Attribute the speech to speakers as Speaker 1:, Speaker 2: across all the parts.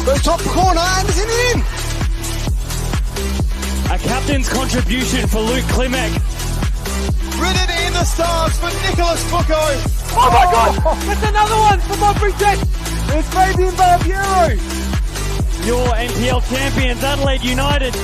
Speaker 1: Goes top corner, Anderson in!
Speaker 2: A captain's contribution for Luke Klimek.
Speaker 1: Ridden in the stars for Nicholas Foucault.
Speaker 3: Oh my God! That's another one for Montbury Tech. It's Fabian Barbiero.
Speaker 2: Your NPL champions, Adelaide United.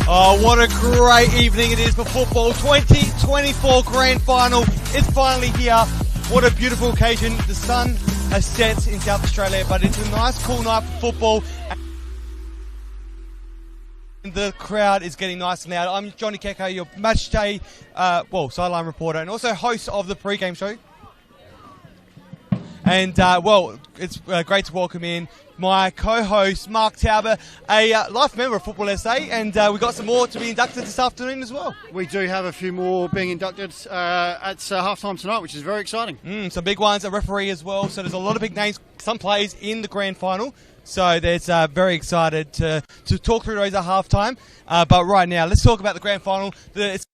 Speaker 1: Oh, what a great evening it is for football. 2024 Grand Final is finally here. What a beautiful occasion. The sun has set in South Australia, but it's a nice, cool night for football. And the crowd is getting nice and loud. I'm Johnny Kecko, your match day, sideline reporter, and also host of the Pregame show. And, it's great to welcome in my co-host, Mark Tauber, a life member of Football SA, and we've got some more to be inducted this afternoon as well.
Speaker 4: We do have a few more being inducted at halftime tonight, which is very exciting.
Speaker 1: Some big ones, a referee as well, so there's a lot of big names, some players in the grand final. So there's very excited to talk through those at halftime. But right now, let's talk about the grand final. It's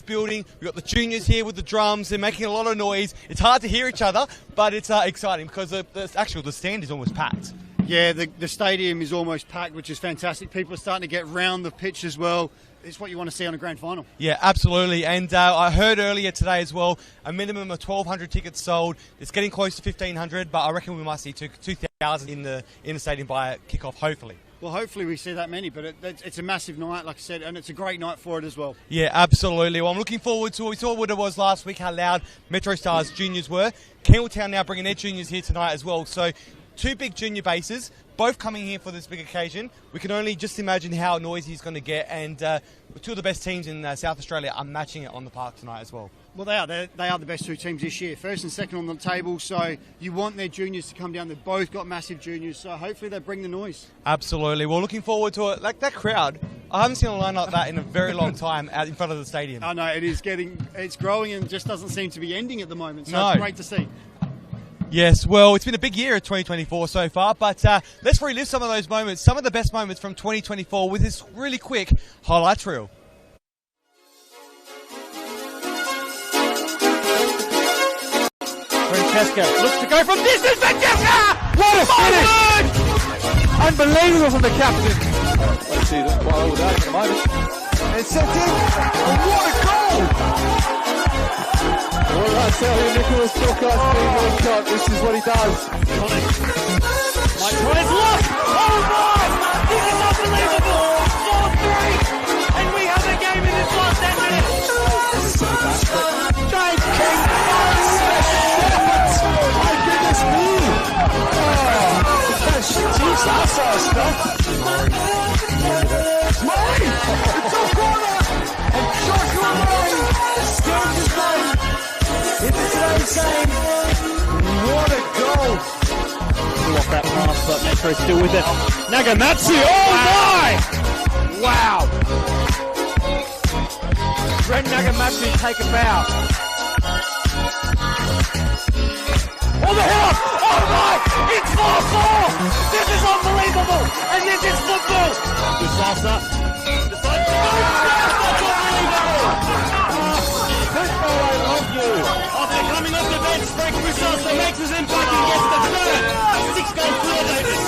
Speaker 1: building. We've got the juniors here with the drums. They're making a lot of noise. It's hard to hear each other, but it's exciting because the stand is almost packed.
Speaker 4: Yeah, the stadium is almost packed, which is fantastic. People are starting to get round the pitch as well. It's what you want to see on a grand final.
Speaker 1: Yeah, absolutely. And I heard earlier today as well, a minimum of 1,200 tickets sold. It's getting close to 1,500, but I reckon we might see 2,000 in the stadium by kickoff, hopefully.
Speaker 4: Well, hopefully we see that many, but it's a massive night, like I said, and it's a great night for it as well.
Speaker 1: Yeah, absolutely. Well, I'm looking forward to it. We saw what it was last week, how loud MetroStars juniors were. Campbelltown now bringing their juniors here tonight as well. So two big junior bases, both coming here for this big occasion. We can only just imagine how noisy it's going to get, and two of the best teams in South Australia are matching it on the park tonight as well.
Speaker 4: Well, they are the best two teams this year, first and second on the table, so you want their juniors to come down. They've both got massive juniors, so hopefully they bring the noise.
Speaker 1: Absolutely. Well, looking forward to it. Like that crowd, I haven't seen a line like that in a very long time out in front of the stadium.
Speaker 4: I know, it's growing and just doesn't seem to be ending at the moment, so
Speaker 1: No.
Speaker 4: It's great to see.
Speaker 1: Yes, well, it's been a big year of 2024 so far, but let's relive some of those moments, some of the best moments from 2024 with this really quick highlights reel.
Speaker 3: Francesca looks to go from distance. Francesca! What a finish! Unbelievable from the captain.
Speaker 5: Let's see them quite all day at the moment.
Speaker 3: It's set in. What a goal!
Speaker 5: Well, I tell you, Nicholas Foucault being World Cup, this is what he does.
Speaker 2: Mike Troy's look! Oh my! This is unbelievable! 4-3! And we have a game in this last 10 minutes!
Speaker 3: Dave King! My goodness me! Chiefs outside stuff. Murray! It's a corner! And Joshua Murray stands his ground in today's game. What a goal!
Speaker 2: Pull off that pass, but Metro's still with it. Nagamatsu! Oh my!
Speaker 3: Wow! Ren Nagamatsu take a bow.
Speaker 2: Oh the hell! Oh my! It's 4-4! This is unbelievable! And this is football! Busasa decides to go! That's unbelievable!
Speaker 3: Football, I love you!
Speaker 2: After coming off the bench, Frank Busasa makes his impact and gets the third! A 6-goal clear, David!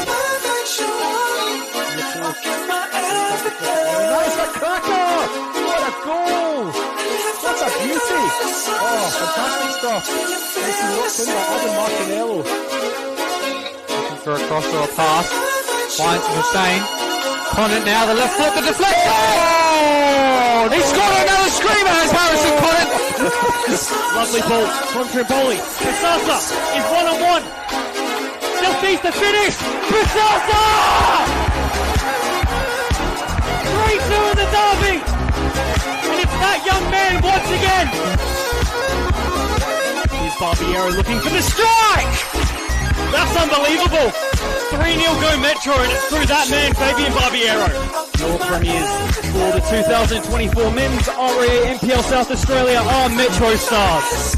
Speaker 3: Nice, a cracker! What a goal! What a beauty! Oh, fantastic stuff. This is what's in by Adam Martinello. Looking for a cross or a pass. Finds Hussein. Conant now, the left foot, the deflection! Oh! He scored another screamer as Harrison Conant!
Speaker 2: Lovely ball from Trimboli. Busasa is 1-on-1. Just needs to finish! Busasa! 3-2 in the derby! And it's that young man once again! Here's Barbiero looking for the strike! That's unbelievable! 3-0 go Metro, and it's through that man, Fabian Barbiero. Your premiers for the 2024 Men's RAA NPL South Australia are MetroStars.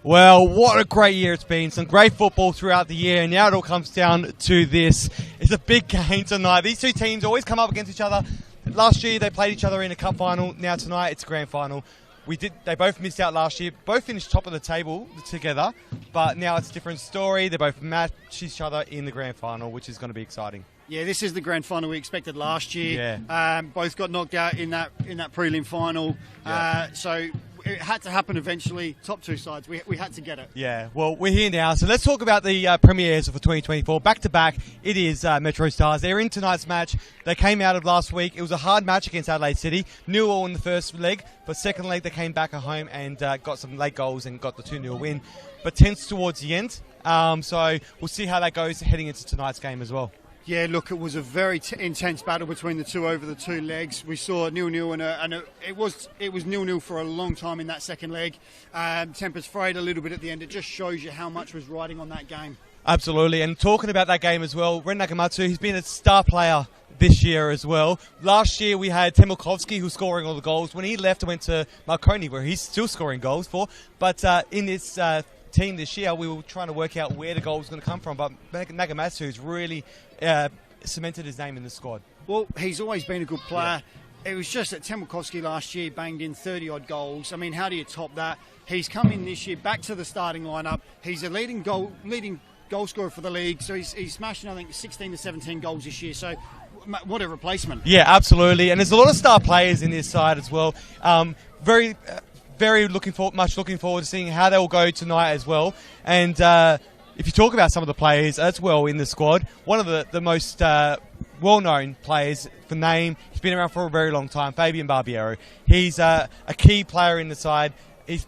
Speaker 1: Well, what a great year it's been. Some great football throughout the year, and now it all comes down to this. It's a big game tonight. These two teams always come up against each other. Last year, they played each other in a cup final. Now tonight, it's a grand final. They both missed out last year. Both finished top of the table together, but now it's a different story. They both match each other in the grand final, which is going to be exciting.
Speaker 4: Yeah, this is the grand final we expected last year.
Speaker 1: Yeah.
Speaker 4: Both got knocked out in that prelim final.
Speaker 1: Yeah.
Speaker 4: So it had to happen eventually. Top two sides, we had to get it.
Speaker 1: Yeah, well, we're here now, so let's talk about the premieres for 2024. Back-to-back, it is MetroStars. They're in tonight's match. They came out of last week. It was a hard match against Adelaide City. 0-0 in the first leg, but second leg they came back at home and got some late goals and got the 2-0 win. But tense towards the end, so we'll see how that goes heading into tonight's game as well.
Speaker 4: Yeah, look, it was a very intense battle between the two over the two legs. We saw 0-0 and it was 0-0 for a long time in that second leg. Tempers frayed a little bit at the end. It just shows you how much was riding on that game.
Speaker 1: Absolutely, and talking about that game as well, Ren Nagamatsu, he's been a star player this year as well. Last year we had Temilkovsky who was scoring all the goals. When he left, I went to Marconi where he's still scoring goals for. But in this team this year, we were trying to work out where the goal was going to come from. But Nagamatsu has really cemented his name in the squad.
Speaker 4: Well, he's always been a good player. Yeah. It was just that Temilkovsky last year banged in 30-odd goals. I mean, how do you top that? He's come in this year back to the starting lineup. He's a leading goal scorer for the league. So he's smashing, I think, 16 to 17 goals this year. So what a replacement.
Speaker 1: Yeah, absolutely. And there's a lot of star players in this side as well. Very looking forward to seeing how they'll go tonight as well. And if you talk about some of the players as well in the squad, one of the most well-known players for name, he's been around for a very long time, Fabian Barbiero. He's a key player in the side. He's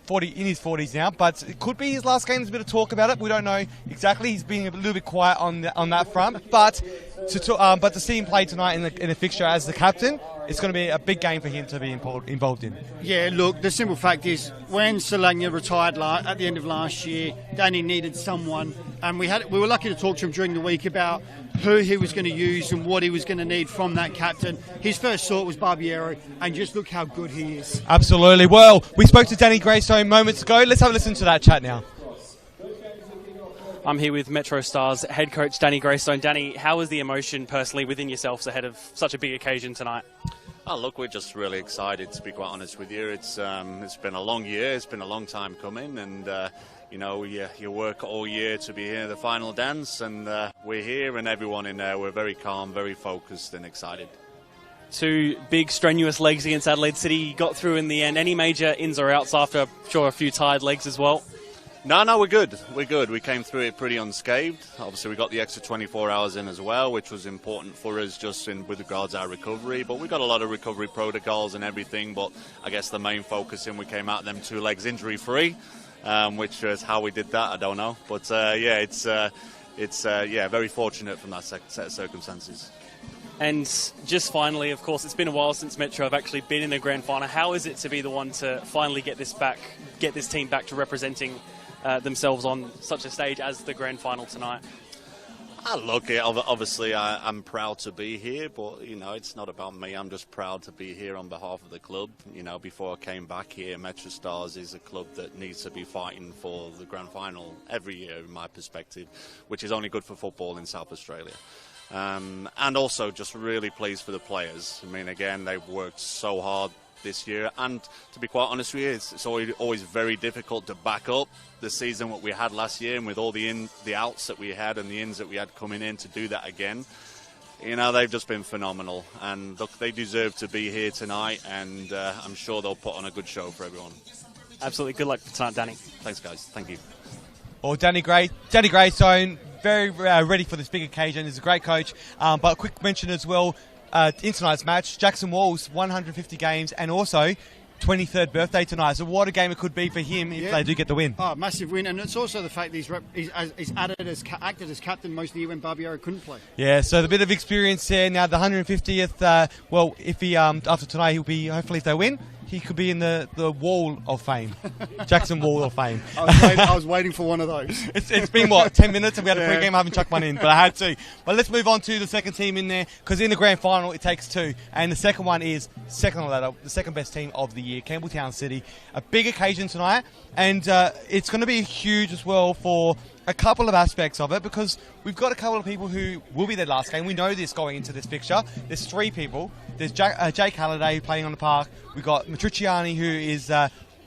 Speaker 1: in his 40s now, but it could be his last game. There's a bit of talk about it. We don't know exactly. He's being a little bit quiet on that front, but to see him play tonight in a fixture as the captain, it's going to be a big game for him to be involved in.
Speaker 4: Yeah, look, the simple fact is when Solagna retired at the end of last year, Danny needed someone, and we were lucky to talk to him during the week about who he was going to use and what he was going to need from that captain. His first thought was Barbiero, and just look how good he is.
Speaker 1: Absolutely. Well, we spoke to Danny Greystone moments ago. Let's have a listen to that chat now.
Speaker 2: I'm here with MetroStars head coach Danny Greystone. Danny, how was the emotion personally within yourselves ahead of such a big occasion tonight?
Speaker 6: Oh, look, we're just really excited, to be quite honest with you. It's been a long year. It's been a long time coming, and you work all year to be here in the final dance, and we're here, and everyone in there, we're very calm, very focused, and excited.
Speaker 2: Two big, strenuous legs against Adelaide City. You got through in the end. Any major ins or outs after, I'm sure, a few tired legs as well?
Speaker 6: No, we're good. We're good. We came through it pretty unscathed. Obviously, we got the extra 24 hours in as well, which was important for us just with regards to our recovery. But we got a lot of recovery protocols and everything. But I guess the main focus we came out of them 2 legs injury-free, which is how we did that. I don't know. But, it's very fortunate from that set of circumstances.
Speaker 2: And just finally, of course, it's been a while since Metro have actually been in a grand final. How is it to be the one to finally get this team back to representing themselves on such a stage as the grand final tonight?
Speaker 6: Look, obviously I'm proud to be here, but it's not about me. I'm just proud to be here on behalf of the club. Before I came back here, MetroStars is a club that needs to be fighting for the grand final every year, in my perspective, which is only good for football in South Australia. And also just really pleased for the players. I mean, again, they've worked so hard this year, and to be quite honest with you, it's always very difficult to back up the season what we had last year, and with all the outs that we had and the ins that we had coming in, to do that again, they've just been phenomenal. And look, they deserve to be here tonight, and I'm sure they'll put on a good show for everyone.
Speaker 2: Absolutely. Good luck for tonight, Danny.
Speaker 6: Thanks, guys. Thank you.
Speaker 1: Well, Danny Greystone, very ready for this big occasion. He's a great coach. But a quick mention as well, in tonight's match, Jackson Walls, 150 games, and also 23rd birthday tonight. So what a game it could be for him if they do get the win.
Speaker 4: Oh, massive win. And it's also the fact that he's acted as captain most of the year when Barbiero couldn't play.
Speaker 1: Yeah, so the bit of experience there. Now the 150th, if he after tonight, he'll be, hopefully if they win, he could be in the Wall of Fame, Jackson Wall of Fame.
Speaker 4: I was waiting for one of those.
Speaker 1: It's been, 10 minutes and we had a pre-game, I haven't chucked one in, but I had to. But let's move on to the second team in there, because in the grand final it takes two, and the second one is second on the ladder, the second best team of the year, Campbelltown City. A big occasion tonight, and it's going to be huge as well for a couple of aspects of it, because we've got a couple of people who will be their last game. We know this going into this fixture. There's three people. There's Jake Halliday playing on the park. We've got Matrucciani, who is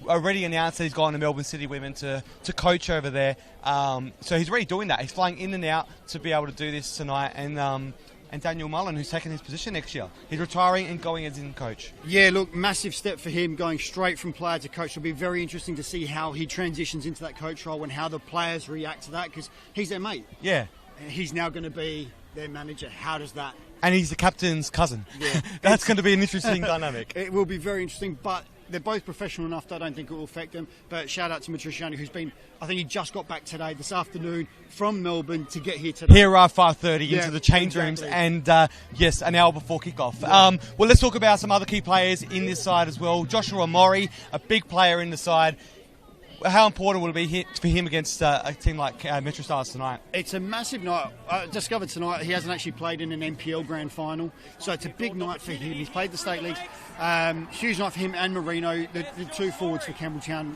Speaker 1: already announced that he's gone to Melbourne City Women to coach over there. So he's already doing that. He's flying in and out to be able to do this tonight. And Daniel Mullen, who's taking his position next year. He's retiring and going as in coach.
Speaker 4: Yeah, look, massive step for him, going straight from player to coach. It'll be very interesting to see how he transitions into that coach role and how the players react to that, because he's their mate.
Speaker 1: Yeah.
Speaker 4: And he's now going to be their manager. How does that...
Speaker 1: And he's the captain's cousin.
Speaker 4: Yeah.
Speaker 1: That's going to be an interesting dynamic.
Speaker 4: It will be very interesting, but they're both professional enough that I don't think it will affect them. But shout out to Matriciani, who's been, I think he just got back this afternoon from Melbourne to get here today.
Speaker 1: Here at 5:30 into the change rooms, and yes, an hour before kickoff.
Speaker 4: Yeah.
Speaker 1: Well, let's talk about some other key players in this side as well. Joshua Mori, a big player in the side. How important will it be for him against a team like MetroStars tonight?
Speaker 4: It's a massive night. I discovered tonight he hasn't actually played in an NPL grand final, so it's a big night for him. He's played the state leagues. Huge night for him and Marino, the two forwards for Campbelltown.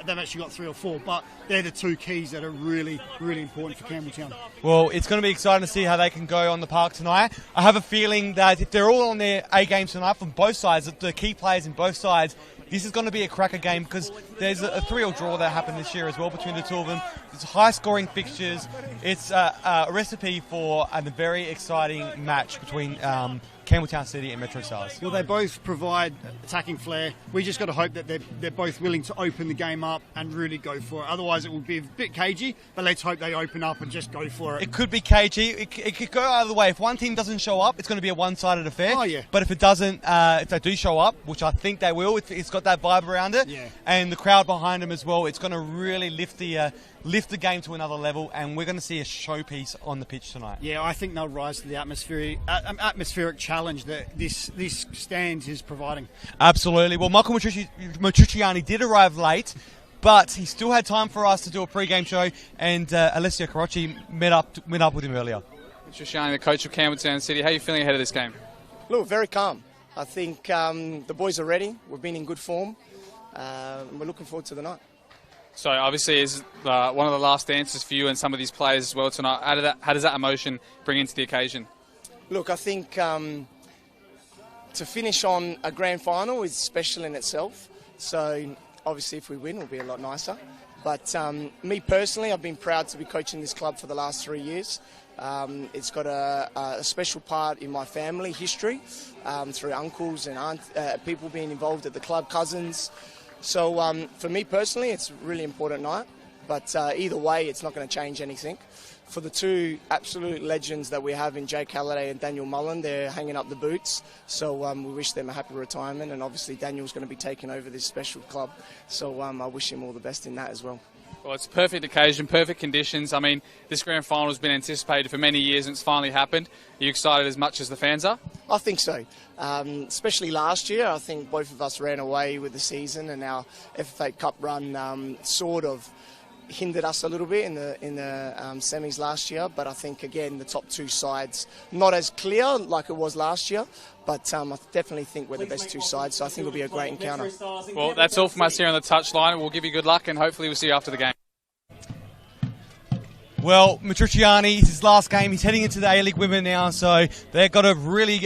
Speaker 4: They've actually got 3 or 4, but they're the two keys that are really, really important for Campbelltown.
Speaker 1: Well, it's going to be exciting to see how they can go on the park tonight. I have a feeling that if they're all on their A game tonight from both sides, the key players in both sides, this is going to be a cracker game, because there's a 3-3 draw that happened this year as well between the two of them. It's high-scoring fixtures. It's a recipe for a very exciting match between Campbelltown City and MetroStars.
Speaker 4: Well, they both provide attacking flair. We just got to hope that they're both willing to open the game up and really go for it. Otherwise, it will be a bit cagey, but let's hope they open up and just go for it.
Speaker 1: It could be cagey. It could go either way. If one team doesn't show up, it's going to be a one-sided affair.
Speaker 4: Oh, yeah.
Speaker 1: But if it doesn't, if they do show up, which I think they will, it's got that vibe around it,
Speaker 4: yeah,
Speaker 1: and the crowd behind them as well, it's going to really lift the game to another level, and we're going to see a showpiece on the pitch tonight.
Speaker 4: Yeah, I think they'll rise to the atmospheric challenge that this stand is providing.
Speaker 1: Absolutely. Well, Michael Matriciani did arrive late, but he still had time for us to do a pre-game show, and Alessia Carocci met up with him earlier.
Speaker 7: Matriciani, the coach of Campbelltown City, how are you feeling ahead of this game?
Speaker 8: Look, very calm. I think the boys are ready. We've been in good form. We're looking forward to the night.
Speaker 7: So obviously it's one of the last dances for you and some of these players as well tonight. How does that emotion bring into the occasion?
Speaker 8: Look, I think to finish on a grand final is special in itself. So obviously if we win, it'll be a lot nicer. But me personally, I've been proud to be coaching this club for the last 3 years. It's got a special part in my family history through uncles and aunts, people being involved at the club, cousins. So for me personally, it's a really important night, but either way, it's not going to change anything. For the two absolute legends that we have in Jake Halliday and Daniel Mullen, they're hanging up the boots, so we wish them a happy retirement, and obviously Daniel's going to be taking over this special club, so I wish him all the best in that as well.
Speaker 7: Well, it's a perfect occasion, perfect conditions. I mean, this grand final has been anticipated for many years and it's finally happened. Are you excited as much as the fans are?
Speaker 8: I think so. Especially last year, I think both of us ran away with the season, and our FFA Cup run sort of hindered us a little bit in the semis last year. But I think, again, the top two sides, not as clear like it was last year, but I definitely think we're the best two sides, so I think it'll be a great encounter.
Speaker 7: Well, that's all from us here on the touchline. We'll give you good luck, and hopefully we'll see you after the game.
Speaker 1: Well, Matriciani, it's his last game. He's heading into the A-League Women now, so they've got a really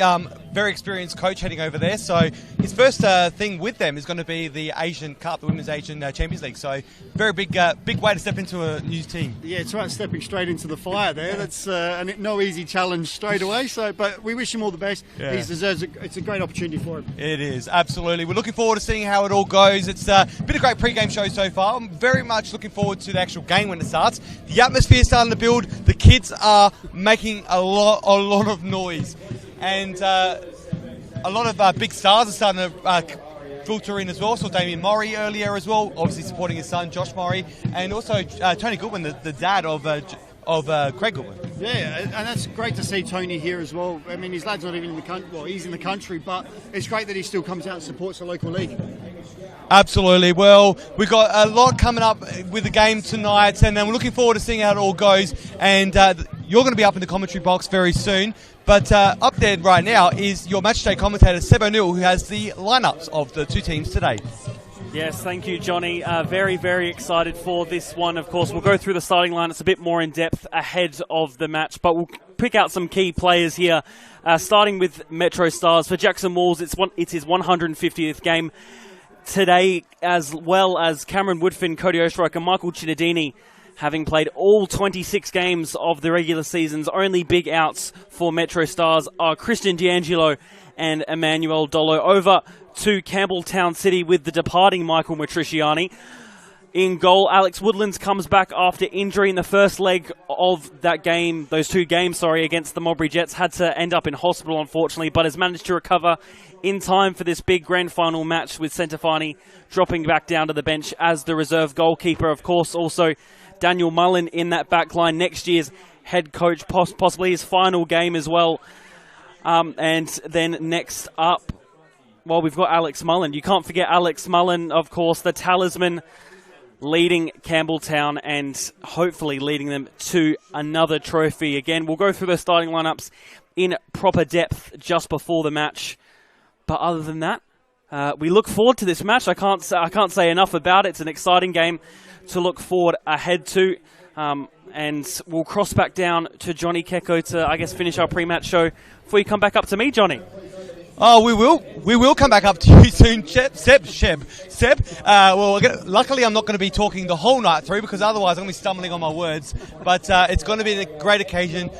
Speaker 1: very experienced coach heading over there. So his first thing with them is going to be the Asian Cup, the Women's Asian Champions League. So very big way to step into a new team.
Speaker 4: Yeah, it's right, stepping straight into the fire there. That's no easy challenge straight away. So, but we wish him all the best.
Speaker 1: Yeah.
Speaker 4: He deserves it. It's a great opportunity for him.
Speaker 1: It is, absolutely. We're looking forward to seeing how it all goes. It's been a great pre-game show so far. I'm very much looking forward to the actual game when it starts. The atmosphere is starting to build. The kids are making a lot of noise, and a lot of big stars are starting to filter in as well. So Damien Murray earlier as well, obviously supporting his son Josh Murray, and also Tony Goodwin, the dad of of Craig Goodwin.
Speaker 4: Yeah, and that's great to see Tony here as well. I mean, his lad's not even in the country. Well, he's in the country, but it's great that he still comes out and supports the local league.
Speaker 1: Absolutely. Well, we've got a lot coming up with the game tonight, and we're looking forward to seeing how it all goes. And you're going to be up in the commentary box very soon. But up there right now is your matchday commentator, Seb O'Neill, who has the lineups of the two teams today.
Speaker 9: Yes, thank you, Johnny. Very, very excited for this one. Of course, we'll go through the starting line. It's a bit more in depth ahead of the match, but we'll pick out some key players here. Starting with MetroStars. For Jackson Walls, it's his 150th game today, as well as Cameron Woodfin, Cody Osterreich, and Michael Cittadini, having played all 26 games of the regular season's only big outs for MetroStars are Christian D'Angelo and Emmanuel Dolo. Over to Campbelltown City with the departing Michael Matriciani. In goal, Alex Woodlands comes back after injury in the first leg of that game, those two games, against the Modbury Jets. Had to end up in hospital, unfortunately, but has managed to recover in time for this big grand final match, with Centofanti dropping back down to the bench as the reserve goalkeeper. Of course, also Daniel Mullen in that back line, next year's head coach, possibly his final game as well. And then next up, well, we've got Alex Mullen. You can't forget Alex Mullen, of course, the talisman, leading Campbelltown and hopefully leading them to another trophy. Again, we'll go through the starting lineups in proper depth just before the match. But other than that, we look forward to this match. I can't say enough about it. It's an exciting game to look forward ahead to. And we'll cross back down to Johnny Kecko to, I guess, finish our pre-match show before you come back up to me, Johnny.
Speaker 1: Oh, we will. We will come back up to you soon, Seb. Well, luckily I'm not going to be talking the whole night through, because otherwise I'm going to be stumbling on my words. But it's going to be a great occasion.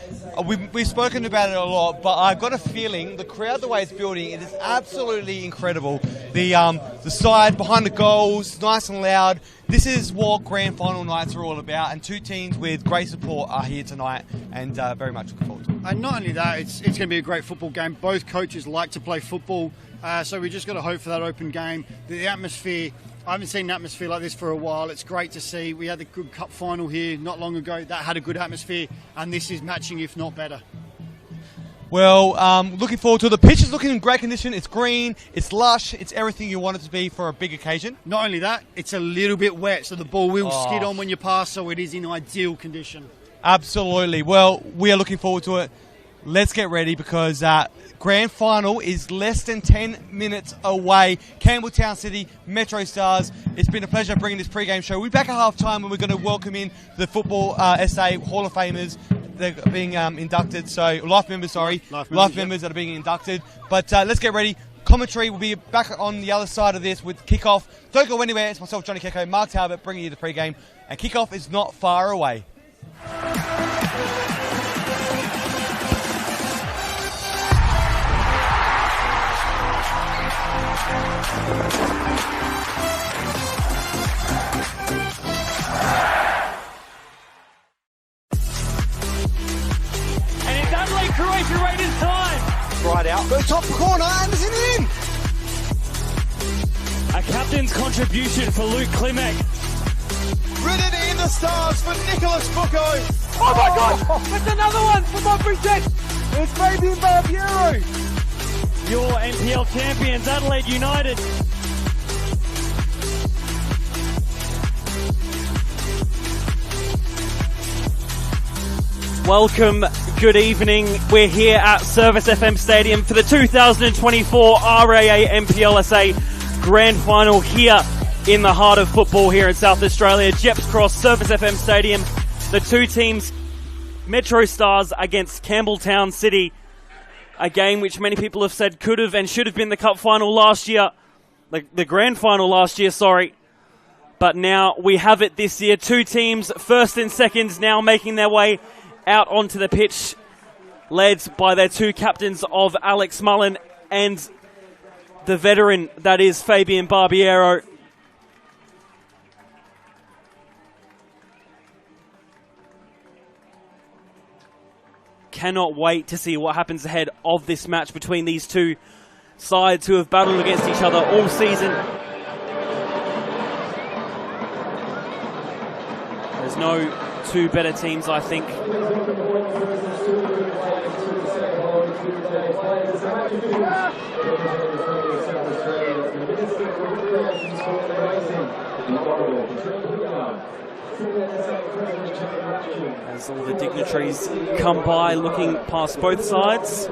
Speaker 1: We've spoken about it a lot, but I've got a feeling the crowd, the way it's building, it is absolutely incredible. The side behind the goals, nice and loud. This is what grand final nights are all about, and two teams with great support are here tonight, and very much looking forward to it.
Speaker 4: And not only that, it's going to be a great football game. Both coaches like to play football, so we just got to hope for that open game. The atmosphere, I haven't seen an atmosphere like this for a while. It's great to see. We had the good cup final here not long ago. That had a good atmosphere, and this is matching, if not better.
Speaker 1: Well, looking forward to it. The pitch is looking in great condition. It's green, it's lush, it's everything you want it to be for a big occasion.
Speaker 4: Not only that, it's a little bit wet, so the ball will skid on when you pass, so it is in ideal condition.
Speaker 1: Absolutely. Well, we are looking forward to it. Let's get ready, because grand final is less than 10 minutes away. Campbelltown City, MetroStars. It's been a pleasure bringing this pre-game show. We'll be back at half-time, and we're going to welcome in the Football SA Hall of Famers. They're being inducted, so life members that are being inducted. But let's get ready. Commentary will be back on the other side of this with Kickoff. Don't go anywhere. It's myself, Johnny Kecko, Mark Talbot, bringing you the pre-game. And Kickoff is not far away.
Speaker 2: Croatia Raiders time.
Speaker 5: Right out, the top corner, Anderson in.
Speaker 2: A captain's contribution for Luke Klimek.
Speaker 5: Ridden in the stars for Nicholas Bucco.
Speaker 2: Oh my God! That's another one for Modbury Jets.
Speaker 5: It's Fabian Barbiero.
Speaker 2: Your NPL champions, Adelaide United.
Speaker 9: Welcome, good evening. We're here at ServiceFM Stadium for the 2024 RAA NPLSA Grand Final here in the heart of football here in South Australia. Jeps Cross, ServiceFM Stadium. The two teams, MetroStars against Campbelltown City. A game which many people have said could have and should have been the cup final last year. The grand final last year, sorry. But now we have it this year. Two teams, first and seconds, now making their way out onto the pitch, led by their two captains of Alex Mullen and the veteran that is Fabian Barbiero. Cannot wait to see what happens ahead of this match between these two sides who have battled against each other all season. There's no two better teams, I think. As all the dignitaries come by, looking past both sides.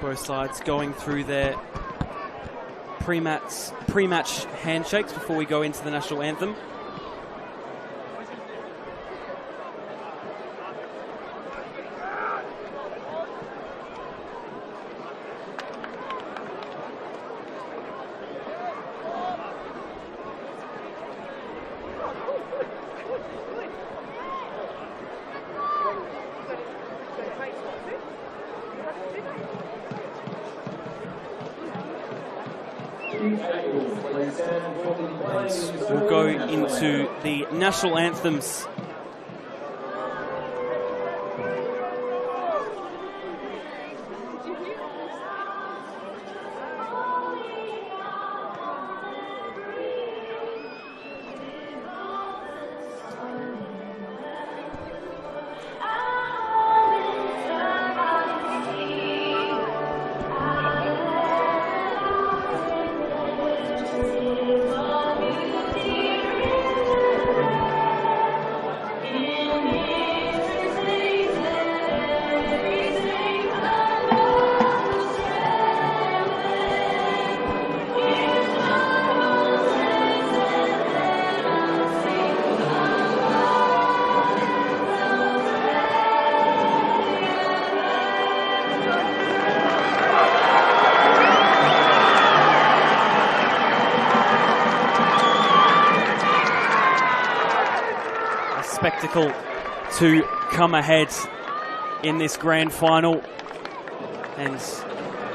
Speaker 9: Both sides going through their pre-match handshakes before we go into the national anthem. We'll go into the national anthems. Spectacle to come ahead in this grand final. And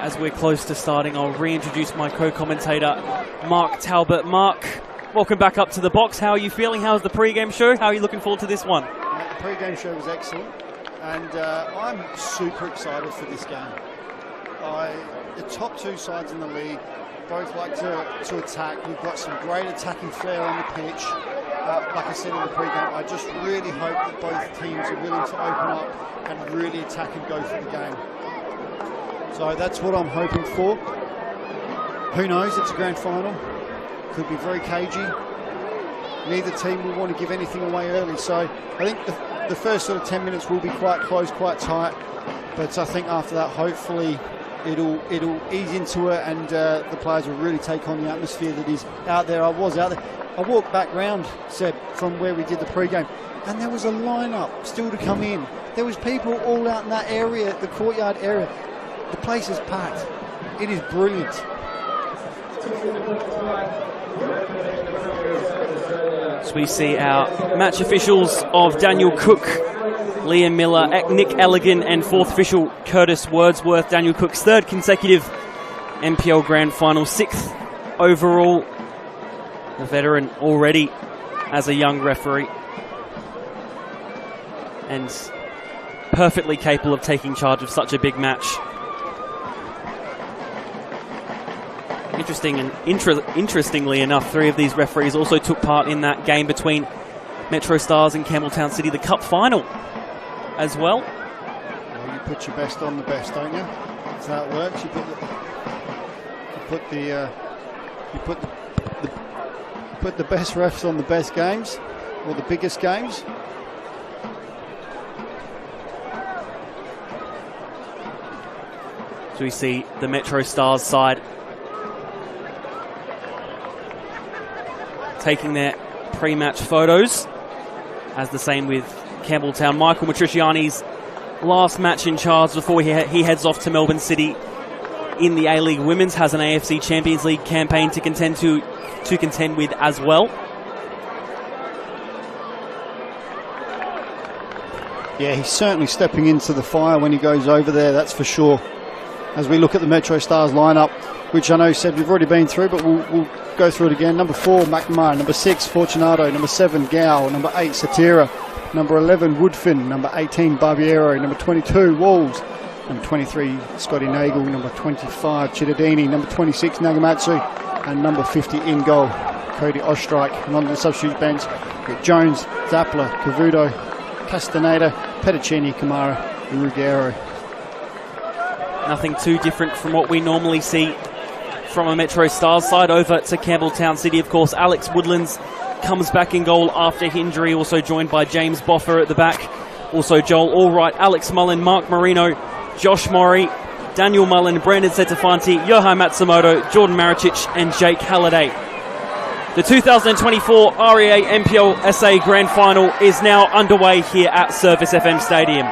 Speaker 9: as we're close to starting, I'll reintroduce my co-commentator, Mark Talbot. Mark, welcome back up to the box. How are you feeling? How's the pre-game show? How are you looking forward to this one?
Speaker 4: The pre-game show was excellent, and I'm super excited for this game. The top two sides in the league both like to attack. We've got some great attacking flair on the pitch. Like I said in the pre-game, I just really hope that both teams are willing to open up and really attack and go for the game. So that's what I'm hoping for. Who knows, it's a grand final. Could be very cagey. Neither team will want to give anything away early. So I think the first sort of 10 minutes will be quite close, quite tight. But I think after that, hopefully, it'll ease into it, and the players will really take on the atmosphere that is out there. I was out there. I walked back round, Seb, from where we did the pre-game, and there was a lineup still to come in. There was people all out in that area, the courtyard area. The place is packed. It is brilliant.
Speaker 9: So we see our match officials of Daniel Cook, Liam Miller, Nick Elligan, and fourth official Curtis Wordsworth. Daniel Cook's third consecutive NPL Grand Final, sixth overall. A veteran already as a young referee, and perfectly capable of taking charge of such a big match. Interestingly enough, three of these referees also took part in that game between MetroStars and Campbelltown City, the Cup final, as well.
Speaker 4: Well, you put your best on the best, don't you? That's how it works. You put the best refs on the best games, or the biggest games.
Speaker 9: So we see the MetroStars side taking their pre-match photos, as the same with Campbelltown. Michael Matriciani's last match in charge before he heads off to Melbourne City in the A-League Women's, has an AFC Champions League campaign to contend with as well. Yeah,
Speaker 4: he's certainly stepping into the fire when he goes over there, that's for sure. as we look at the MetroStars lineup, which I know said we've already been through, but we'll go through it again. Number 4, McNamara. Number 6, Fortunato. Number 7, Gow. Number 8, Satira. Number 11, Woodfin. Number 18, Barbiero. Number 22, Walls. Number 23, Scotty Nagel. Number 25, Chittadini. Number 26, Nagamatsu. And number 50 in goal, Cody Ostrike. And on the substitute bench with Jones, Zappler, Cavuto, Castaneda, Petticini, Kamara and Ruggiero.
Speaker 9: Nothing too different from what we normally see from a MetroStars side. Over to Campbelltown City, of course, Alex Woodlands comes back in goal after injury, also joined by James Boffer at the back. Also Joel Allwright, Alex Mullen, Mark Marino, Josh Murray, Daniel Mullen, Brandon Setafanti, Johan Matsumoto, Jordan Maricic and Jake Halliday. The 2024 RAA NPLSA Grand Final is now underway here at ServiceFM Stadium.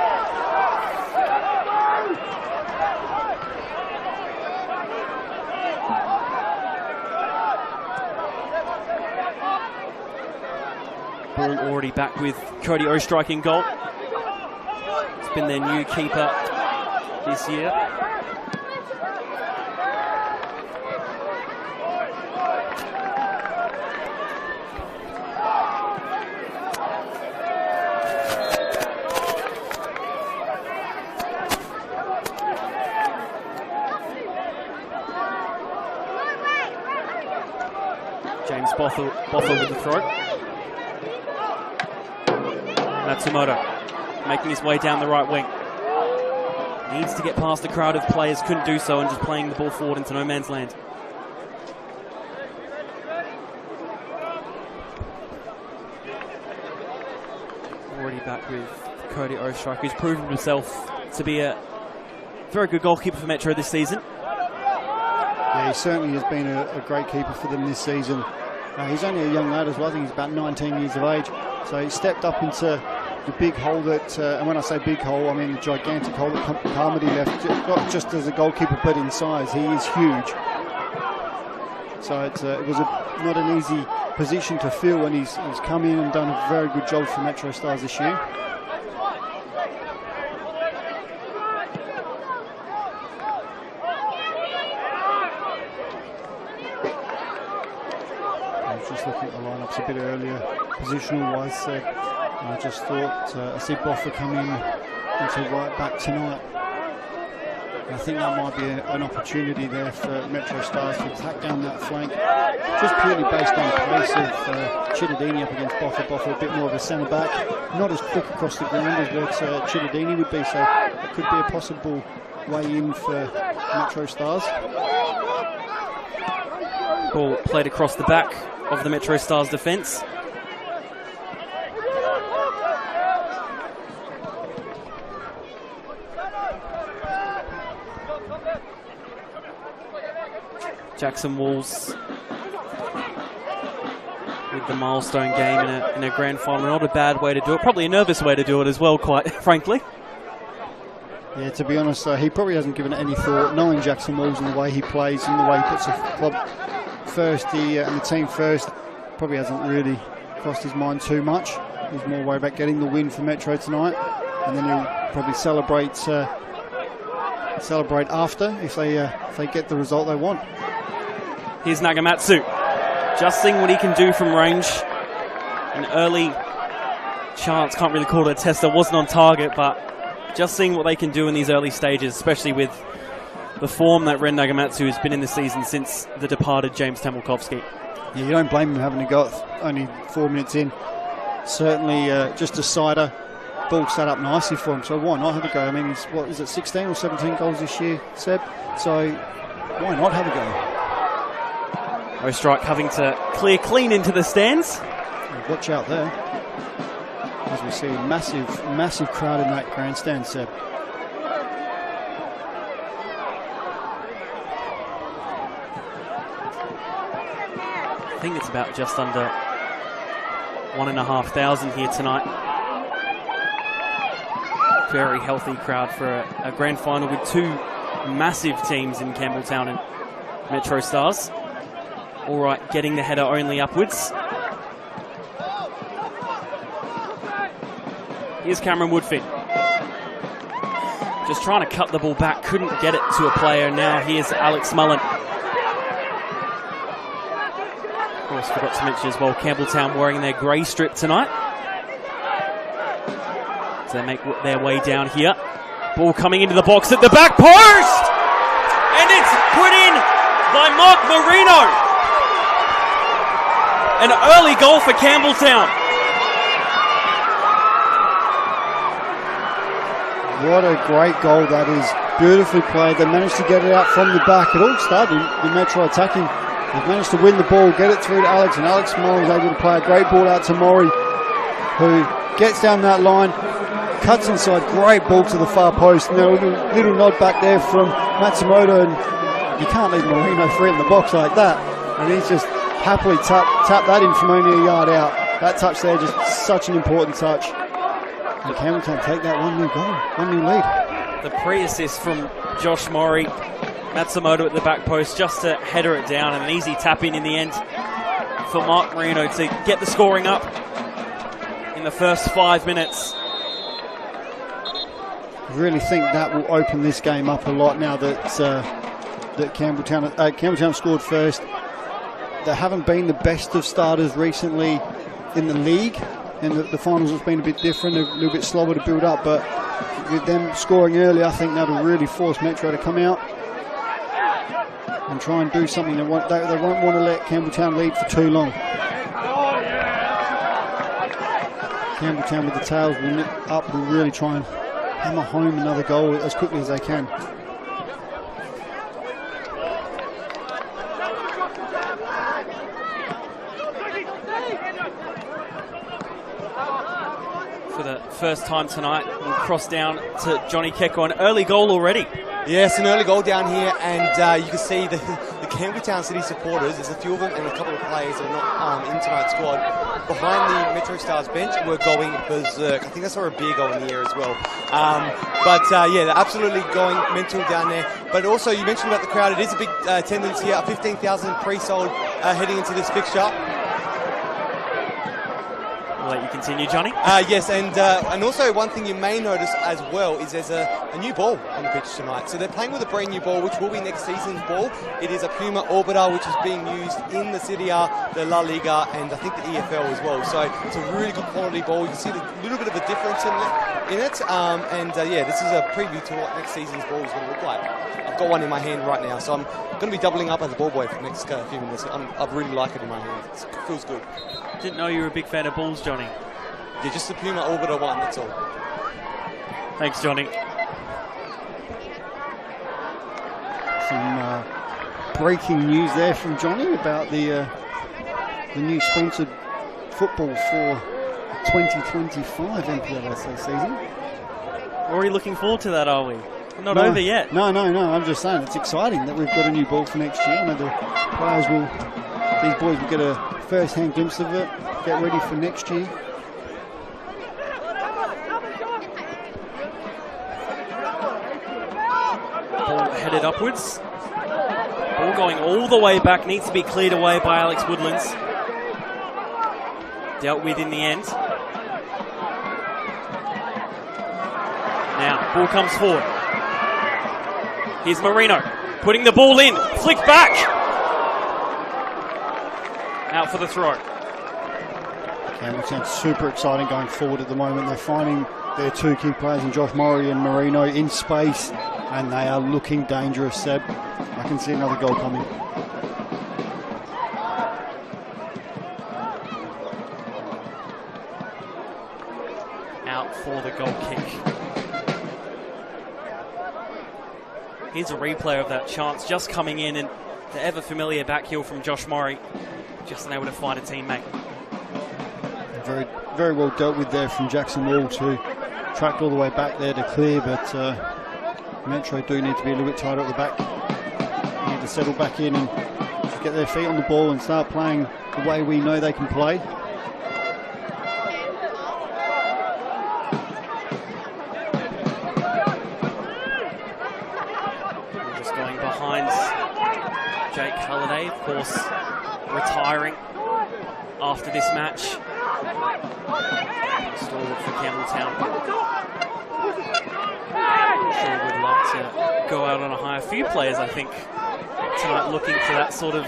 Speaker 9: Ball already back with Cody Ostrike in goal. It's been their new keeper this year. James Boffer with the throw. Matsumoto making his way down the right wing. Needs to get past the crowd of players, couldn't do so, and just playing the ball forward into no man's land. Already back with Cody Ostrike, who's proven himself to be a very good goalkeeper for Metro this season.
Speaker 4: Yeah, he certainly has been a great keeper for them this season. He's only a young lad as well. I think he's about 19 years of age. So he stepped up into the big hole that, and when I say big hole, I mean the gigantic hole that Carmody left, not just as a goalkeeper, but in size. He is huge. So it was not an easy position to fill when he's come in and done a very good job for MetroStars this year. Just looking at the lineups a bit earlier, positional-wise, I just thought I see Boffer come in into right back tonight. I think that might be an opportunity there for MetroStars to attack down that flank, just purely based on pace of Chittadini up against Boffer. Boffer a bit more of a centre back, not as quick across the ground as what Chittadini would be, so it could be a possible way in for MetroStars.
Speaker 9: Ball played across the back of the MetroStars defence. Jackson Walls with the milestone game in a grand final. Not a bad way to do it, probably a nervous way to do it as well, quite frankly.
Speaker 4: Yeah, to be honest, he probably hasn't given it any thought, knowing Jackson Walls and the way he plays and the way he puts the club first and the team first. Probably hasn't really crossed his mind too much. He's more worried about getting the win for Metro tonight, and then he'll probably celebrate after if they get the result they want.
Speaker 9: Here's Nagamatsu, just seeing what he can do from range. An early chance, can't really call it a test, that wasn't on target, but just seeing what they can do in these early stages, especially with the form that Ren Nagamatsu has been in this season since the departed James Tamilkovsky.
Speaker 4: Yeah, you don't blame him having a go only 4 minutes in. Certainly just a sider. Ball set up nicely for him, so why not have a go? I mean, he's 16 or 17 goals this year, Seb? So why not have a go?
Speaker 9: Ostrike having to clear clean into the stands.
Speaker 4: Watch out there. As we see a massive crowd in that grandstand, Seb.
Speaker 9: I think it's about just under 1,500 here tonight. Very healthy crowd for a grand final with two massive teams in Campbelltown and MetroStars. All right, getting the header only upwards. Here's Cameron Woodfin. Just trying to cut the ball back, couldn't get it to a player. Now here's Alex Mullen. Of course, forgot to mention as well, Campbelltown wearing their grey strip tonight. So they make their way down here. Ball coming into the box at the back post! And it's put in by Mark Marino. An early goal for Campbelltown.
Speaker 4: What a great goal that is. Beautifully played. They managed to get it out from the back. It all started with Metro attacking. They've managed to win the ball, get it through to Alex, and Alex Moore was able to play a great ball out to Maury, who gets down that line, cuts inside, great ball to the far post. Now a little nod back there from Matsumoto, and you can't leave Marino free in the box like that. And he's just happily tapped that in from only a yard out. That touch there, just such an important touch. And Campbelltown take that 1-0 goal, 1-0 lead.
Speaker 9: The pre-assist from Josh Maury, Matsumoto at the back post just to header it down, and an easy tap in the end for Mark Marino to get the scoring up in the first 5 minutes.
Speaker 4: I really think that will open this game up a lot now that Campbelltown scored first. They haven't been the best of starters recently in the league, and the finals has been a bit different, a little bit slower to build up, but with them scoring early, I think that'll really force Metro to come out and try and do something. They won't want to let Campbelltown lead for too long. Campbelltown with the tails up will really try and hammer home another goal as quickly as they can.
Speaker 9: For the first time tonight, we'll cross down to Johnny Kecko. An early goal already.
Speaker 1: Yes, an early goal down here, and you can see the Campbelltown City supporters, there's a few of them and a couple of players that are not in tonight's squad, behind the MetroStars bench were going berserk. I think I saw a beer goal in the air as well. Yeah, they're absolutely going mental down there. But also, you mentioned about the crowd, it is a big attendance here, 15,000 pre-sold heading into this fixture.
Speaker 9: I'll let you continue, Johnny.
Speaker 1: Yes, and also one thing you may notice as well is there's a new ball on the pitch tonight. So they're playing with a brand new ball, which will be next season's ball. It is a Puma Orbiter, which is being used in the Serie A, the La Liga, and I think the EFL as well. So it's a really good quality ball. You can see a little bit of a difference in it. Yeah, this is a preview to what next season's ball is going to look like. I've got one in my hand right now, so I'm going to be doubling up as a ball boy for the next few minutes. I really like it in my hand. It feels good.
Speaker 9: Didn't know you were a big fan of balls, Johnny.
Speaker 1: Yeah, just the Puma Orbiter one, that's all.
Speaker 9: Thanks, Johnny.
Speaker 4: Some breaking news there from Johnny about the new sponsored football for 2025 MPLSA season.
Speaker 9: Already looking forward to that, are we? Not over yet.
Speaker 4: No. I'm just saying it's exciting that we've got a new ball for next year. I know the players these boys will get a first-hand glimpse of it, get ready for next year.
Speaker 9: Ball headed upwards. Ball going all the way back, needs to be cleared away by Alex Woodlands. Dealt with in the end. Now, ball comes forward. Here's Marino, putting the ball in, flick back. Out for the throw.
Speaker 4: Campbelltown super exciting going forward at the moment. They're finding their two key players in Josh Murray and Marino in space, and they are looking dangerous, Seb. I can see another goal coming.
Speaker 9: Out for the goal kick. Here's a replay of that chance just coming in, and the ever familiar back heel from Josh Murray, just unable to find a teammate.
Speaker 4: Very, very well dealt with there from Jackson Wall to tracked all the way back there to clear, but Metro do need to be a little bit tighter at the back. They need to settle back in and just get their feet on the ball and start playing the way we know they can play.
Speaker 9: Just going behind Jake Halliday, of course, retiring after this match. Stalwart for Campbelltown. Sure would love to go out on a high. A few players, I think, tonight looking for that sort of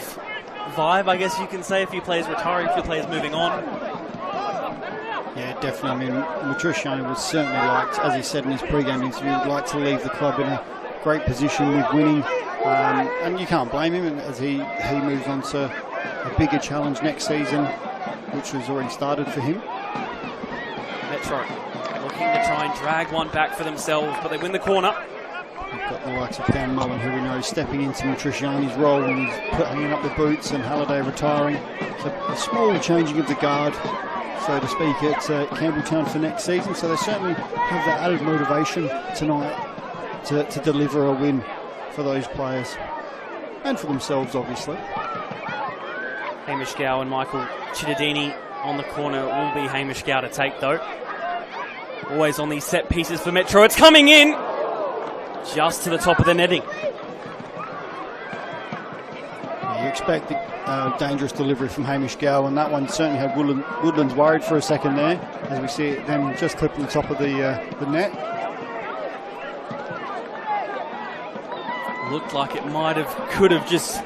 Speaker 9: vibe, I guess you can say. A few players retiring, a few players moving on.
Speaker 4: Yeah, definitely. I mean, Matriciani would certainly like, as he said in his pre-game interview, would like to leave the club in a great position with winning. And you can't blame him as he moves on to a bigger challenge next season, which has already started for him.
Speaker 9: Metro looking to try and drag one back for themselves, but they win the corner.
Speaker 4: We've got the likes of Dan Mullen, who we know is stepping into Matriciani's role, and he's hanging up the boots, and Halliday retiring. So a small changing of the guard, so to speak, at Campbelltown for next season. So they certainly have that added motivation tonight to deliver a win for those players and for themselves, obviously.
Speaker 9: Hamish Gow and Michael Cittadini on the corner. It will be Hamish Gow to take, though. Always on these set pieces for Metro. It's coming in just to the top of the netting.
Speaker 4: You expect a dangerous delivery from Hamish Gow, and that one certainly had Woodlands worried for a second there, as we see it then just clipping the top of the net.
Speaker 9: Looked like it could have just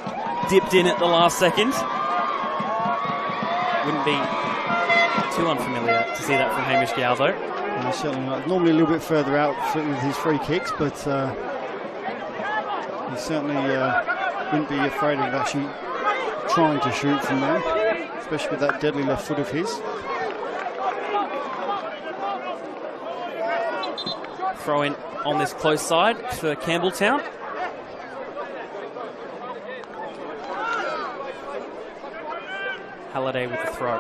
Speaker 9: dipped in at the last second. Wouldn't be too unfamiliar to see that from Hamish Gow, though.
Speaker 4: And certainly not. Normally a little bit further out with his free kicks, but he certainly wouldn't be afraid of actually trying to shoot from there, especially with that deadly left foot of his.
Speaker 9: Throw in on this close side for Campbelltown. Halliday with the throw.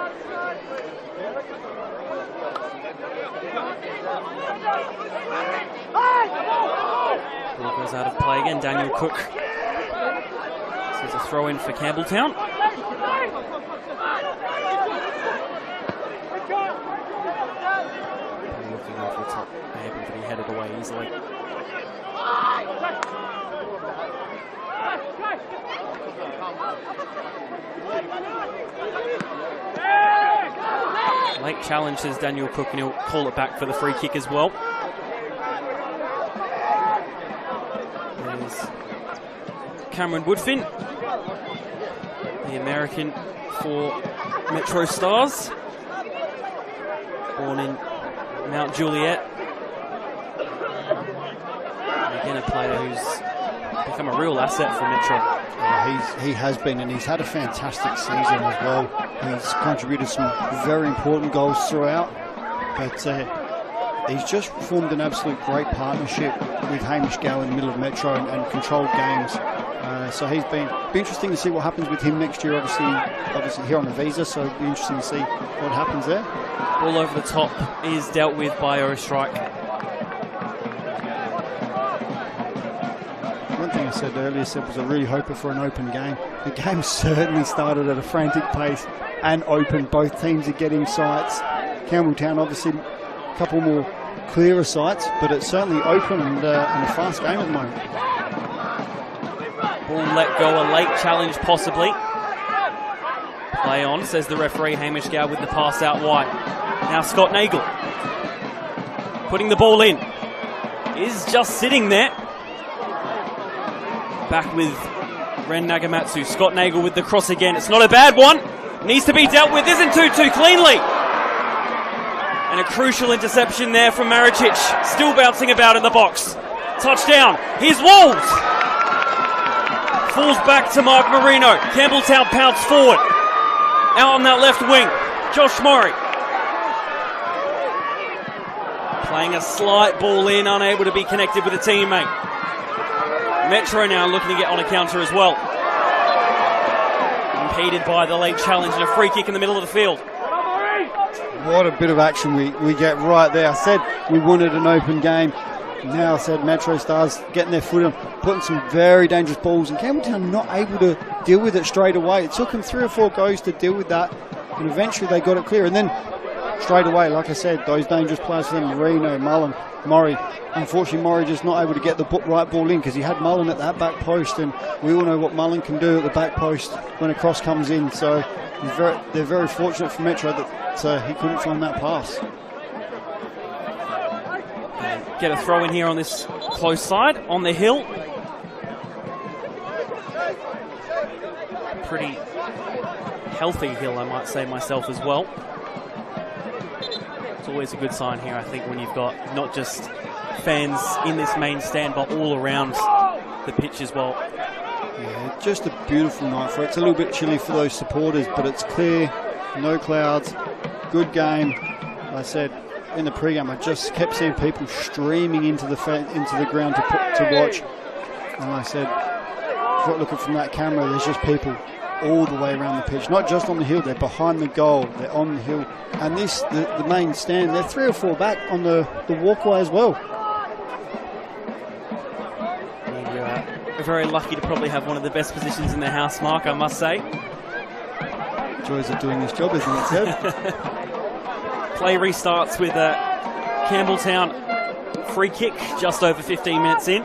Speaker 9: Ball goes out of play again. Daniel Cook. This is a throw in for Campbelltown. Looking over the top, able to be headed away easily. Late challenges Daniel Cook, and he'll call it back for the free kick as well. There's Cameron Woodfin, the American for MetroStars, born in Mount Juliet. And again, a player who's become a real asset for Metro.
Speaker 4: He has been, and he's had a fantastic season as well. He's contributed some very important goals throughout, but he's just formed an absolute great partnership with Hamish Gow in the middle of Metro and controlled games. So he's be interesting to see what happens with him next year. Obviously here on a visa, so it'll be interesting to see what happens there.
Speaker 9: Ball over the top is dealt with by Ostrike.
Speaker 4: One thing I said earlier, Seb, was I really hoping for an open game. The game certainly started at a frantic pace and open. Both teams are getting sights. Campbelltown obviously a couple more clearer sights, but it's certainly open and a fast game at the moment.
Speaker 9: Ball let go, a late challenge possibly. Play on, says the referee. Hamish Gow with the pass out wide. Now Scott Nagel putting the ball in. Is just sitting there. Back with Ren Nagamatsu. Scott Nagel with the cross again. It's not a bad one. Needs to be dealt with. Isn't too cleanly. And a crucial interception there from Maricic. Still bouncing about in the box. Touchdown. Here's Wolves. Falls back to Mark Marino. Campbelltown pounce forward. Out on that left wing. Josh Murray. Playing a slight ball in. Unable to be connected with a teammate. Metro now looking to get on a counter as well. Impeded by the late challenge and a free kick in the middle of the field.
Speaker 4: What a bit of action we get right there. I said we wanted an open game. Now I said MetroStars getting their foot on, putting some very dangerous balls, and Campbelltown not able to deal with it straight away. It took them 3 or 4 goes to deal with that, and eventually they got it clear. And then straight away, like I said, those dangerous players for them, Marino, Mullen, Murray. Unfortunately, Murray just not able to get the right ball in because he had Mullen at that back post, and we all know what Mullen can do at the back post when a cross comes in. So they're very fortunate for Metro that he couldn't find that pass.
Speaker 9: get a throw in here on this close side, on the hill. Pretty healthy hill, I might say myself as well. It's always a good sign here, I think, when you've got not just fans in this main stand, but all around the pitch as well.
Speaker 4: Yeah, just a beautiful night for it. It's a little bit chilly for those supporters, but it's clear, no clouds, good game. Like I said in the pre-game, I just kept seeing people streaming into the ground to watch. And like I said, looking from that camera, there's just people all the way around the pitch, not just on the hill. They're behind the goal, they're on the hill, and the main stand, they're 3 or 4 back on the walkway as well.
Speaker 9: We're very lucky to probably have one of the best positions in the house, Mark, I must say.
Speaker 4: Joys of doing this job, isn't it, Seb?
Speaker 9: Play restarts with a Campbelltown free kick just over 15 minutes in.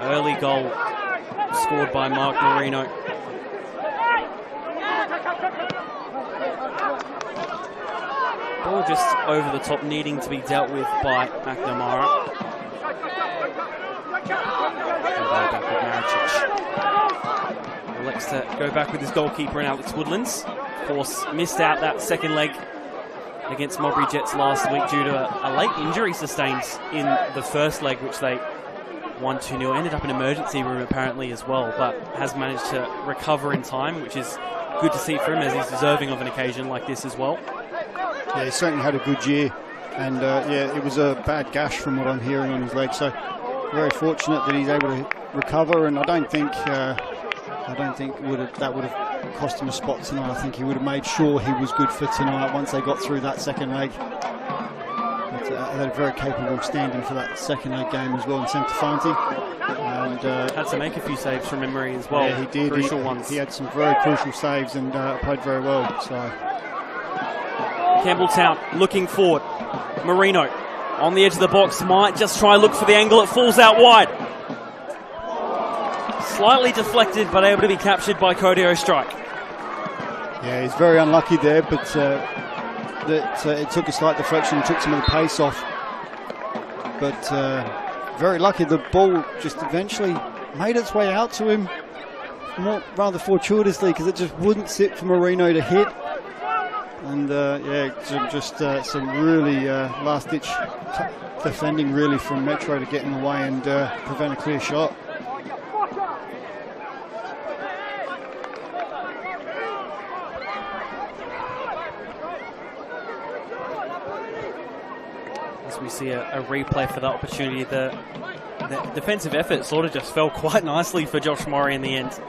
Speaker 9: Early goal scored by Mark Marino. Ball just over the top, needing to be dealt with by McNamara. Elects to go back with his goalkeeper and Alex Woodlands. Of course, missed out that second leg against Modbury Jets last week due to a late injury sustained in the first leg, which they won 2-0. Ended up in emergency room apparently as well, but has managed to recover in time, which is good to see for him, as he's deserving of an occasion like this as well.
Speaker 4: Yeah, he certainly had a good year, and yeah, it was a bad gash from what I'm hearing on his leg, so very fortunate that he's able to recover, and I don't think that would have cost him a spot tonight. I think he would have made sure he was good for tonight once they got through that second leg. But, they're very capable of standing for that second leg game as well in centre Fanti. And
Speaker 9: had to make a few saves from memory as well.
Speaker 4: Yeah, he did.
Speaker 9: Crucial ones.
Speaker 4: He had some very crucial saves and played very well. So
Speaker 9: Campbelltown looking forward. Marino on the edge of the box, might just try and look for the angle. It falls out wide. Slightly deflected, but able to be captured by Cody O'Strike.
Speaker 4: Yeah, he's very unlucky there, but it took a slight deflection, took some of the pace off. But very lucky, the ball just eventually made its way out to him, rather fortuitously, because it just wouldn't sit for Marino to hit. And yeah, just some really last-ditch defending really from Metro to get in the way and prevent a clear shot.
Speaker 9: As we see a replay for that opportunity, the defensive effort sort of just fell quite nicely for Josh Murray in the end.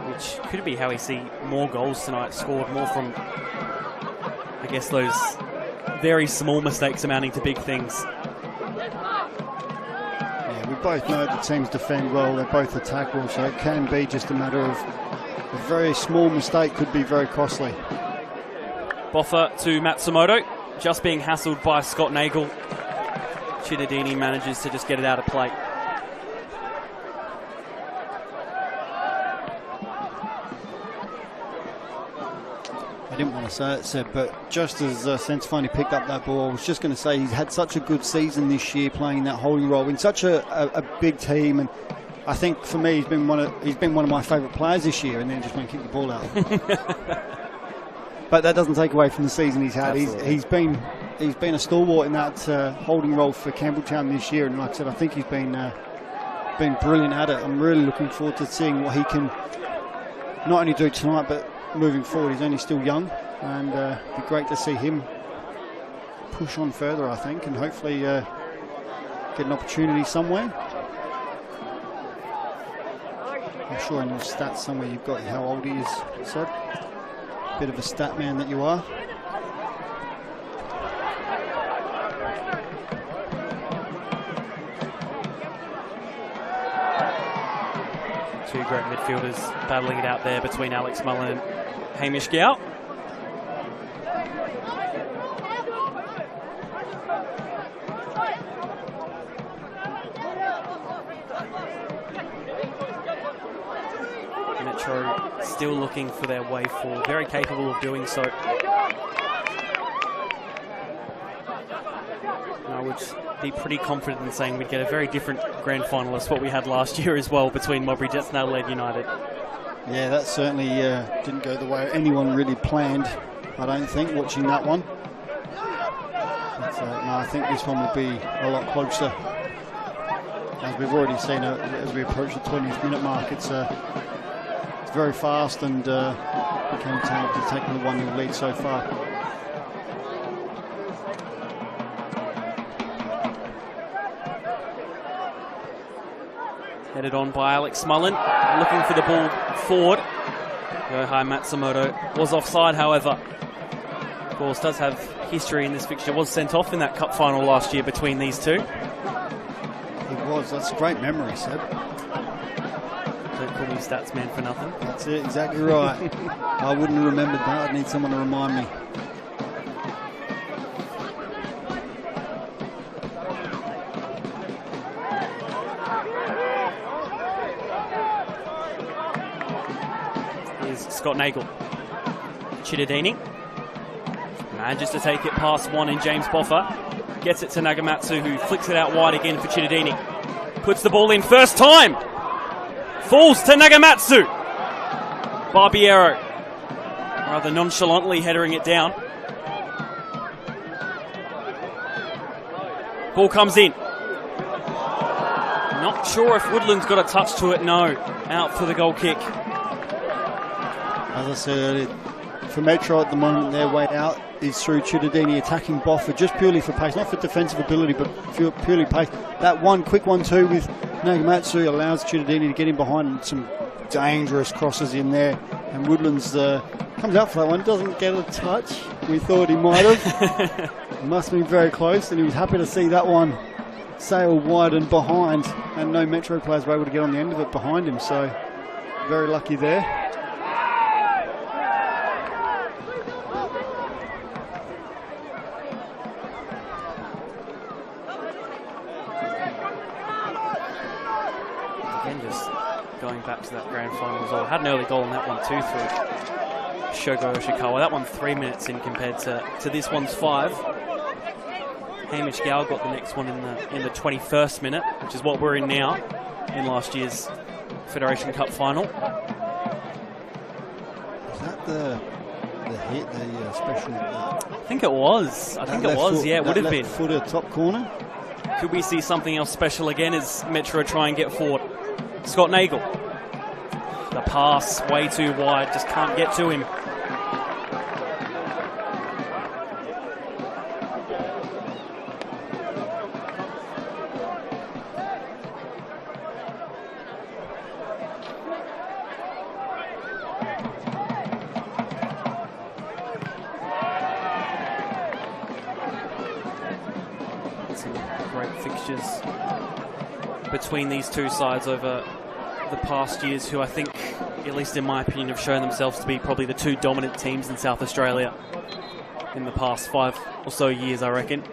Speaker 9: Which could be how we see more goals tonight scored, more from, I guess, those very small mistakes amounting to big things.
Speaker 4: Yeah, we both know the teams defend well, they both attack well, so it can be just a matter of a very small mistake could be very costly.
Speaker 9: Boffa to Matsumoto, just being hassled by Scott Nagel. Chittadini manages to just get it out of play.
Speaker 4: I didn't want to say it, Seb, but just as Centefani picked up that ball, I was just going to say he's had such a good season this year playing that holding role in such a big team, and I think for me he's been one of my favourite players this year, and then just went and kick the ball out. But that doesn't take away from the season he's had. He's been a stalwart in that holding role for Campbelltown this year, and like I said, I think he's been brilliant at it. I'm really looking forward to seeing what he can not only do tonight, but moving forward. He's only still young, and it'd be great to see him push on further, I think, and hopefully get an opportunity somewhere. I'm sure in your stats somewhere you've got how old he is, Seb. Bit of a stat man that you are.
Speaker 9: Two great midfielders battling it out there between Alex Mullen and Hamish Gow. Metro still looking for their way forward, very capable of doing so. be pretty confident in saying we'd get a very different grand finalist what we had last year as well between Modbury Jets and Adelaide United.
Speaker 10: Yeah, that certainly didn't go the way anyone really planned, I don't think, watching that one. But, no, I think this one will be a lot closer. As we've already seen, as we approach the 20th minute mark, it's very fast, and Campbelltown have taken the 1-0 lead so far.
Speaker 9: Headed on by Alex Mullen, looking for the ball forward. Yohei Matsumoto was offside, however. Of course, does have history in this fixture. Was sent off in that cup final last year between these two.
Speaker 10: He was. That's a great memory, Seb.
Speaker 9: Don't call me stats man for nothing.
Speaker 10: That's it, exactly right. I wouldn't have remembered that. I'd need someone to remind me.
Speaker 9: Here's Scott Nagel. Chittadini manages to take it past one in James Boffa. Gets it to Nagamatsu, who flicks it out wide again for Chittadini. Puts the ball in first time. Falls to Nagamatsu. Barbiero rather nonchalantly headering it down. Ball comes in. Not sure if Woodland's got a touch to it. No. Out for the goal kick.
Speaker 10: As I said earlier, for Metro at the moment, their way out is through Chittadini attacking Boffa just purely for pace, not for defensive ability, but purely pace. That one quick 1-2 with Nagamatsu allows Chittadini to get in behind, and some dangerous crosses in there. And Woodlands comes out for that one, doesn't get a touch. We thought he might have. Must have been very close, and he was happy to see that one sail wide and behind, and no Metro players were able to get on the end of it behind him, so very lucky there.
Speaker 9: Going back to that grand final as well. Had an early goal on that one too through Shogo Yoshikawa. That one 3 minutes in compared to this one's 5. Hamish Gow got the next one in the 21st minute, which is what we're in now in last year's Federation Cup final.
Speaker 10: Was that the hit, the special?
Speaker 9: I think it was. I think it was. Yeah, it would have been.
Speaker 10: Footer top corner.
Speaker 9: Could we see something else special again as Metro try and get forward? Scott Nagel. The pass way too wide, just can't get to him. Some great fixtures between these two sides over the past years, who I think, at least in my opinion, have shown themselves to be probably the two dominant teams in South Australia in the past 5 or so years, I reckon.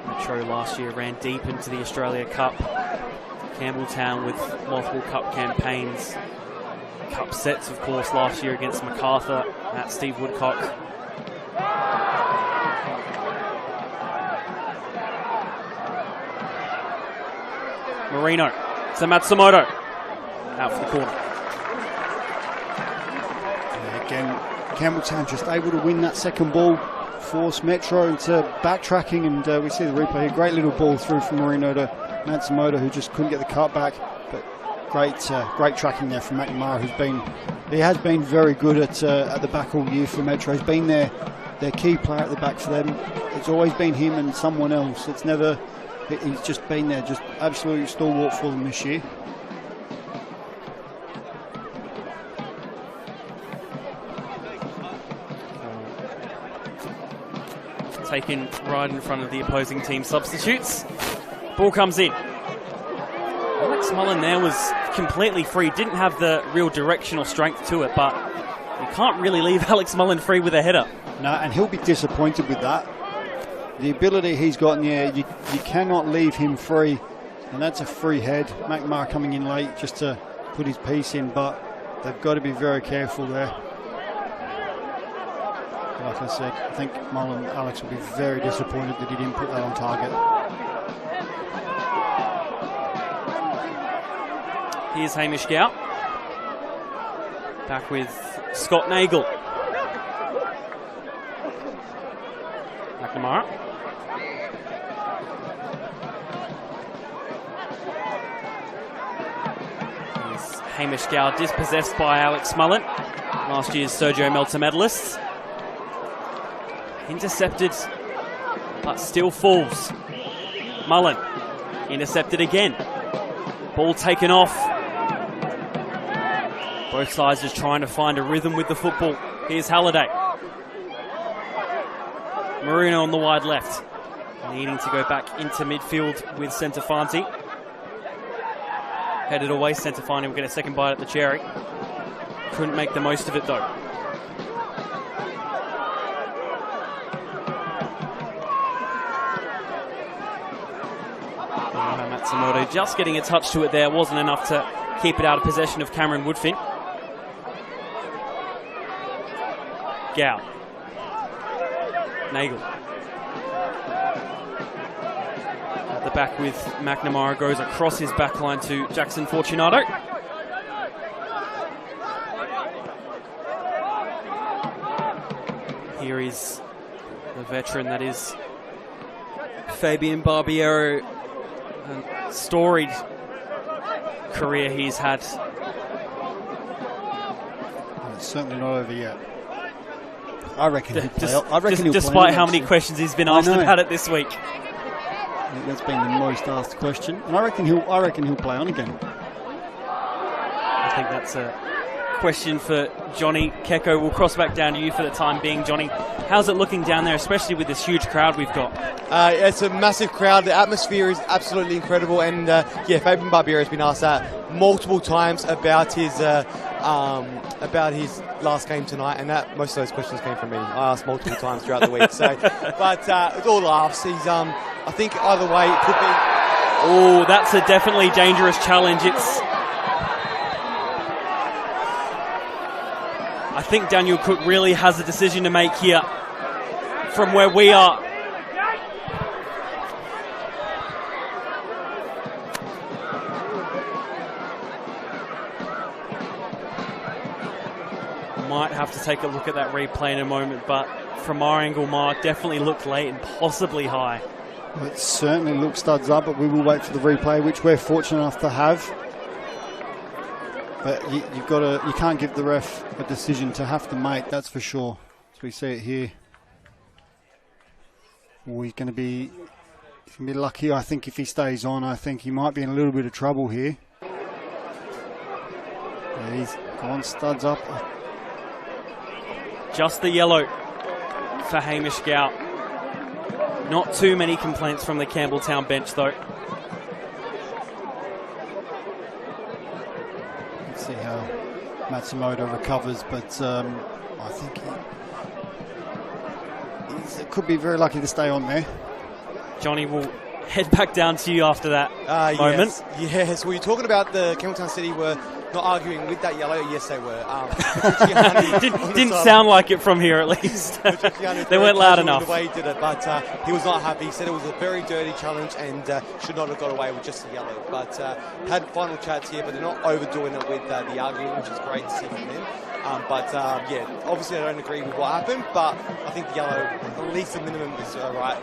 Speaker 9: Metro last year ran deep into the Australia Cup. Campbelltown with multiple cup campaigns. Cup sets, of course, last year against MacArthur at Steve Woodcock. Marino to Matsumoto. Out for the corner.
Speaker 10: Yeah, again, Campbelltown just able to win that second ball, force Metro into backtracking, and we see the replay here. Great little ball through from Marino to Matsumoto, who just couldn't get the cut back. But great tracking there from McNamara, he has been very good at the back all year for Metro. He's been their key player at the back for them. It's always been him and someone else. It's never. He's just been there, just absolutely stalwart for them this year.
Speaker 9: Taken right in front of the opposing team substitutes. Ball comes in. Alex Mullen there was completely free. Didn't have the real directional strength to it, but you can't really leave Alex Mullen free with a header.
Speaker 10: No, and he'll be disappointed with that. The ability he's got in the air, you cannot leave him free. And that's a free head. McNamara coming in late just to put his piece in, but they've got to be very careful there. Like I said, I think Alex will be very disappointed that he didn't put that on target.
Speaker 9: Here's Hamish Gow. Back with Scott Nagel. McNamara. Here's Hamish Gow, dispossessed by Alex Mullen, last year's Sergio Melter medalist. Intercepted, but still falls. Mullen, intercepted again. Ball taken off. Both sides just trying to find a rhythm with the football. Here's Halliday. Marino on the wide left. Needing to go back into midfield with Centofanti. Headed away, Centofanti will get a second bite at the cherry. Couldn't make the most of it though. Matsumoto just getting a touch to it there. Wasn't enough to keep it out of possession of Cameron Woodfin. Gow. Nagel. At the back with McNamara, goes across his back line to Jackson Fortunato. Here is the veteran that is Fabian Barbiero. A storied career he's had.
Speaker 10: It's certainly not over yet. I reckon he'll play. I reckon he'll
Speaker 9: despite
Speaker 10: play
Speaker 9: how many questions he's been asked about it this week.
Speaker 10: I think that's been the most asked question, and I reckon he'll play on again.
Speaker 9: I think that's a question for Johnny. Keko, we'll cross back down to you for the time being. Johnny, how's it looking down there, especially with this huge crowd we've got?
Speaker 1: It's a massive crowd. The atmosphere is absolutely incredible, and Fabian Barbiero has been asked that multiple times about his last game tonight, and that most of those questions came from me. I asked multiple times throughout the week. So, but it's all laughs. He's I think either way it could be.
Speaker 9: Oh, that's a definitely dangerous challenge. I think Daniel Cook really has a decision to make here from where we are. Might have to take a look at that replay in a moment, but from our angle, Mark, definitely looked late and possibly high.
Speaker 10: Well, it certainly looks studs up, but we will wait for the replay, which we're fortunate enough to have. But you can't give the ref a decision to have to make, that's for sure. As we see it here. He's going to be lucky, I think, if he stays on. I think he might be in a little bit of trouble here. Yeah, he's gone studs up.
Speaker 9: Just the yellow for Hamish Gow. Not too many complaints from the Campbelltown bench, though.
Speaker 10: Let's see how Matsumoto recovers, but I think he could be very lucky to stay on there.
Speaker 9: Johnny will head back down to you after that moment.
Speaker 1: Yes, were you talking about the Campbelltown City were not arguing with that yellow? Yes, they were.
Speaker 9: Didn't sound like it from here, at least. They weren't loud enough.
Speaker 1: The way he did it, but he was not happy. He said it was a very dirty challenge and should not have got away with just the yellow. But had final chats here, but they're not overdoing it with the arguing, which is great to see from them. Obviously I don't agree with what happened, but I think the yellow, at least the minimum, is right.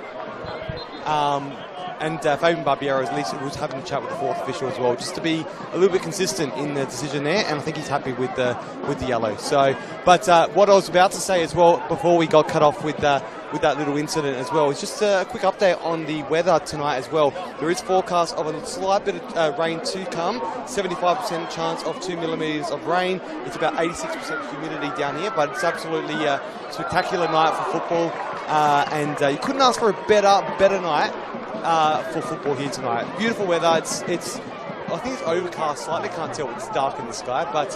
Speaker 1: And Fabian Barbiero at least was having a chat with the fourth official as well, just to be a little bit consistent in the decision there, and I think he's happy with the yellow. So, but what I was about to say as well before we got cut off with that little incident as well is just a quick update on the weather tonight as well. There is forecast of a slight bit of rain to come, 75% chance of 2 millimetres of rain. It's about 86% humidity down here, but it's absolutely a spectacular night for football, and you couldn't ask for a better night for football here tonight. Beautiful weather. I think it's overcast slightly. Can't tell. It's dark in the sky, but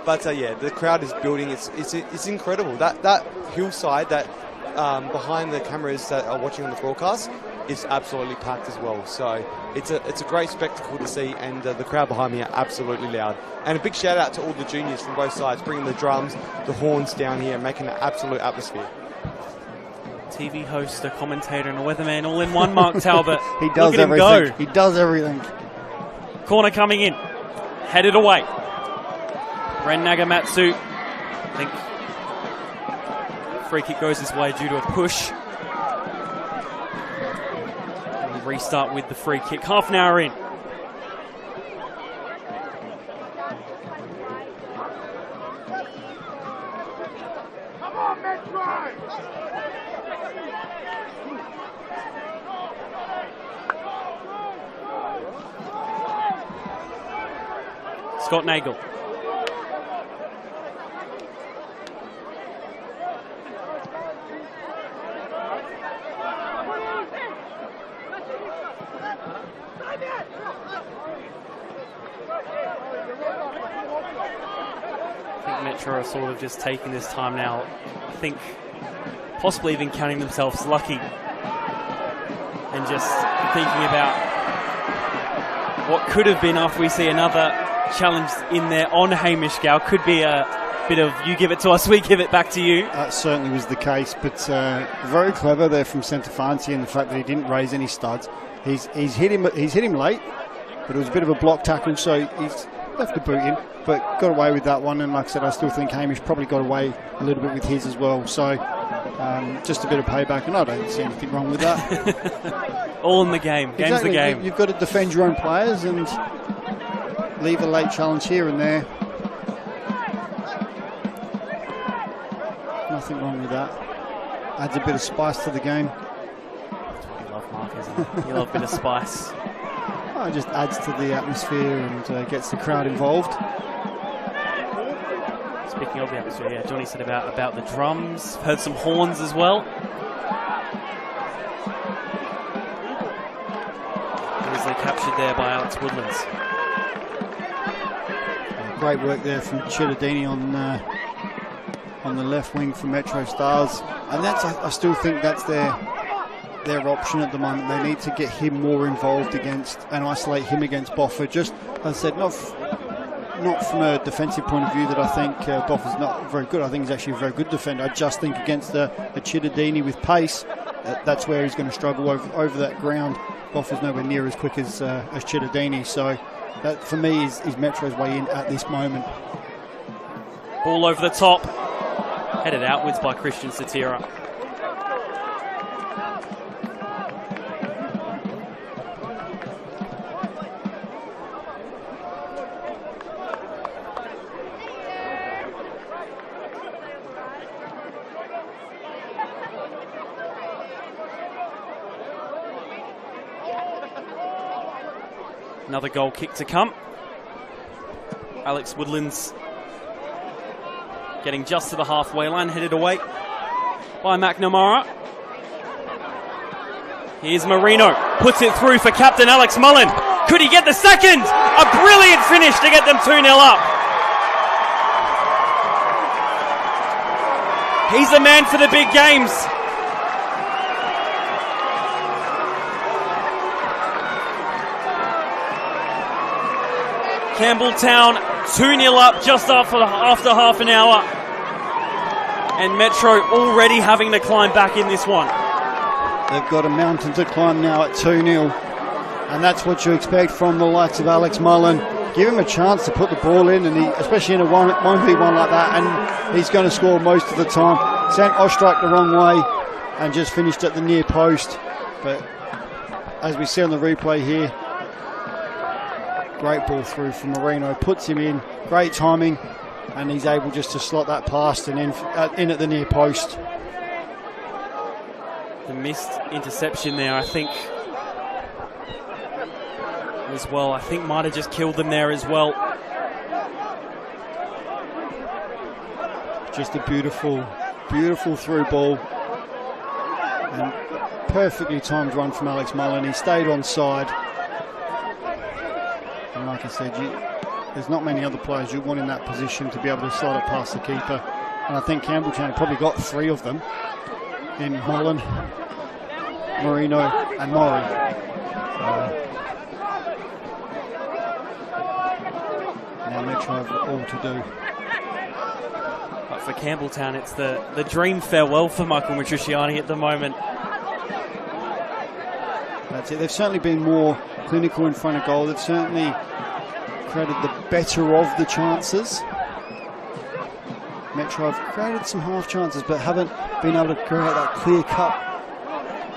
Speaker 1: the crowd is building. It's incredible. That hillside, that behind the cameras that are watching on the broadcast is absolutely packed as well. So it's a great spectacle to see, and the crowd behind me are absolutely loud. And a big shout out to all the juniors from both sides, bringing the drums, the horns down here, making an absolute atmosphere.
Speaker 9: TV host, a commentator, and a weatherman all in one, Mark Talbot.
Speaker 10: He does everything. Go. He does everything.
Speaker 9: Corner coming in. Headed away. Ren Nagamatsu. I think free kick goes his way due to a push. And restart with the free kick. Half an hour in.
Speaker 5: Come on, Metro!
Speaker 9: Scott Nagel. I think Metro are sort of just taking this time now. I think possibly even counting themselves lucky and just thinking about what could have been after we see another challenge in there on Hamish Gow. Could be a bit of you give it to us, we give it back to you.
Speaker 10: That certainly was the case, but very clever there from Centofanti in the fact that he didn't raise any studs. He's hit him late, but it was a bit of a block tackle, so he's left the boot in, but got away with that one. And like I said, I still think Hamish probably got away a little bit with his as well. So just a bit of payback, and I don't see anything wrong with that.
Speaker 9: All in the game. Game's
Speaker 10: exactly.
Speaker 9: The game.
Speaker 10: You've got to defend your own players and leave a late challenge here and there. Nothing wrong with that. Adds a bit of spice to the game.
Speaker 9: That's what you love, Mark, isn't it? You love a bit of spice.
Speaker 10: Oh, it just adds to the atmosphere and gets the crowd involved.
Speaker 9: Speaking of the atmosphere, yeah, Johnny said about the drums. Heard some horns as well. Easily captured there by Alex Woodlands.
Speaker 10: Great work there from Chittadini on the left wing for MetroStars, and that's I still think that's their option at the moment. They need to get him more involved against and isolate him against Boffa. Just as I said, not from a defensive point of view that I think Boffa's not very good. I think he's actually a very good defender. I just think against a Chittadini with pace, that's where he's going to struggle over that ground. Boffa's nowhere near as quick as Chittadini, so that for me is Metro's way in at this moment.
Speaker 9: Ball over the top, headed outwards by Christian Satira. Another goal kick to come. Alex Woodlands getting just to the halfway line, headed away by McNamara. Here's Marino, puts it through for captain Alex Mullen. Could he get the second? A brilliant finish to get them 2-0 up. He's the man for the big games. Campbelltown 2-0 up just after half an hour. And Metro already having to climb back in this one.
Speaker 10: They've got a mountain to climb now at 2-0. And that's what you expect from the likes of Alex Mullen. Give him a chance to put the ball in, and especially in a 1v1 like that, and he's going to score most of the time. Sent Ostrak the wrong way and just finished at the near post. But as we see on the replay here, great ball through from Marino, puts him in, great timing, and he's able just to slot that past and in at the near post.
Speaker 9: The missed interception there, I think, as well. I think might have just killed them there as well.
Speaker 10: Just a beautiful, beautiful through ball. And perfectly timed run from Alex Mullen. He stayed on side. And like I said, there's not many other players you want in that position to be able to slot it past the keeper. And I think Campbelltown probably got 3 of them in Mullen, Marino and Murray. Now Metro have all to do.
Speaker 9: But for Campbelltown, it's the dream farewell for Michael Matriciani at the moment.
Speaker 10: That's it. They've certainly been more clinical in front of goal. They've certainly created the better of the chances. Metro have created some half chances but haven't been able to create that clear-cut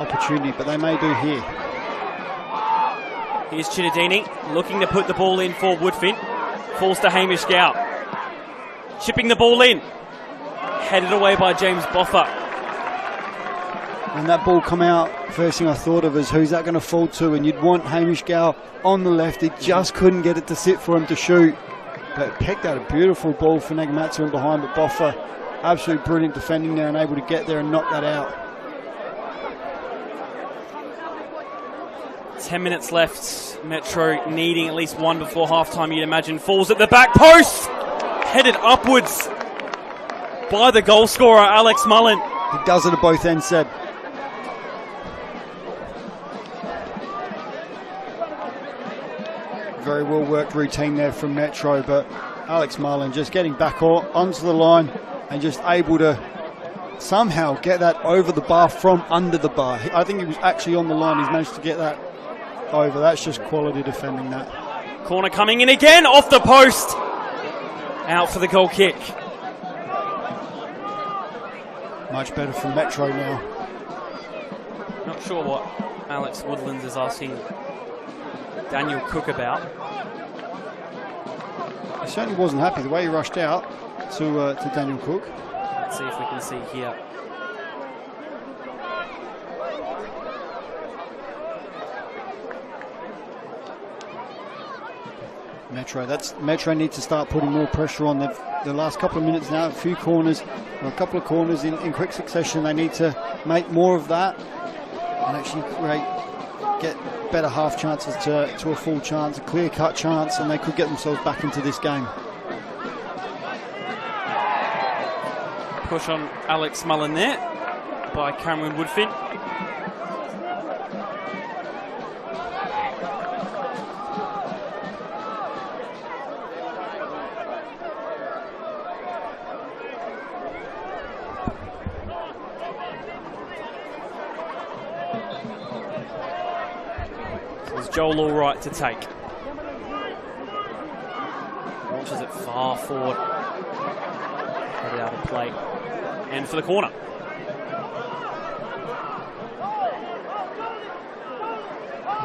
Speaker 10: opportunity, but they may do here.
Speaker 9: Here's Chinadini looking to put the ball in for Woodfin. Falls to Hamish Gow. Chipping the ball in. Headed away by James Boffa.
Speaker 10: When that ball come out, first thing I thought of is who's that going to fall to, and you'd want Hamish Gow on the left. He just couldn't get it to sit for him to shoot. But picked out a beautiful ball for Nagamatsu in behind, but Boffa, absolutely brilliant defending there and able to get there and knock that out.
Speaker 9: 10 minutes left. Metro needing at least one before halftime, you'd imagine. Falls at the back post. Headed upwards by the goal scorer, Alex Mullen.
Speaker 10: He does it at both ends, Seb. Very well worked routine there from Metro, but Alex Mullen just getting back onto the line and just able to somehow get that over the bar from under the bar. I think he was actually on the line. He's managed to get that over. That's just quality defending that.
Speaker 9: Corner coming in again, off the post. Out for the goal kick.
Speaker 10: Much better from Metro now.
Speaker 9: Not sure what Alex Woodlands is asking Daniel Cook about.
Speaker 10: He certainly wasn't happy the way he rushed out to Daniel Cook.
Speaker 9: Let's see if we can see here.
Speaker 10: Metro needs to start putting more pressure on. The last couple of minutes now, a couple of corners in quick succession. They need to make more of that and actually get better half chances to a full chance, a clear-cut chance, and they could get themselves back into this game.
Speaker 9: Push on Alex Mullen there by Cameron Woodfin. Joel Allwright to take. Launches it far forward. Headed out of play. And for the corner.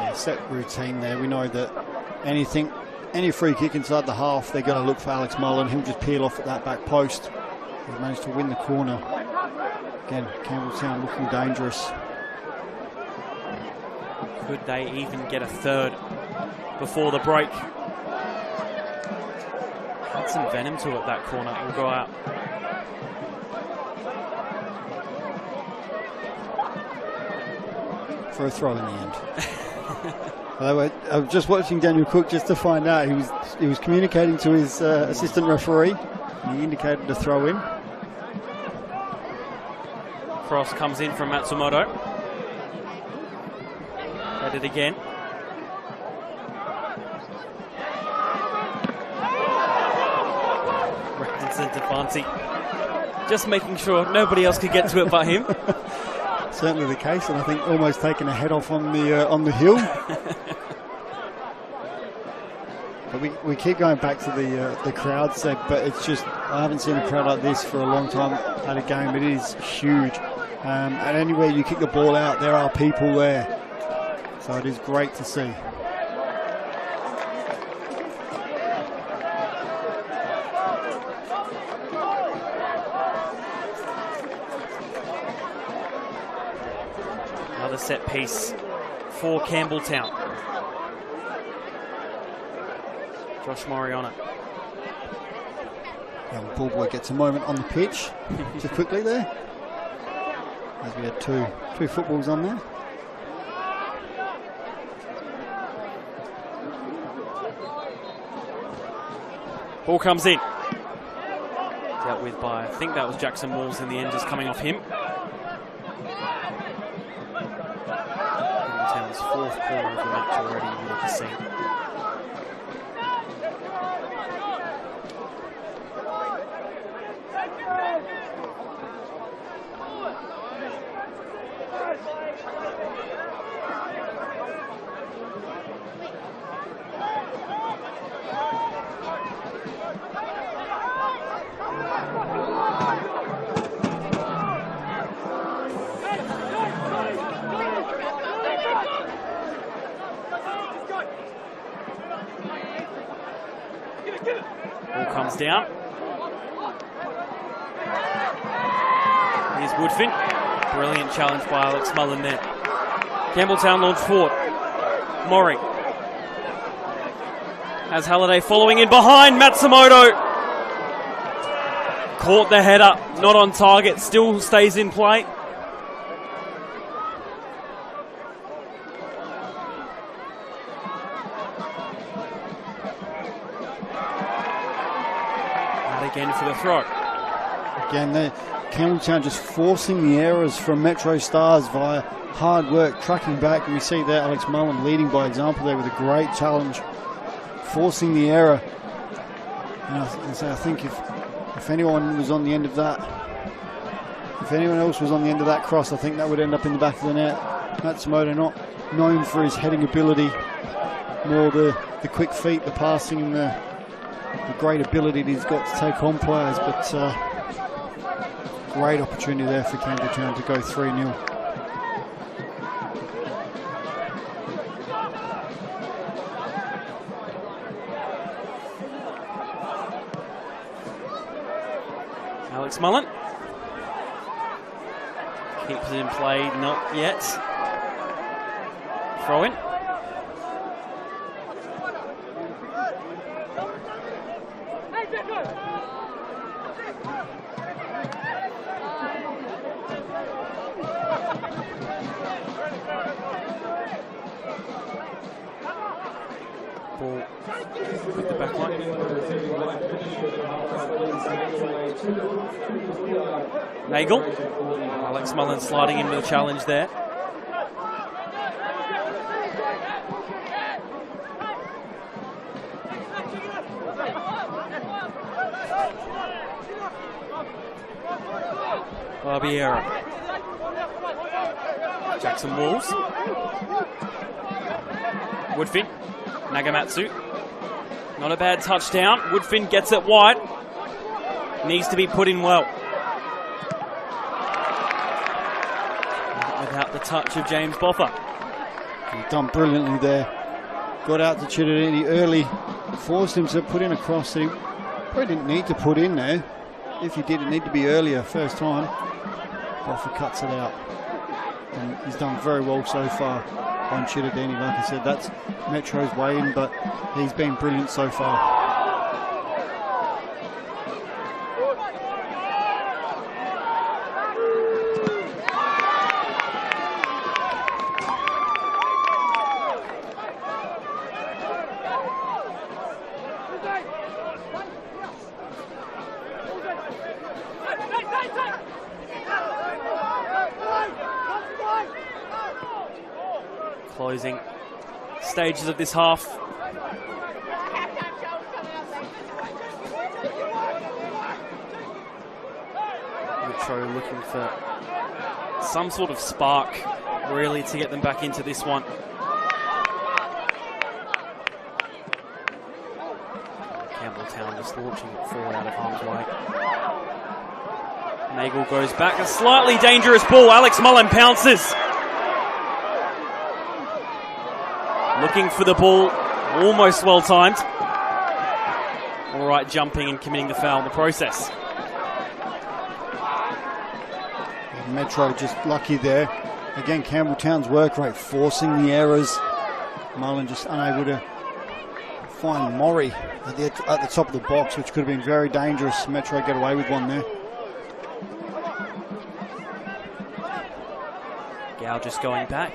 Speaker 10: Yeah, set routine there. We know that any free kick inside the half, they're going to look for Alex Mullen. He'll just peel off at that back post. He's managed to win the corner. Again, Campbelltown looking dangerous.
Speaker 9: Could they even get a third before the break? Had some venom to it, that corner. It will go out.
Speaker 10: For a throw in the end. I was just watching Daniel Cook just to find out. He was communicating to his assistant referee. And he indicated a throw in.
Speaker 9: Cross comes in from Matsumoto. It again. Ranson to Fancy. Just making sure nobody else could get to it but him.
Speaker 10: Certainly the case, and I think almost taking a head off on the hill. But we keep going back to the crowd set, but it's just, I haven't seen a crowd like this for a long time at a game. It is huge. And anywhere you kick the ball out, there are people there. So it is great to see.
Speaker 9: Another set piece for Campbelltown. Josh Moriona.
Speaker 10: Young ball boy gets a moment on the pitch. Just quickly there. As we had two footballs on there.
Speaker 9: Ball comes in. Dealt with by, I think that was Jackson Walls in the end, just coming off him. Campbelltown's fourth quarter of the match already, you would have seen. Ball comes down. Here's Woodfin. Brilliant challenge by Alex Mullen there. Campbelltown launch forward. Mori has Halliday following in behind. Matsumoto caught the header, not on target, still stays in play. Again for the throw.
Speaker 10: Again, Campbelltown just forcing the errors from MetroStars via hard work, tracking back, and we see there Alex Mullen leading by example there with a great challenge, forcing the error. And I think if anyone was on the end of that, if anyone else was on the end of that cross, I think that would end up in the back of the net. Matsumoto not known for his heading ability, more the quick feet, the passing, and the great ability that he's got to take on players, but great opportunity there for Campbelltown to go 3-0.
Speaker 9: Alex Mullen keeps it in play, not yet. Throw in. Ball with the back line. Nagel. Alex Mullen sliding into the challenge there. Barbiero. Jackson Walls. Woodfin. Nagamatsu. Not a bad touchdown. Woodfin gets it wide. Needs to be put in well. Without the touch of James Boffa.
Speaker 10: He's done brilliantly there. Got out to Chittadini early. Forced him to put in a cross that he probably didn't need to put in there. If he did, it need to be earlier first time. Boffa cuts it out. And he's done very well so far on Chittadini. Like I said, that's Metro's way in, but he's been brilliant so far.
Speaker 9: Closing stages of this half. Metro looking for some sort of spark, really, to get them back into this one. Campbelltown just launching it forward out of harm's way. Nagel goes back. A slightly dangerous ball. Alex Mullen pounces. Looking for the ball, almost well timed. All right, jumping and committing the foul in the process.
Speaker 10: Metro just lucky there. Again, Campbelltown's work rate forcing the errors. Mullen just unable to find Mori at the top of the box, which could have been very dangerous. Metro get away with one there.
Speaker 9: Gow just going back.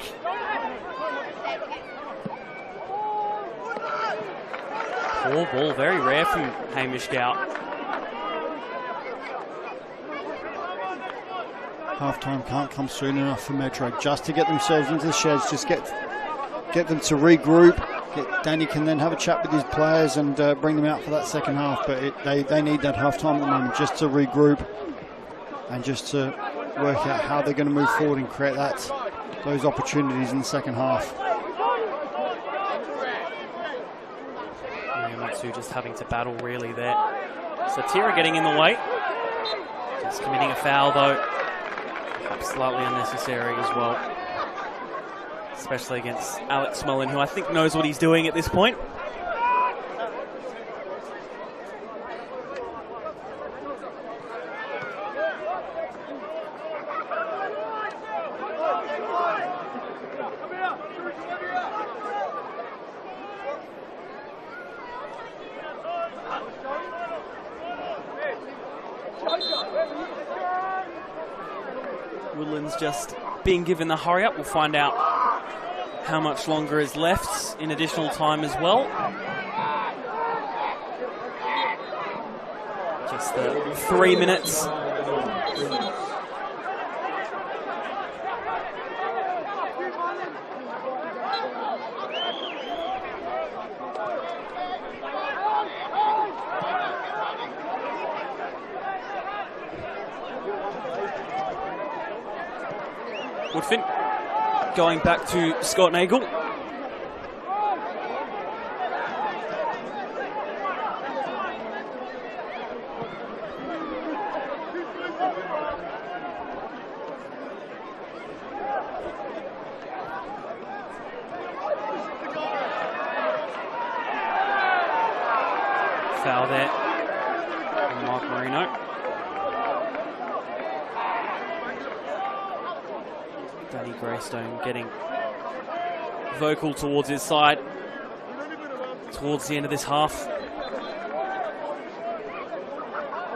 Speaker 9: Poor ball, very rare from Hamish Gow.
Speaker 10: Half-time can't come soon enough for Metro just to get themselves into the sheds, just get get them to regroup. Danny can then have a chat with his players and bring them out for that second half. But they need that half time at the moment just to regroup and just to work out how they're going to move forward and create those opportunities in the second half.
Speaker 9: Matsu just having to battle really there. Satira getting in the way. Just committing a foul though. Perhaps slightly unnecessary as well. Especially against Alex Mullen, who I think knows what he's doing at this point. Woodland's just being given the hurry up. We'll find out how much longer is left in additional time as well. Just 3 minutes. Woodfin going back to Scott Nagel. Foul there. And Mark Marino. Danny Greystone getting vocal towards his side towards the end of this half,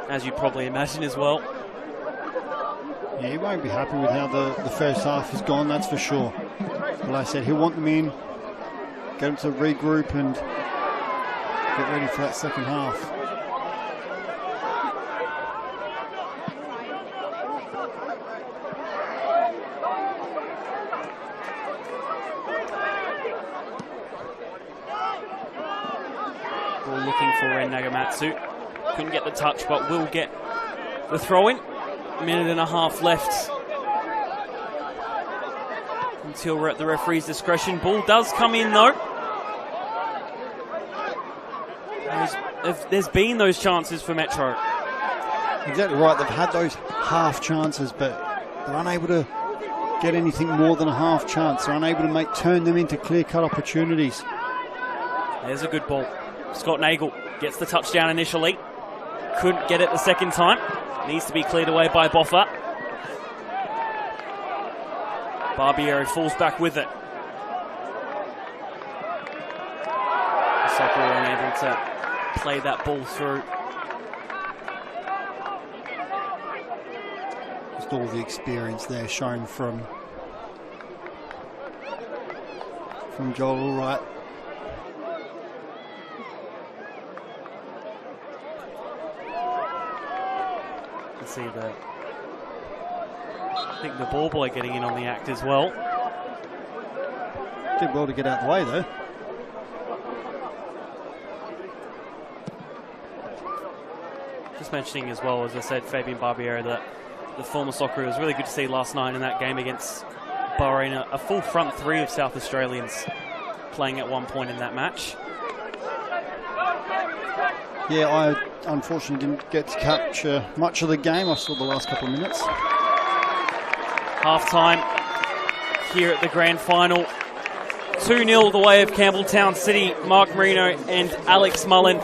Speaker 9: as you'd probably imagine as well.
Speaker 10: Yeah, he won't be happy with how the first half has gone, that's for sure. But like I said, he'll want them in, get them to regroup and get ready for that second half.
Speaker 9: Looking for Ren Nagamatsu. Couldn't get the touch, but will get the throw-in. Minute and a half left until we're at the referee's discretion. Ball does come in, though. There's been those chances for Metro.
Speaker 10: Exactly right. They've had those half chances, but they're unable to get anything more than a half chance. They're unable to turn them into clear-cut opportunities.
Speaker 9: There's a good ball. Scott Nagel gets the touchdown initially. Couldn't get it the second time. Needs to be cleared away by Boffa. Barbieri falls back with it. Soccer unable to play that ball through.
Speaker 10: Just all the experience there shown from Joel Allwright.
Speaker 9: See I think the ball boy getting in on the act as well.
Speaker 10: Did well to get out of the way though.
Speaker 9: Just mentioning as well, as I said, Fabian Barbieri, that the former Soccer, was really good to see last night in that game against Bahrain. A full front three of South Australians playing at one point in that match.
Speaker 10: Yeah, I unfortunately didn't get to capture much of the game. I saw the last couple of minutes.
Speaker 9: Half-time here at the grand final. 2-0 the way of Campbelltown City. Mark Marino and Alex Mullen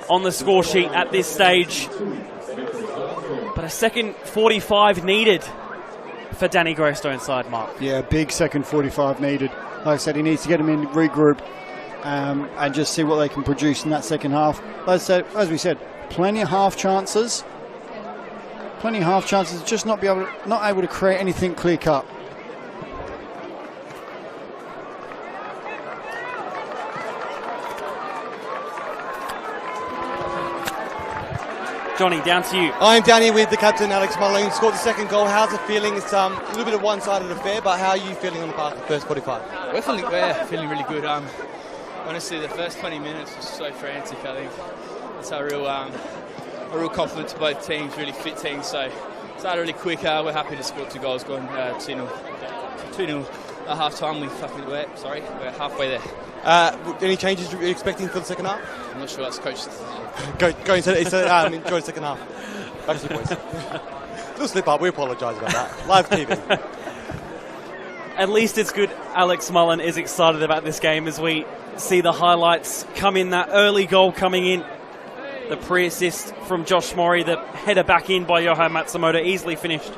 Speaker 9: on the score sheet at this stage. But a second 45 needed for Danny Greystone's side, Mark.
Speaker 10: Yeah, big second 45 needed. Like I said, he needs to get them in, regroup, and just see what they can produce in that second half. As we said, plenty of half chances. Just not able to create anything clear cut.
Speaker 9: Johnny, down to you.
Speaker 1: I'm down here with the captain, Alex Mullen, scored the second goal. How's it feeling? It's a little bit of one-sided affair, but how are you feeling on the park the first 45?
Speaker 11: We're feeling really good. Honestly, the first 20 minutes was so frantic. I think it's a real compliment to both teams, really fit teams. So it started really quick. We're happy to score 2 goals, going 2-0 at half-time. We're halfway there.
Speaker 1: Any changes you're expecting for the second half?
Speaker 11: I'm not sure, that's coach.
Speaker 1: Go into enjoy the second half. Back to you, boys. Little slip up, we apologise about that. Live TV.
Speaker 9: At least it's good Alex Mullen is excited about this game as we see the highlights come in. That early goal coming in, the pre-assist from Josh Mori, the header back in by Yohei Matsumoto, easily finished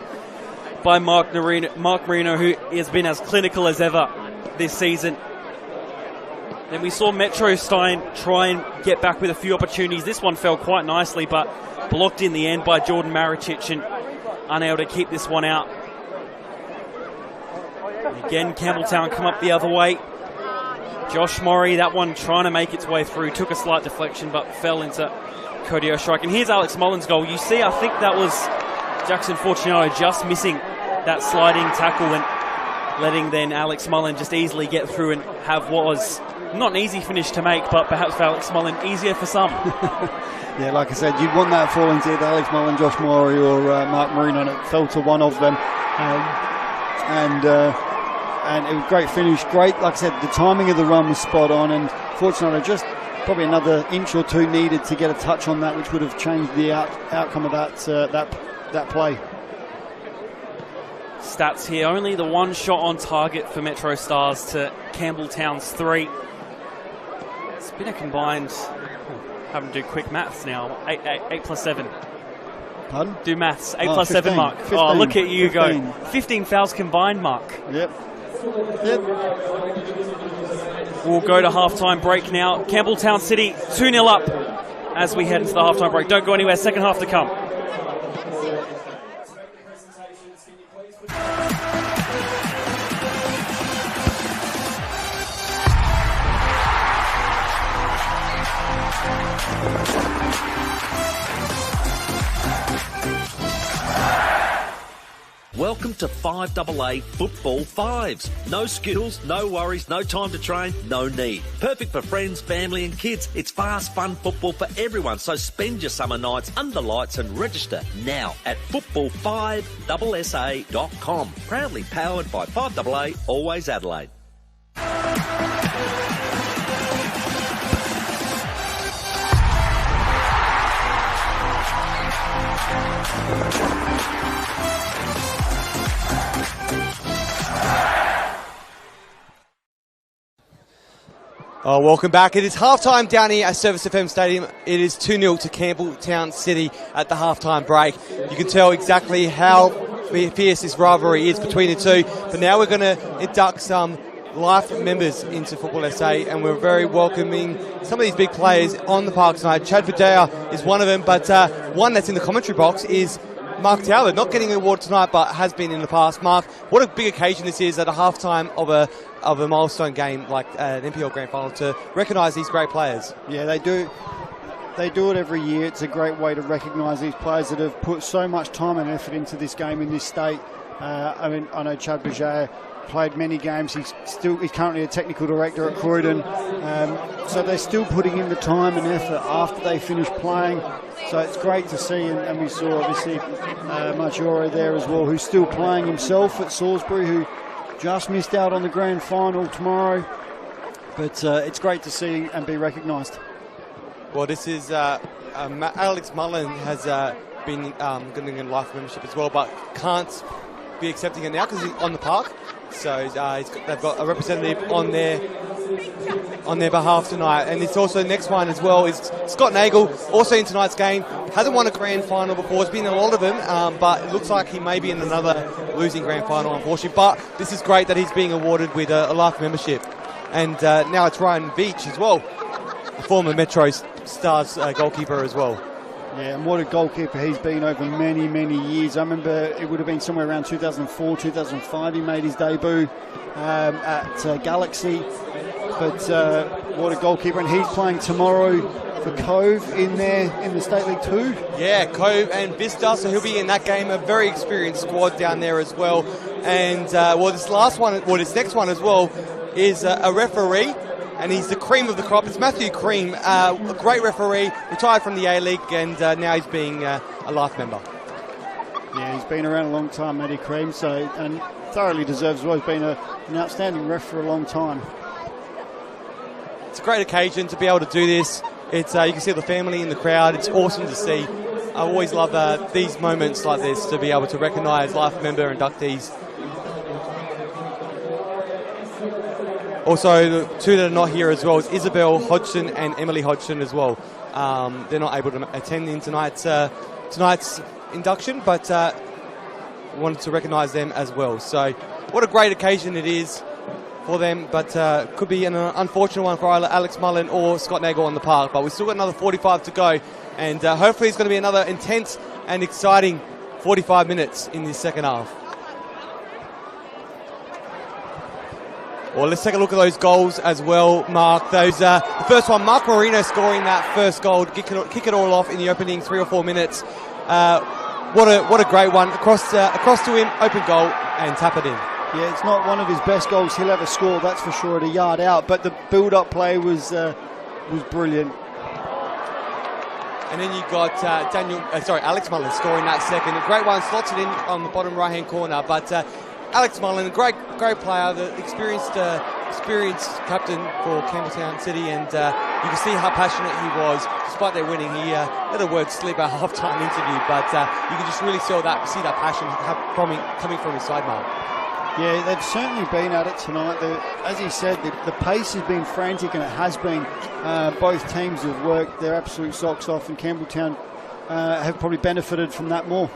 Speaker 9: by Mark Marino, who has been as clinical as ever this season. Then we saw MetroStars try and get back with a few opportunities. This one fell quite nicely, but blocked in the end by Jordan Maricic and unable to keep this one out. And again, Campbelltown come up the other way. Josh Mori, that one trying to make its way through, took a slight deflection, but fell into Cody Ostrike. And here's Alex Mullen's goal. You see, I think that was Jackson Fortunato just missing that sliding tackle and letting then Alex Mullen just easily get through and have what was not an easy finish to make, but perhaps for Alex Mullen, easier for some.
Speaker 10: Yeah, like I said, you'd want that fall into either Alex Mullen, Josh Mori or Mark Marino, and it fell to one of them. And it was a great finish. Great, like I said, the timing of the run was spot on, and Fortunato just probably another inch or two needed to get a touch on that, which would have changed the outcome of that play.
Speaker 9: Stats here, only the one shot on target for MetroStars to Campbelltown's 3. It's been a combined, having to do quick maths now, 8 plus 7.
Speaker 10: Pardon?
Speaker 9: Do maths, 8 plus
Speaker 10: 15,
Speaker 9: 7 mark.
Speaker 10: 15,
Speaker 9: oh, look at you
Speaker 10: 15.
Speaker 9: go. 15 fouls combined mark.
Speaker 10: Yep.
Speaker 9: We'll go to halftime break now. Campbelltown City 2-0 up as we head into the halftime break. Don't go anywhere, second half to come.
Speaker 12: Welcome to 5AA Football Fives. No skittles, no worries, no time to train, no need. Perfect for friends, family and kids. It's fast, fun football for everyone, so spend your summer nights under lights and register now at football5AA.com. Proudly powered by 5AA, Always Adelaide.
Speaker 1: Oh, welcome back. It is halftime down here at ServiceFM Stadium. It is 2-0 to Campbelltown City at the halftime break. You can tell exactly how fierce this rivalry is between the two. But now we're going to induct some life members into Football SA, and we're very welcoming some of these big players on the park tonight. Chad Videa is one of them, but one that's in the commentary box is Mark Towler, not getting an award tonight, but has been in the past. Mark, what a big occasion this is at a halftime of a milestone game like an NPL Grand Final to recognise these great players.
Speaker 10: Yeah, they do. They do it every year. It's a great way to recognise these players that have put so much time and effort into this game in this state. I know Chad Bajay played many games. He's currently a technical director at Croydon. So they're still putting in the time and effort after they finish playing. So it's great to see, and we saw obviously Marchioro there as well, who's still playing himself at Salisbury, who just missed out on the grand final tomorrow. But it's great to see and be recognised.
Speaker 1: Well, this is Alex Mullen has been getting a life membership as well, but can't be accepting it now because he's on the park. So they've got a representative on their behalf tonight. And it's also the next one as well is Scott Nagel, also in tonight's game. Hasn't won a grand final before. There's been a lot of them, but it looks like he may be in another losing grand final, unfortunately. But this is great that he's being awarded with a life membership. And now it's Ryan Beach as well, a former MetroStars goalkeeper as well.
Speaker 10: Yeah, and what a goalkeeper he's been over many, many years. I remember it would have been somewhere around 2004, 2005 he made his debut at Galaxy. But what a goalkeeper, and he's playing tomorrow for Cove in the State League 2.
Speaker 1: Yeah, Cove and Vista, so he'll be in that game. A very experienced squad down there as well. And this next one as well is a referee, and he's the cream of the crop. It's Matthew Cream, a great referee, retired from the A-League, and now he's being a life member.
Speaker 10: Yeah, he's been around a long time, Matty Cream, and thoroughly deserves as well. He's been an outstanding ref for a long time.
Speaker 1: It's a great occasion to be able to do this. It's you can see the family in the crowd. It's awesome to see. I always love these moments like this, to be able to recognise life member inductees. Also, the two that are not here as well is Isabel Hodgson and Emily Hodgson as well. They're not able to attend in tonight's induction, but wanted to recognise them as well. So, what a great occasion it is for them, but could be an unfortunate one for either Alex Mullen or Scott Nagel on the park. But we've still got another 45 to go, and hopefully it's going to be another intense and exciting 45 minutes in this second half. Well, let's take a look at those goals as well, Mark. The first one, Mark Marino scoring that first goal to kick it all off in the opening 3 or 4 minutes. What a great one. Across to him, open goal, and tap it in.
Speaker 10: Yeah, it's not one of his best goals he'll ever score, that's for sure, at a yard out. But the build-up play was brilliant.
Speaker 1: And then you got Alex Mullen scoring that second. A great one, slots it in on the bottom right-hand corner. But Alex Mullen, a great player, the experienced captain for Campbelltown City, and you can see how passionate he was. Despite their winning, he let a word slip at half-time interview, but you can just really see that passion coming from his side, Mark.
Speaker 10: Yeah, they've certainly been at it tonight. As he said, the pace has been frantic, and it has been. Both teams have worked their absolute socks off, and Campbelltown have probably benefited from that more.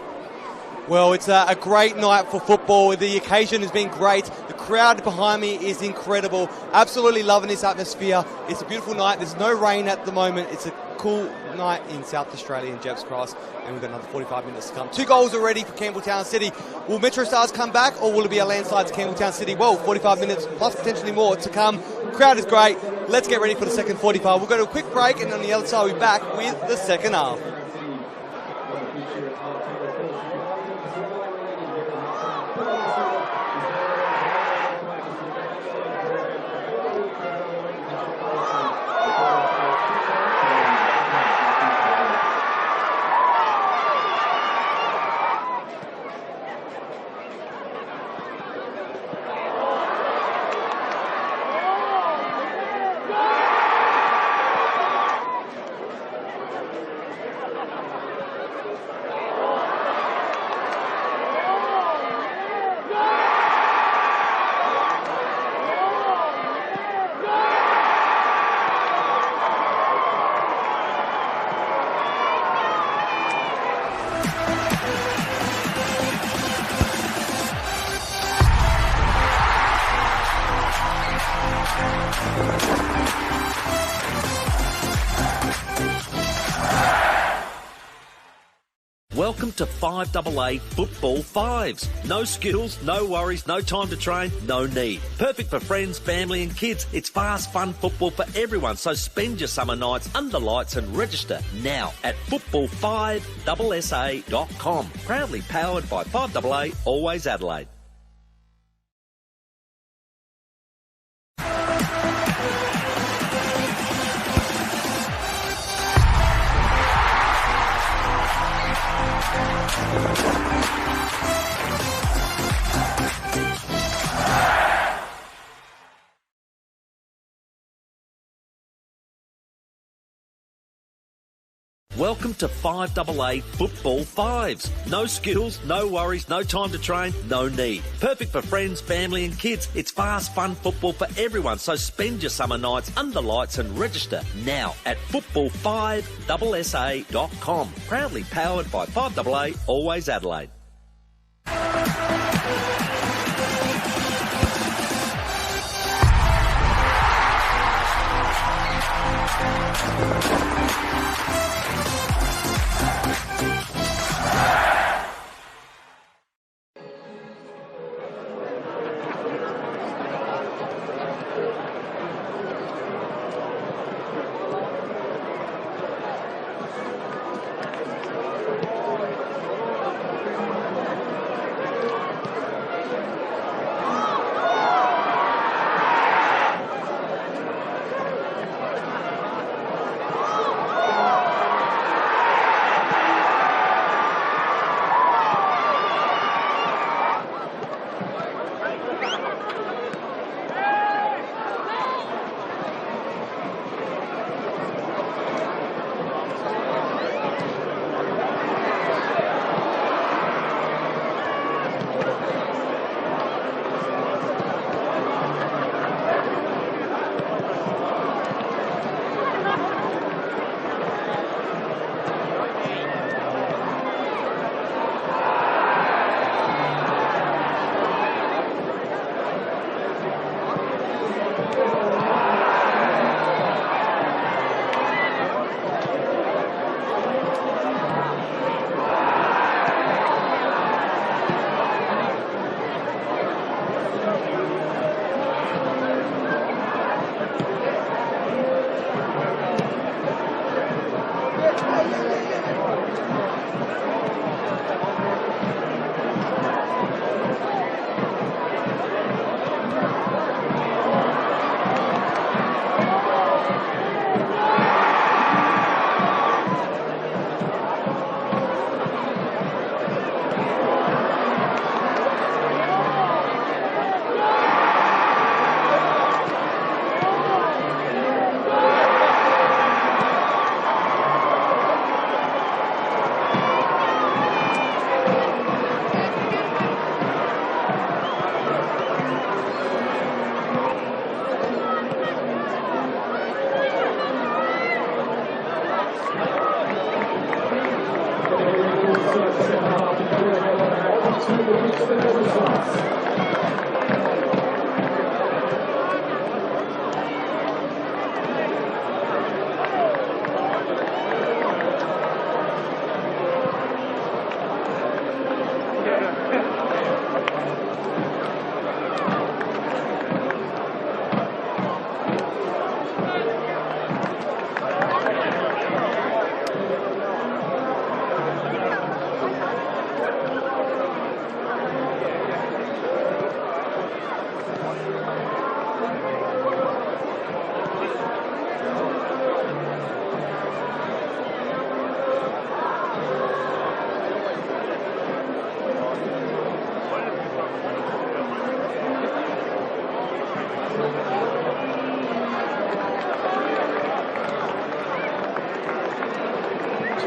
Speaker 1: Well, it's a great night for football. The occasion has been great. The crowd behind me is incredible. Absolutely loving this atmosphere. It's a beautiful night. There's no rain at the moment. It's a cool night in South Australia in Jeffs Cross, and we've got another 45 minutes to come. 2 goals already for Campbelltown City. Will MetroStars come back, or will it be a landslide to Campbelltown City? Well, 45 minutes plus potentially more to come. Crowd is great. Let's get ready for the second 45. We'll go to a quick break, and on the other side we'll be back with the second half.
Speaker 12: Welcome to 5AA Football 5s. No skills, no worries, no time to train, no need. Perfect for friends, family and kids. It's fast, fun football for everyone. So spend your summer nights under lights and register now at football5sa.com. Proudly powered by 5AA, Always Adelaide. Welcome to 5AA Football 5s. No skills, no worries, no time to train, no need. Perfect for friends, family and kids. It's fast, fun football for everyone. So spend your summer nights under lights and register now at football5sa.com. Proudly powered by 5AA, Always Adelaide.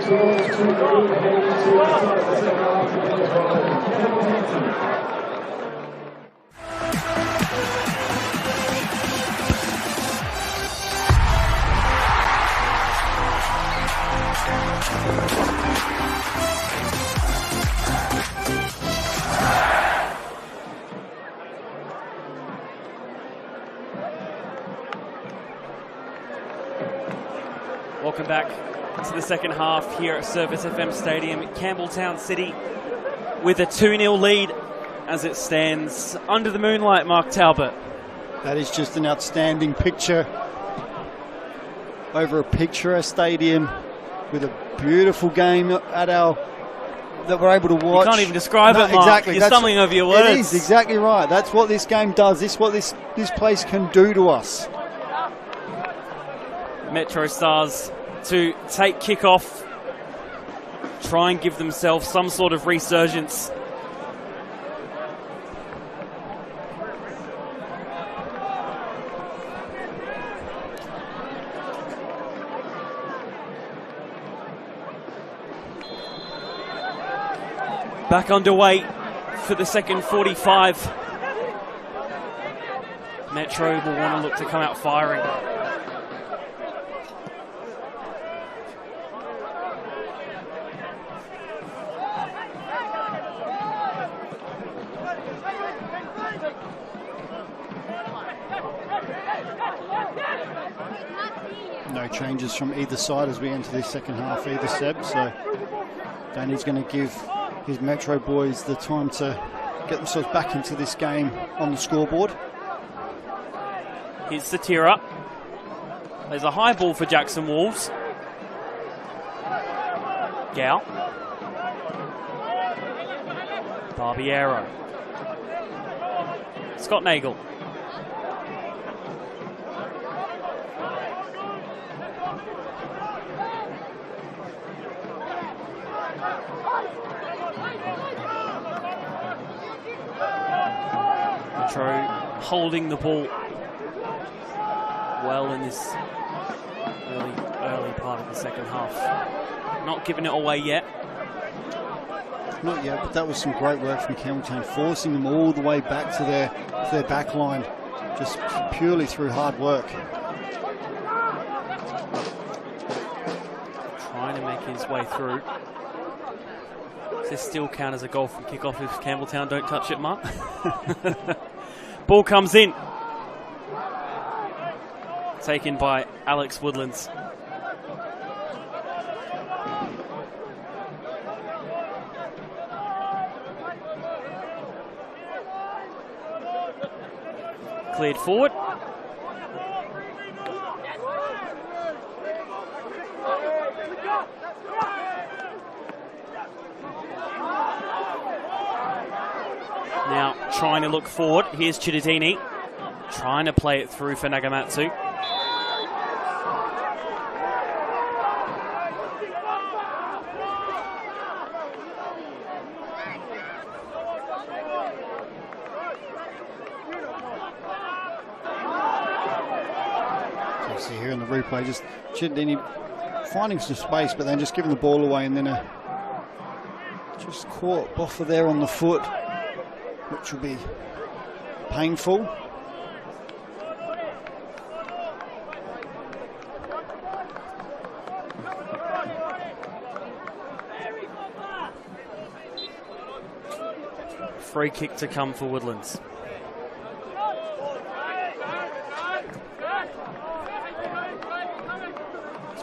Speaker 9: Welcome back to the second half here at ServiceFM Stadium at Campbelltown City with a 2-0 lead as it stands under the moonlight, Mark Talbot.
Speaker 10: That is just an outstanding picture over a picturesque stadium with a beautiful game at our that we're able to watch.
Speaker 9: You can't even describe it, Mark.
Speaker 10: Exactly.
Speaker 9: You're stumbling over your words.
Speaker 10: It is exactly right. That's what this game does. This is what this place can do to us.
Speaker 9: MetroStars to take Kickoff, try and give themselves some sort of resurgence. Back underway for the second 45. Metro will want to look to come out firing.
Speaker 10: No changes from either side as we enter this second half either, Seb, so Danny's going to give his Metro boys the time to get themselves back into this game on the scoreboard.
Speaker 9: Here's Satira. There's a high ball for Jackson Wolves. Gow. Barbiero. Scott Nagel. Metro holding the ball well in this early part of the second half. Not giving it away yet.
Speaker 10: Not yet, but that was some great work from Campbelltown, forcing them all the way back to their back line, just purely through hard work.
Speaker 9: Trying to make his way through. Does this still count as a goal from Kickoff if Campbelltown don't touch it, Mark? Ball comes in. Taken by Alex Woodlands. Cleared forward. Now trying to look forward. Here's Chidatini. Trying to play it through for Nagamatsu.
Speaker 10: See here in the replay, just Chidatini finding some space, but then just giving the ball away, and then just caught Boffa there on the foot, which will be painful.
Speaker 9: Free kick to come for Woodlands.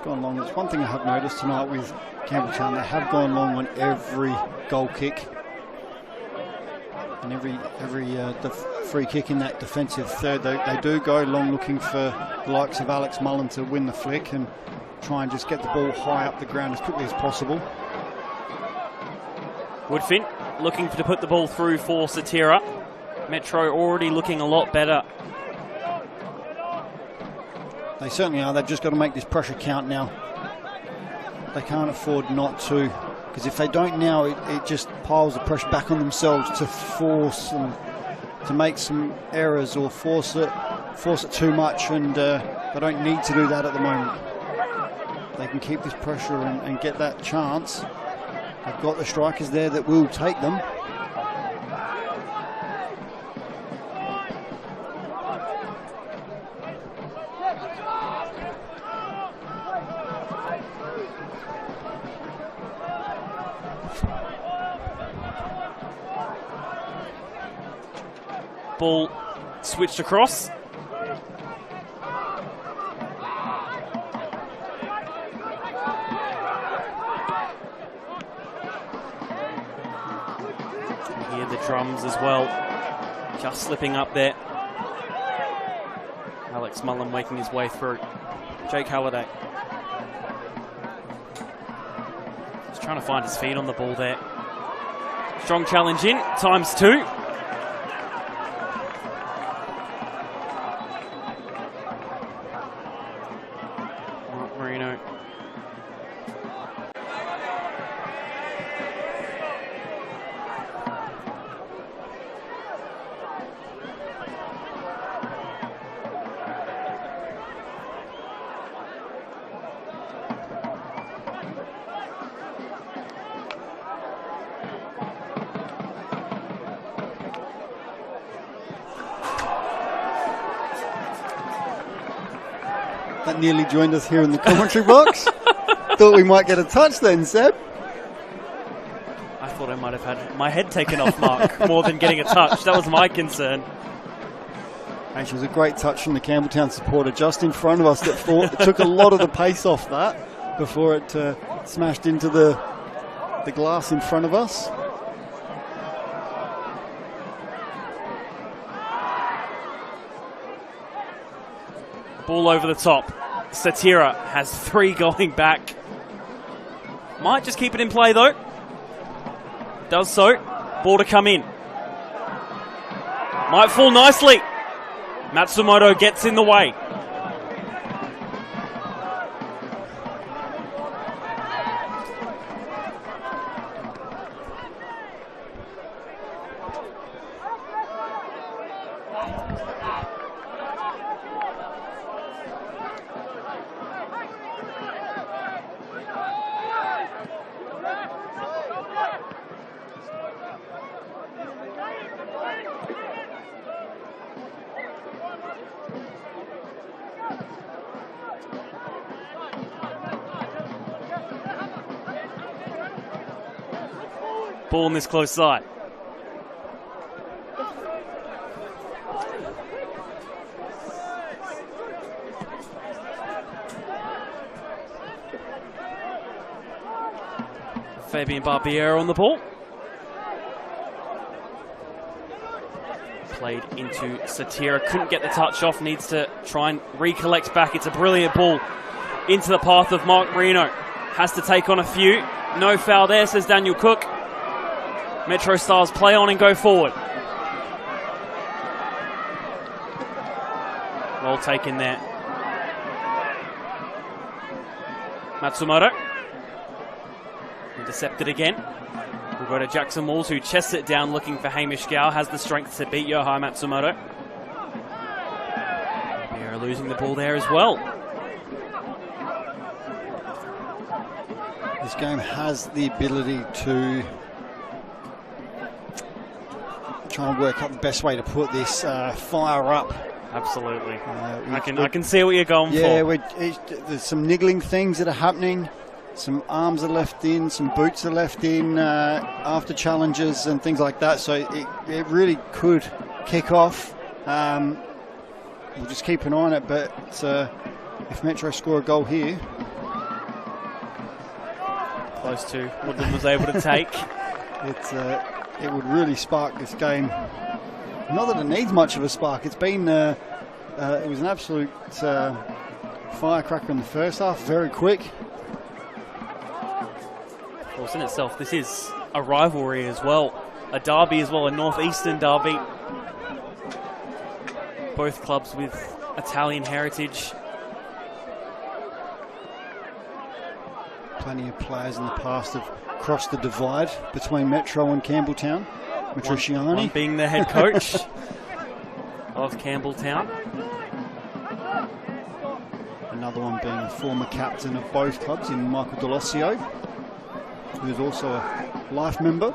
Speaker 10: Gone long. It's one thing I have noticed tonight with Campbelltown, they have gone long on every goal kick and every free kick in that defensive third. They do go long, looking for the likes of Alex Mullen to win the flick and try and just get the ball high up the ground as quickly as possible.
Speaker 9: Woodfin looking to put the ball through for Satira. Metro already looking a lot better.
Speaker 10: They certainly are. They've just got to make this pressure count now. They can't afford not to, because if they don't now, it just piles the pressure back on themselves to force them to make some errors or force it too much, and they don't need to do that at the moment. they can keep this pressure and get that chance. They've got the strikers there that will take them.
Speaker 9: Ball switched across. You hear the drums as well, just slipping up there. Alex Mullen making his way through. Jake Halliday just trying to find his feet on the ball there. Strong challenge in, ×2.
Speaker 10: That nearly joined us here in the commentary box. Thought we might get a touch then, Seb.
Speaker 9: I thought I might have had my head taken off, Mark, more than getting a touch. That was my concern.
Speaker 10: Actually, it was a great touch from the Campbelltown supporter just in front of us. It took a lot of the pace off that before it smashed into the glass in front of us.
Speaker 9: Ball over the top. Satira has 3 going back. Might just keep it in play though. Does so. Ball to come in. Might fall nicely. Matsumoto gets in the way. Ball on this close side. Fabian Barbiero on the ball. Played into Satira. Couldn't get the touch off. Needs to try and recollect back. It's a brilliant ball into the path of Mark Marino. Has to take on a few. No foul there, says Daniel Cook. MetroStars play on and go forward. Well taken there. Matsumoto. Intercepted again. We'll go to Jackson Walls, who chests it down looking for Hamish Gow. Has the strength to beat Yohai Matsumoto. They're losing the ball there as well.
Speaker 10: This game has the ability to try and work out the best way to put this fire up.
Speaker 9: Absolutely. I can see what you're going for.
Speaker 10: Yeah, there's some niggling things that are happening. Some arms are left in, some boots are left in after challenges and things like that. So it really could kick off. We'll just keep an eye on it. But if Metro score a goal here,
Speaker 9: close to Woodland was able to take.
Speaker 10: It would really spark this game. Not that it needs much of a spark. It's been it was an absolute firecracker in the first half, very quick.
Speaker 9: Of course, in itself, this is a rivalry as well, a derby as well, a northeastern derby. Both clubs with Italian heritage.
Speaker 10: Plenty of players in the past have crossed the divide between Metro and Campbelltown. Matriciani.
Speaker 9: One being the head coach of Campbelltown.
Speaker 10: Another one being a former captain of both clubs in Michael Delosio, who's also a life member.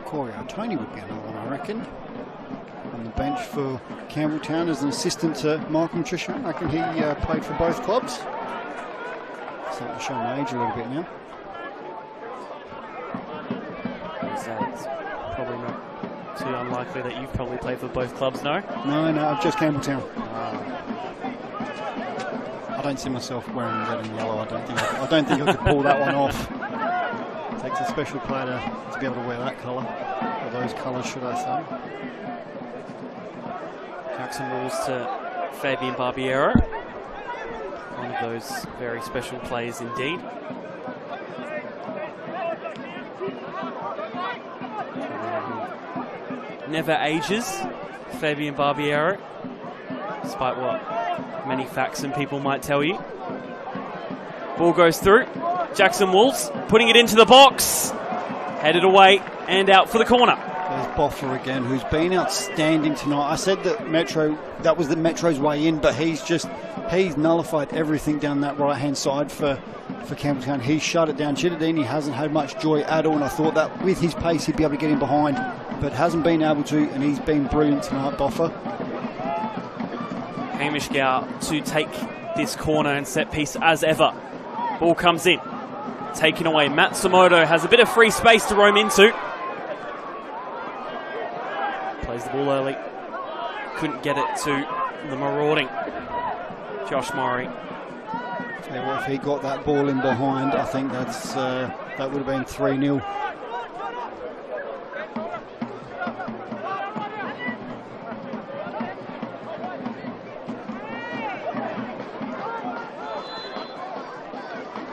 Speaker 10: Corey Tony would be another one, I reckon. On the bench for Campbelltown as an assistant to Michael Matricia. I reckon he played for both clubs. Starting to show my age a little bit now.
Speaker 9: So it's probably not too unlikely that you've probably played for both clubs, no?
Speaker 10: No, just Campbelltown. I don't see myself wearing red and yellow. I don't think I could pull that one off. It takes a special player to be able to wear that colour, or those colours, should I say.
Speaker 9: Jackson Walls to Fabian Barbiero. One of those very special players indeed. Never ages, Fabian Barbiero, despite what many facts and people might tell you. Ball goes through. Jackson Walls putting it into the box. Headed away and out for the corner.
Speaker 10: There's Boffer again, who's been outstanding tonight. I said that that was the Metro's way in, but he's nullified everything down that right-hand side for Campbelltown. He's shut it down. Cittadini hasn't had much joy at all, and I thought that with his pace he'd be able to get in behind, but hasn't been able to, and he's been brilliant tonight, Boffer.
Speaker 9: Hamish Gow to take this corner and set piece as ever. Ball comes in. Taken away. Matsumoto has a bit of free space to roam into. Plays the ball early. Couldn't get it to the marauding Josh Murray.
Speaker 10: If he got that ball in behind, I think that would have been 3-0.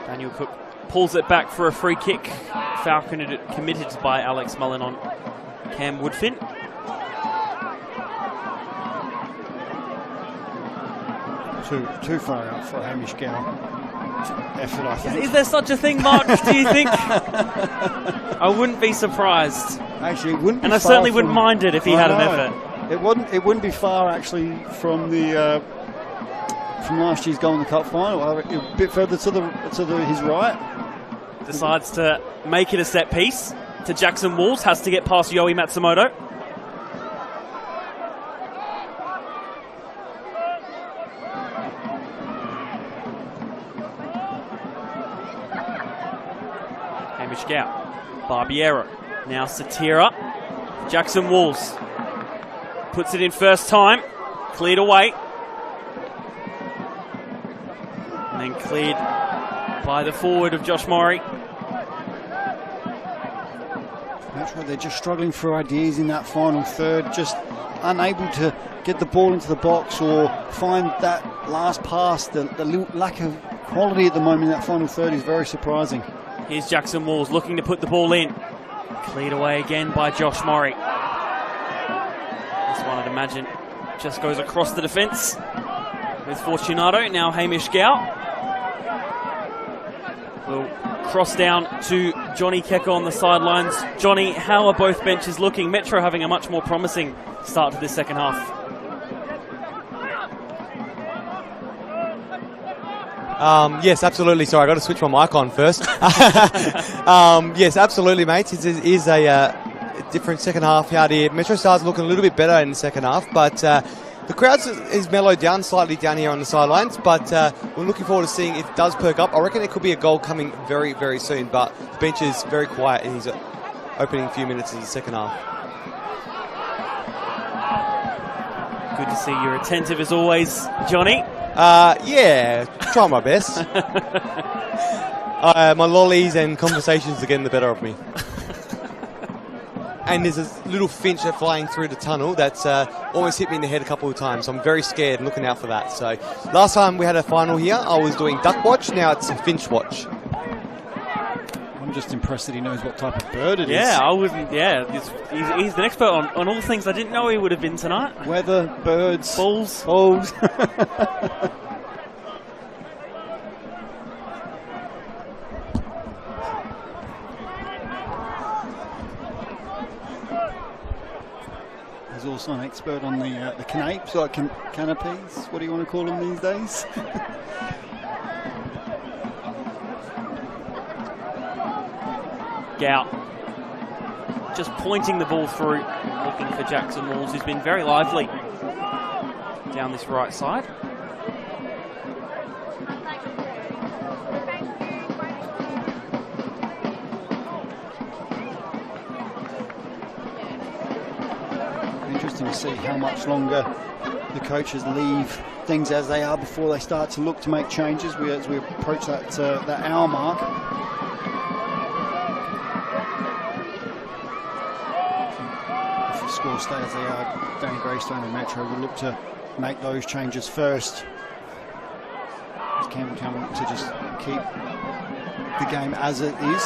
Speaker 9: Daniel Cook pulls it back for a free kick. Falcon committed by Alex Mullen on Cam Woodfin.
Speaker 10: Too far out for a Hamish Gow effort, I think.
Speaker 9: Is there such a thing, Mark, do you think? I wouldn't be surprised.
Speaker 10: Actually, it wouldn't be
Speaker 9: and I
Speaker 10: far
Speaker 9: certainly
Speaker 10: from,
Speaker 9: wouldn't mind it if he had an effort.
Speaker 10: It wouldn't be far, actually, from the from last year's goal in the cup final. A bit further to his right.
Speaker 9: Decides to make it a set piece to Jackson Walls. Has to get past Yoi Matsumoto. Hamish Gow. Barbiero. Now Satira. Jackson Walls. Puts it in first time. Cleared away. And then cleared by the forward of Josh Murray.
Speaker 10: That's right, they're just struggling for ideas in that final third, just unable to get the ball into the box or find that last pass. The lack of quality at the moment in that final third is very surprising.
Speaker 9: Here's Jackson Walls looking to put the ball in. Cleared away again by Josh Murray. This one, I'd imagine, just goes across the defence with Fortunato. Now Hamish Gow will cross down to Johnny Kecko on the sidelines. Johnny, how are both benches looking? Metro having a much more promising start to this second half.
Speaker 1: Yes, absolutely. Sorry, I got to switch my mic on first. Yes, absolutely, mates. It is a different second half out here. MetroStars looking a little bit better in the second half, but the crowd is mellowed down slightly down here on the sidelines, but we're looking forward to seeing if it does perk up. I reckon there could be a goal coming very, very soon, but the bench is very quiet in his opening few minutes of the second half.
Speaker 9: Good to see you're attentive as always, Johnny.
Speaker 1: Yeah, try my best. My lollies and conversations are getting the better of me. And there's a little finch flying through the tunnel that's almost hit me in the head a couple of times. So I'm very scared and looking out for that. So last time we had a final here, I was doing duck watch. Now it's a finch watch.
Speaker 10: I'm just impressed that he knows what type of bird it is.
Speaker 9: Yeah, I wouldn't. Yeah, he's an expert on all things I didn't know he would have been tonight.
Speaker 10: Weather, birds,
Speaker 9: balls.
Speaker 10: course, not an expert on the canapes, or canopies. What do you want to call them these days?
Speaker 9: Gout just pointing the ball through, looking for Jackson Walls, who's been very lively down this right side.
Speaker 10: Interesting to see how much longer the coaches leave things as they are before they start to look to make changes as we approach that hour mark. If the scores stay as they are, Danny Greystone and Metro will look to make those changes first. As Campbelltown look to just keep the game as it is.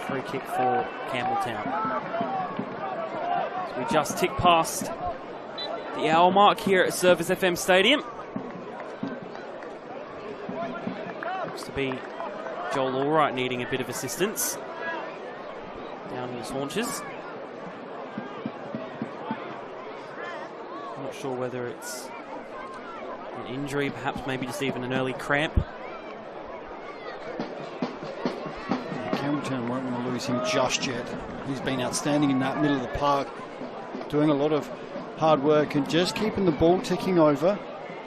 Speaker 9: Free kick for Campbelltown. So we just tick past the hour mark here at ServiceFM Stadium. Looks to be Joel Allwright needing a bit of assistance down his haunches. I'm not sure whether it's an injury, perhaps maybe just even an early cramp.
Speaker 10: Campbelltown won't want to lose him just yet. He's been outstanding in that middle of the park, doing a lot of hard work and just keeping the ball ticking over.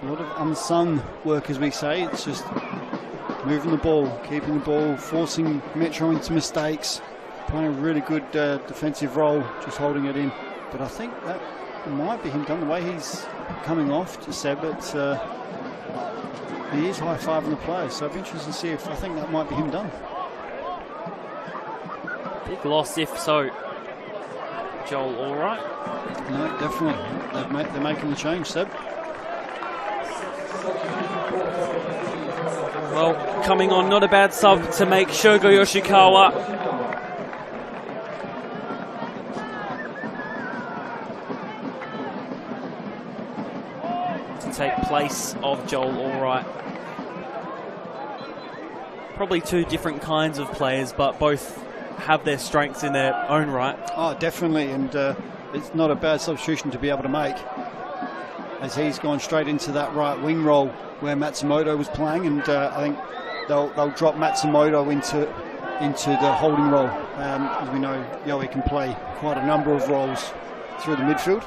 Speaker 10: A lot of unsung work, as we say. It's just moving the ball, keeping the ball, forcing Metro into mistakes, playing a really good defensive role, just holding it in. But I think that might be him done the way he's coming off, just said, but he is high-fiving the players, so it'll be interesting to see if I think that might be him done.
Speaker 9: Big loss, if so. Joel Allwright?
Speaker 10: No, definitely. They're making the change, Seb.
Speaker 9: Well, coming on, not a bad sub to make Shogo Yoshikawa. To take place of Joel Allwright. Probably two different kinds of players, but both have their strengths in their own right.
Speaker 10: Oh, definitely, and it's not a bad substitution to be able to make, as he's gone straight into that right wing role where Matsumoto was playing, and I think they'll drop Matsumoto into the holding role. As we know, Yowie can play quite a number of roles through the midfield,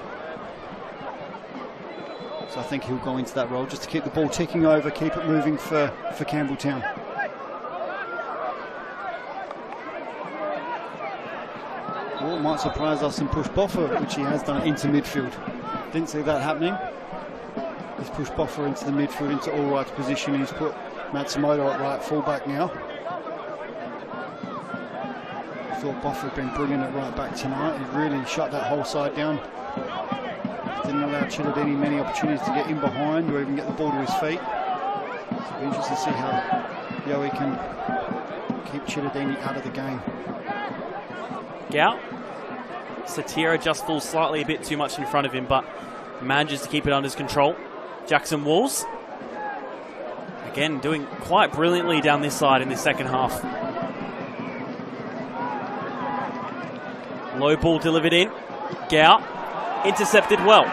Speaker 10: so I think he'll go into that role just to keep the ball ticking over, keep it moving for Campbelltown. Or it might surprise us and push Boffer, which he has done into midfield. Didn't see that happening. He's pushed Boffer into the midfield, into Allwright's position. He's put Matsumoto at right fullback now. I thought Boffer had been brilliant at right back tonight. He really shut that whole side down. Didn't allow Cittadini many opportunities to get in behind or even get the ball to his feet. So it'll be interesting to see how Yowie can keep Cittadini out of the game.
Speaker 9: Gout. Satira just falls slightly a bit too much in front of him, but manages to keep it under his control. Jackson Walls, again, doing quite brilliantly down this side in this second half. Low ball delivered in. Gout, intercepted well.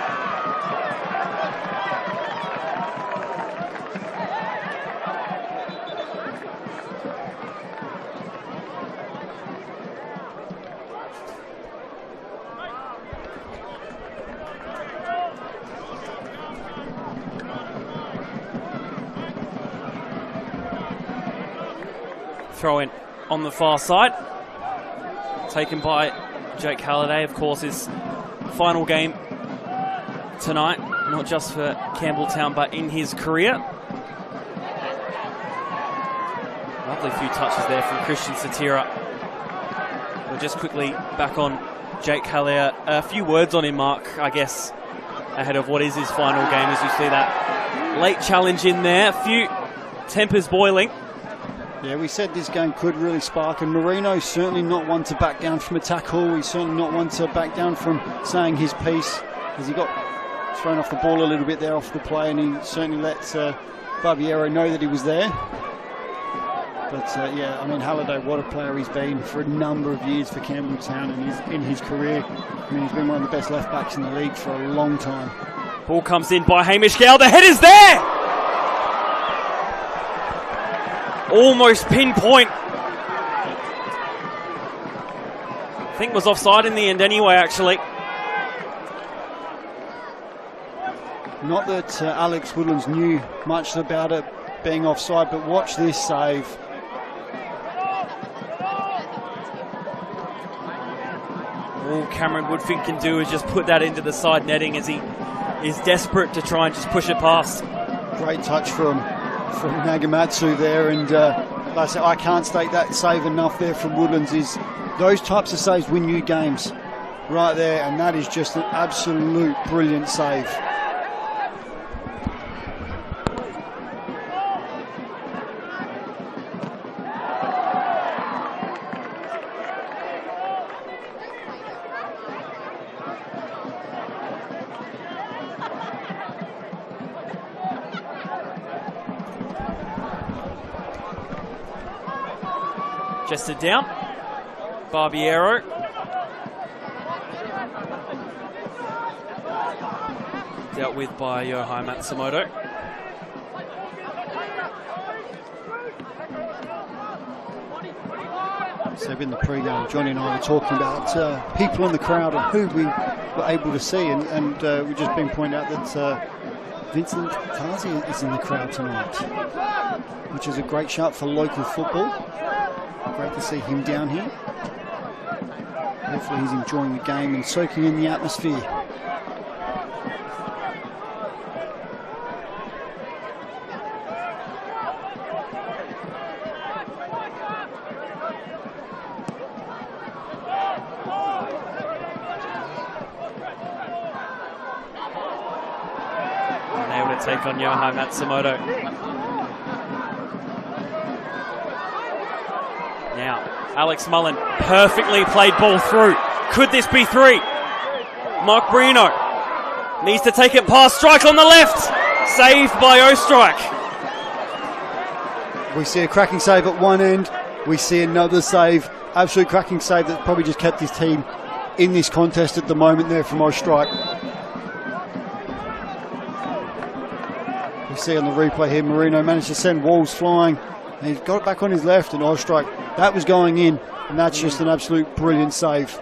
Speaker 9: Throw in on the far side, taken by Jake Halliday. Of course, his final game tonight, not just for Campbelltown but in his career. Lovely few touches there from Christian Satira. We're just quickly back on Jake Halliday. A few words on him, Mark, I guess, ahead of what is his final game, as you see that late challenge in there. A few tempers boiling.
Speaker 10: Yeah, we said this game could really spark, and Marino's certainly not one to back down from a tackle. He's certainly not one to back down from saying his piece, as he got thrown off the ball a little bit there off the play, and he certainly let Barbiero know that he was there. But yeah, I mean, Halliday, what a player he's been for a number of years for Campbelltown and in his career. I mean, he's been one of the best left backs in the league for a long time.
Speaker 9: Ball comes in by Hamish Gale. The head is there! Almost pinpoint. I think it was offside in the end anyway, actually.
Speaker 10: Not that Alex Woodlands knew much about it being offside, but watch this save.
Speaker 9: All Cameron Woodfin can do is just put that into the side netting as he is desperate to try and just push it past.
Speaker 10: Great touch from Nagamatsu there, and like I said, I can't state that save enough there from Woodlands. Is those types of saves win you games right there, and that is just an absolute brilliant save.
Speaker 9: Chested down. Barbiero. Dealt with by Yohai Matsumoto.
Speaker 10: So in the pre-game, Johnny and I were talking about people in the crowd and who we were able to see, and we've just been pointing out that Vincent Tazi is in the crowd tonight, which is a great shout for local football. Great to see him down here. Hopefully he's enjoying the game and soaking in the atmosphere.
Speaker 9: Unable to take on Yohai Matsumoto. Now, Alex Mullen, perfectly played ball through. Could this be three? Mark Brino needs to take it past. Strike on the left. Saved by Ostrike.
Speaker 10: We see a cracking save at one end. We see another save. Absolute cracking save that probably just kept his team in this contest at the moment there from Ostrike. We see on the replay here, Marino managed to send Walls flying. And he's got it back on his left, and Ostrike, that was going in, and that's just an absolute brilliant save.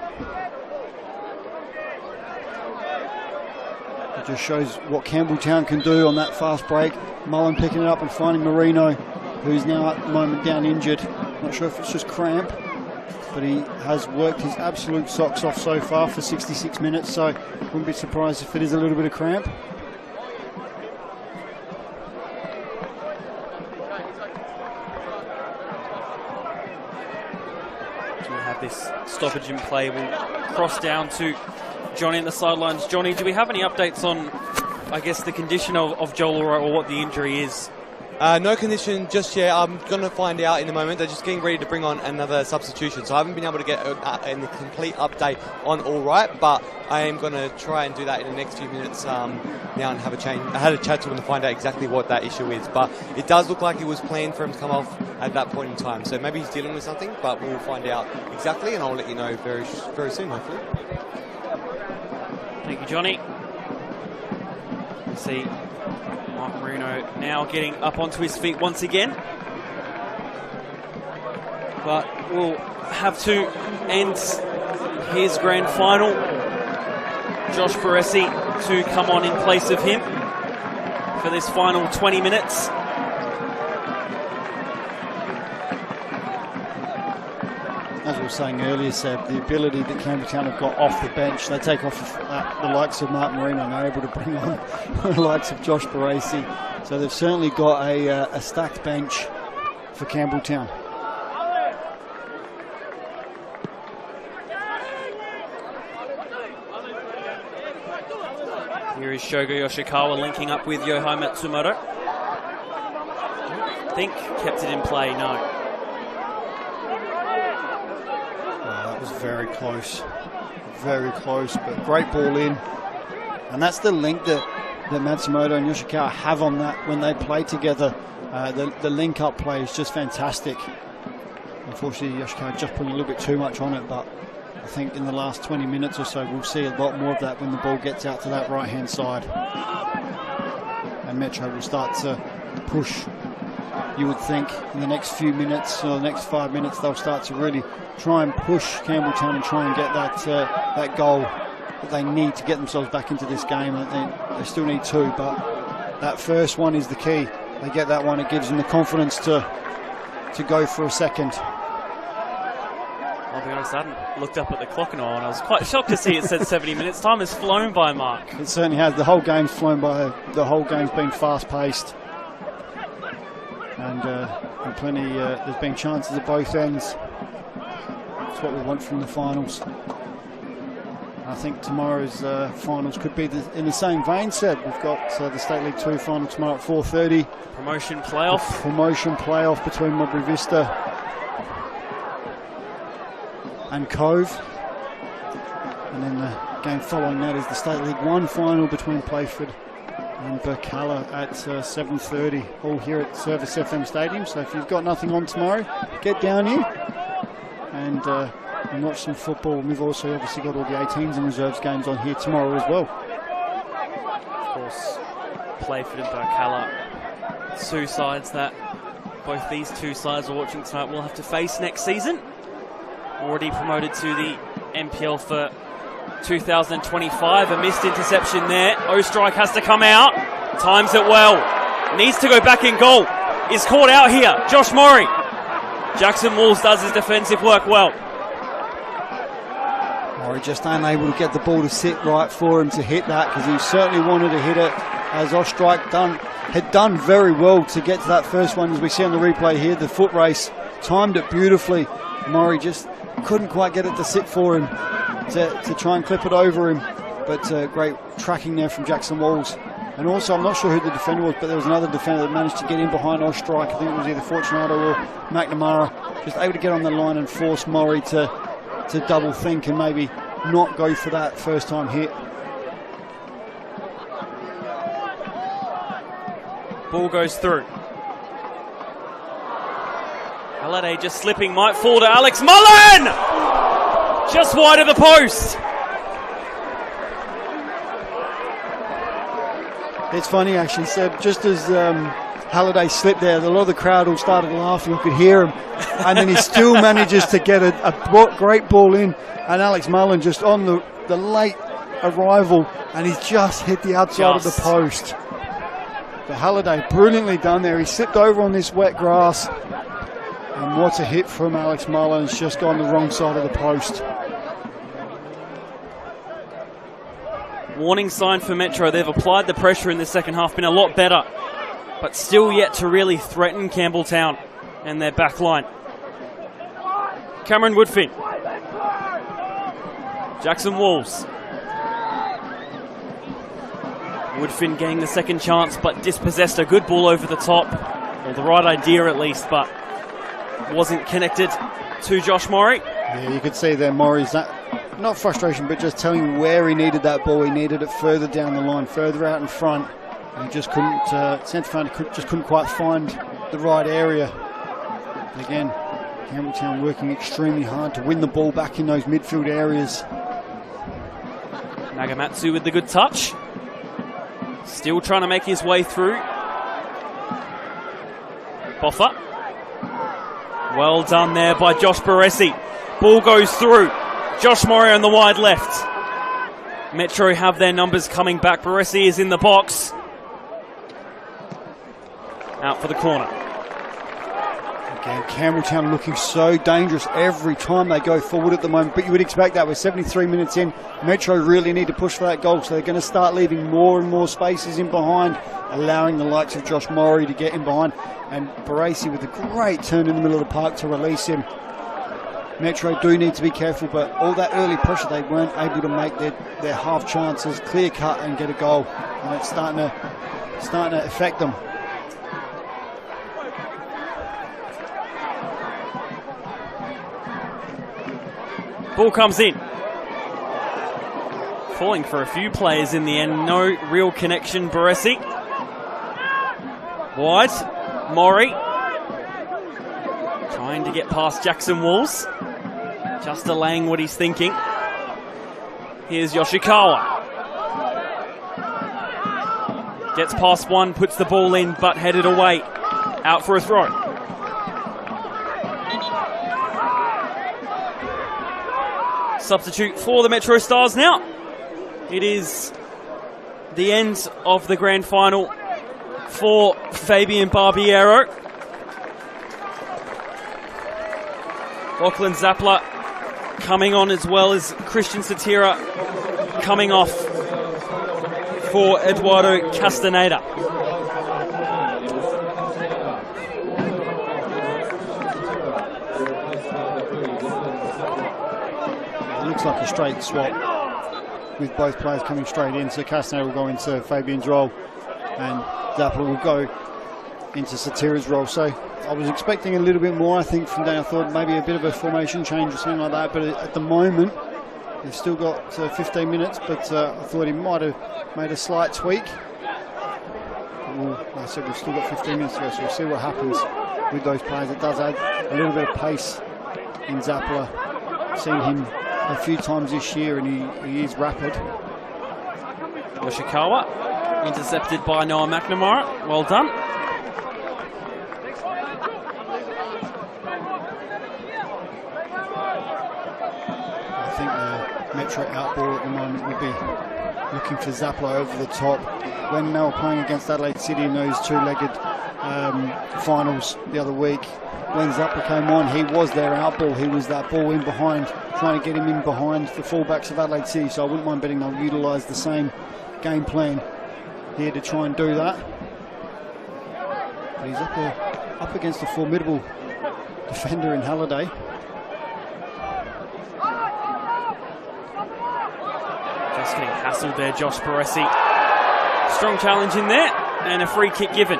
Speaker 10: It just shows what Campbelltown can do on that fast break. Mullen picking it up and finding Marino, who's now at the moment down injured. Not sure if it's just cramp, but he has worked his absolute socks off so far for 66 minutes, so wouldn't be surprised if it is a little bit of cramp.
Speaker 9: This stoppage in play will cross down to Johnny at the sidelines. Johnny, do we have any updates on, I guess, the condition of Joel or what the injury is?
Speaker 1: No condition just yet. I'm going to find out in a moment. They're just getting ready to bring on another substitution, so I haven't been able to get a complete update on All Right, but I am going to try and do that in the next few minutes now and have a change. I had a chat to him to find out exactly what that issue is, but it does look like it was planned for him to come off at that point in time, so maybe he's dealing with something, but we'll find out exactly, and I'll let you know very, very soon, hopefully.
Speaker 9: Thank you, Johnny. Let's see. Mark Marino now getting up onto his feet once again. But we'll have to end his grand final. Josh Baresi to come on in place of him for this final 20 minutes.
Speaker 10: As we were saying earlier, Seb, the ability that Campbelltown have got off the bench, they take off the likes of Mark Marino and they're able to bring on the likes of Josh Baresi. So they've certainly got a stacked bench for Campbelltown.
Speaker 9: Here is Shogo Yoshikawa linking up with Yohai Matsumoto. I think kept it in play, no.
Speaker 10: That was very close, but great ball in. And that's the link that that Matsumoto and Yoshikawa have on that when they play together. The link-up play is just fantastic. Unfortunately, Yoshikawa just putting a little bit too much on it, but I think in the last 20 minutes or so, we'll see a lot more of that when the ball gets out to that right-hand side. And Metro will start to push. You would think in the next few minutes, or the next 5 minutes, they'll start to really try and push Campbelltown and try and get that goal that they need to get themselves back into this game. They still need two, but that first one is the key. They get that one, it gives them the confidence to go for a second.
Speaker 9: I'll be honest, I hadn't looked up at the clock in a while, and I was quite shocked to see it said 70 minutes. Time has flown by, Mark.
Speaker 10: It certainly has. The whole game's flown by. The whole game's been fast-paced. And plenty, there's been chances at both ends. That's what we want from the finals. I think tomorrow's finals could be in the same vein, Seb. We've got the State League 2 final tomorrow at 4:30.
Speaker 9: Promotion playoff.
Speaker 10: Promotion playoff between Modbury Vista and Cove. And then the game following that is the State League 1 final between Playford and Burkalla at 7:30, all here at ServiceFM Stadium. So if you've got nothing on tomorrow, get down here and watch some football. And we've also obviously got all the 18s and reserves games on here tomorrow as well.
Speaker 9: Of course, Playford and Burkalla, two sides that both these two sides are watching tonight will have to face next season. Already promoted to the NPL for 2025. A missed interception there. Ostrike has to come out. Times it well. Needs to go back in goal. Is caught out here. Josh Murray. Jackson Walls does his defensive work well.
Speaker 10: Murray just unable to get the ball to sit right for him to hit that, because he certainly wanted to hit it, as Ostrike had done very well to get to that first one. As we see on the replay here, the foot race timed it beautifully. Murray just couldn't quite get it to sit for him to try and clip it over him, but great tracking there from Jackson Walls. And also, I'm not sure who the defender was, but there was another defender that managed to get in behind Ostrike. I think it was either Fortunato or McNamara, just able to get on the line and force Murray to double think and maybe not go for that first time hit.
Speaker 9: Ball goes through. Halliday just slipping, might fall to Alex Mullen! Just wide of the post.
Speaker 10: It's funny actually, Seb, just as Halliday slipped there, a lot of the crowd all started laughing, you could hear him, and then he still manages to get a great ball in, and Alex Mullen just on the late arrival, and he's just hit the outside of the post. But Halliday, brilliantly done there. He slipped over on this wet grass, and what a hit from Alex Mullen. It's just gone the wrong side of the post.
Speaker 9: Warning sign for Metro. They've applied the pressure in the second half, been a lot better, but still yet to really threaten Campbelltown and their back line. Cameron Woodfin. Jackson Walls. Woodfin getting the second chance, but dispossessed. A good ball over the top, or the right idea at least, but wasn't connected to Josh Murray.
Speaker 10: Yeah, you could see there Murray's not frustration, but just telling him where he needed that ball. He needed it further down the line, further out in front. And he just couldn't, centre front just couldn't quite find the right area. And again, Campbelltown working extremely hard to win the ball back in those midfield areas.
Speaker 9: Nagamatsu with the good touch. Still trying to make his way through. Boffa. Well done there by Josh Baresi. Ball goes through. Josh Murray on the wide left. Metro have their numbers coming back. Baresi is in the box. Out for the corner.
Speaker 10: Again, Campbelltown looking so dangerous every time they go forward at the moment, but you would expect that. We're 73 minutes in. Metro really need to push for that goal, so they're going to start leaving more and more spaces in behind, allowing the likes of Josh Murray to get in behind, and Baresi with a great turn in the middle of the park to release him. Metro do need to be careful, but all that early pressure, they weren't able to make their half chances clear cut and get a goal, and it's starting to affect them. Ball comes in.
Speaker 9: Calling for a few players in the end. No real connection. Baresi. Wide. Maury. Trying to get past Jackson Walls. Just delaying what he's thinking. Here's Yoshikawa. Gets past one, puts the ball in, but headed away. Out for a throw. Substitute for the MetroStars now. It is the end of the grand final for Fabian Barbiero. Lachlan Zappler coming on, as well as Christian Satira coming off for Eduardo Castaneda.
Speaker 10: It looks like a straight swap with both players coming straight in. So Castaneda will go into Fabian's role and Zappler will go into Satira's role. So I was expecting a little bit more, I think, from Dan. I thought maybe a bit of a formation change or something like that, but at the moment they've still got 15 minutes, but I thought he might have made a slight tweak. Like I said, we've still got 15 minutes to go, so we'll see what happens with those players. It does add a little bit of pace in Zappler. I've seen him a few times this year and he is rapid.
Speaker 9: Yoshikawa intercepted by Noah McNamara. Well done.
Speaker 10: I think the Metro outball at the moment will be looking for Zappler over the top. When they were playing against Adelaide City in those two-legged finals the other week, when Zappler came on, he was their outball. He was that ball in behind, trying to get him in behind the fullbacks of Adelaide City. So I wouldn't mind betting they'll utilise the same game plan here to try and do that. But he's up against a formidable defender in Halliday.
Speaker 9: Just getting hassled there, Josh Baresi. Strong challenge in there, and a free kick given.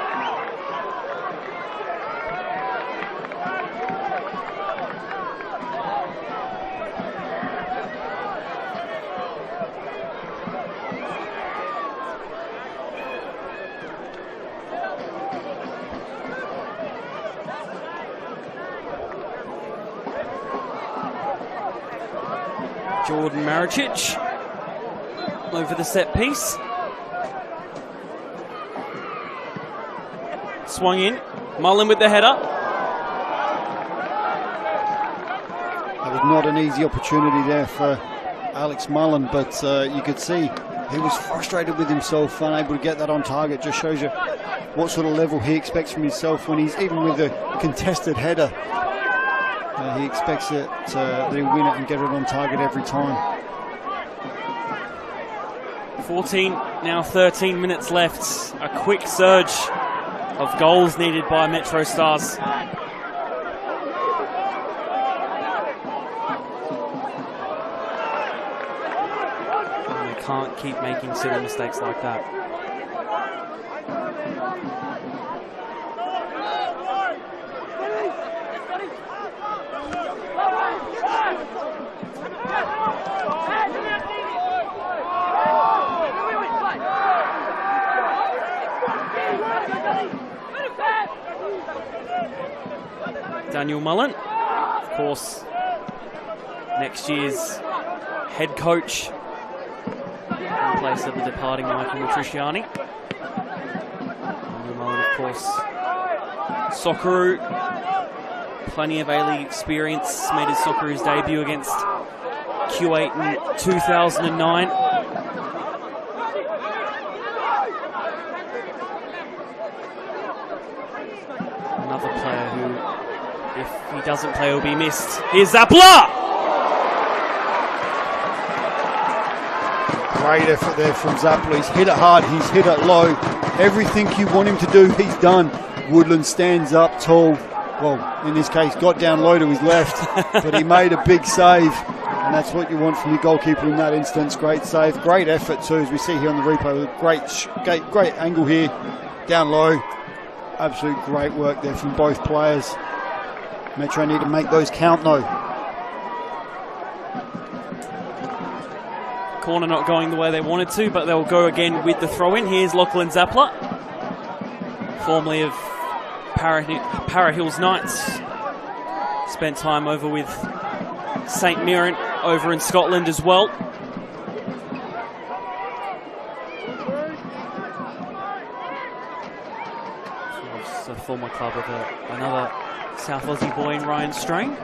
Speaker 9: Jordan Maricic over the set piece. Swung in. Mullen with the header.
Speaker 10: That was not an easy opportunity there for Alex Mullen, but you could see he was frustrated with himself, unable to get that on target. Just shows you what sort of level he expects from himself when he's even with a contested header. He expects it that he'll win it and get it on target every time.
Speaker 9: 14, now 13 minutes left. A quick surge of goals needed by MetroStars. And they can't keep making silly mistakes like that. Daniel Mullen, of course, next year's head coach in place of the departing Michael Matriciani. Daniel Mullen, of course, Socceroo, plenty of A-League experience, made his Socceroo's debut against Q8 in 2009. Another player who, if he doesn't play, will be missed. Here's Zappler!
Speaker 10: Great effort there from Zappler. He's hit it hard, he's hit it low. Everything you want him to do, he's done. Woodland stands up tall. Well, in this case, got down low to his left, but he made a big save. And that's what you want from your goalkeeper in that instance. Great save, great effort too, as we see here on the replay. With great angle here, down low. Absolute great work there from both players. Metro need to make those count though.
Speaker 9: Corner not going the way they wanted to, but they'll go again with the throw-in. Here's Lachlan Zappler, formerly of Para Hills Knights. Spent time over with St Mirren over in Scotland as well. It's a former club of another South Aussie boy in Ryan Strain.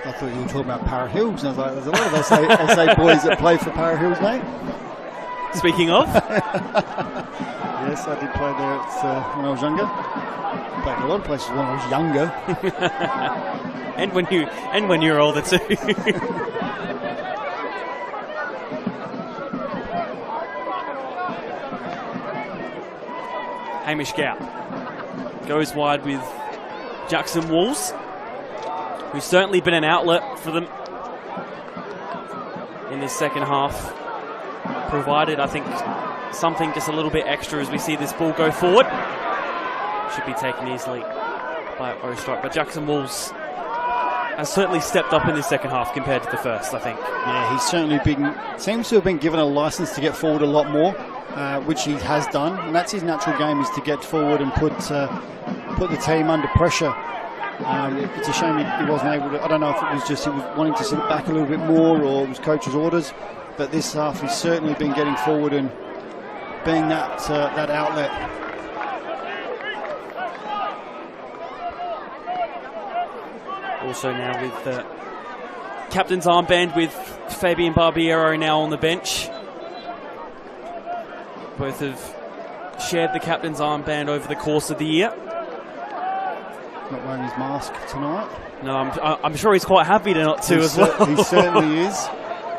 Speaker 10: I thought you were talking about Para Hills, and I was like, there's a lot of SA boys that play for Para Hills, mate.
Speaker 9: Speaking of.
Speaker 10: Yes, I did play there when I was younger. Played in a lot of places when I was younger.
Speaker 9: and when you were older too. Hamish Gow goes wide with Jackson Walls, who's certainly been an outlet for them in this second half. Provided, I think, something just a little bit extra as we see this ball go forward. Should be taken easily by Ostrike, but Jackson Walls has certainly stepped up in this second half compared to the first, I think.
Speaker 10: Yeah, he's certainly seems to have been given a license to get forward a lot more, which he has done, and that's his natural game, is to get forward and put the team under pressure. It's a shame he wasn't able to. I don't know if it was just he was wanting to sit back a little bit more, or it was coach's orders, but this half he's certainly been getting forward and being that outlet.
Speaker 9: Also now with the captain's armband with Fabian Barbiero now on the bench. Both have shared the captain's armband over the course of the year.
Speaker 10: Not wearing his mask tonight.
Speaker 9: No, I'm sure he's quite happy to not to as well.
Speaker 10: He certainly is.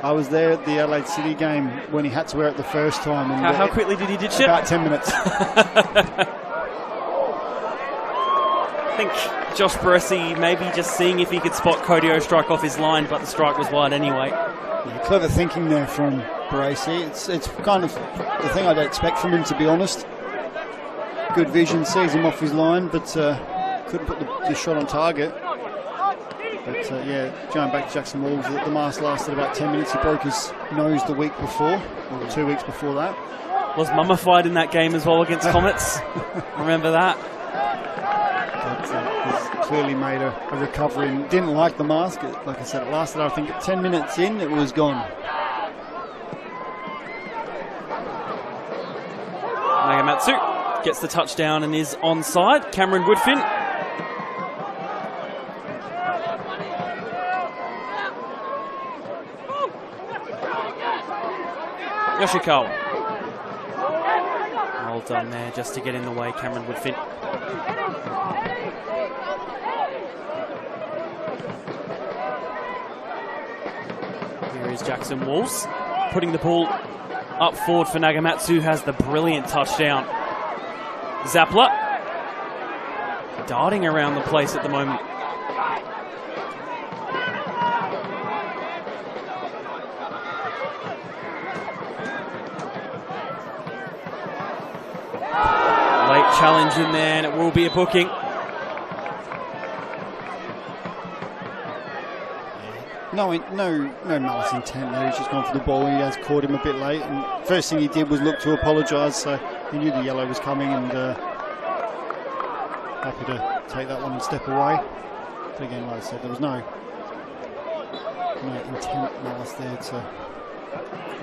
Speaker 10: I was there at the LA City game when he had to wear it the first time. And
Speaker 9: how quickly did he ditch it?
Speaker 10: About 10 minutes.
Speaker 9: I think Josh Baresi maybe just seeing if he could spot Cody Ostrike off his line, but the strike was wide anyway.
Speaker 10: Yeah, clever thinking there from Baresi. It's kind of the thing I'd expect from him, to be honest. Good vision, sees him off his line, but couldn't put the shot on target. But yeah, going back to Jackson Walls, the mask lasted about 10 minutes. He broke his nose the week before, or 2 weeks before that.
Speaker 9: Was mummified in that game as well against Comets. Remember that?
Speaker 10: But he's clearly made a recovery and didn't like the mask. Like I said, it lasted, I think, 10 minutes in, it was gone.
Speaker 9: Nagamatsu gets the touchdown and is onside. Cameron Woodfin. Yoshikawa. Well done there, just to get in the way, Cameron Woodfin. Here is Jackson Walls, putting the ball up forward for Nagamatsu, who has the brilliant touchdown. Zappler, darting around the place at the moment. Late challenge in there, and it will be a booking.
Speaker 10: No malice intent there. He's just gone for the ball. He has caught him a bit late, and first thing he did was look to apologise. So he knew the yellow was coming, and happy to take that one and step away. But again, like I said, there was no intent malice there.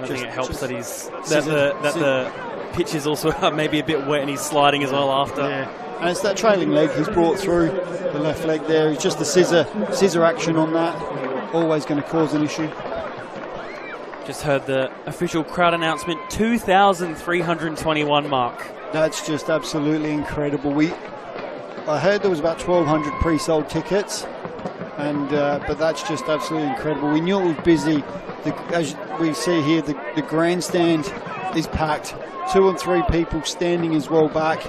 Speaker 9: I think it helps that the pitch is also maybe a bit wet and he's sliding as well after.
Speaker 10: Yeah, and it's that trailing leg he's brought through the left leg there. It's just the scissor action on that. Always going to cause an issue.
Speaker 9: Just heard the official crowd announcement, 2,321 mark.
Speaker 10: That's just absolutely incredible. I heard there was about 1,200 pre-sold tickets, and but that's just absolutely incredible. We knew it was busy. As we see here, the grandstand is packed. 2 and 3 people standing as well back,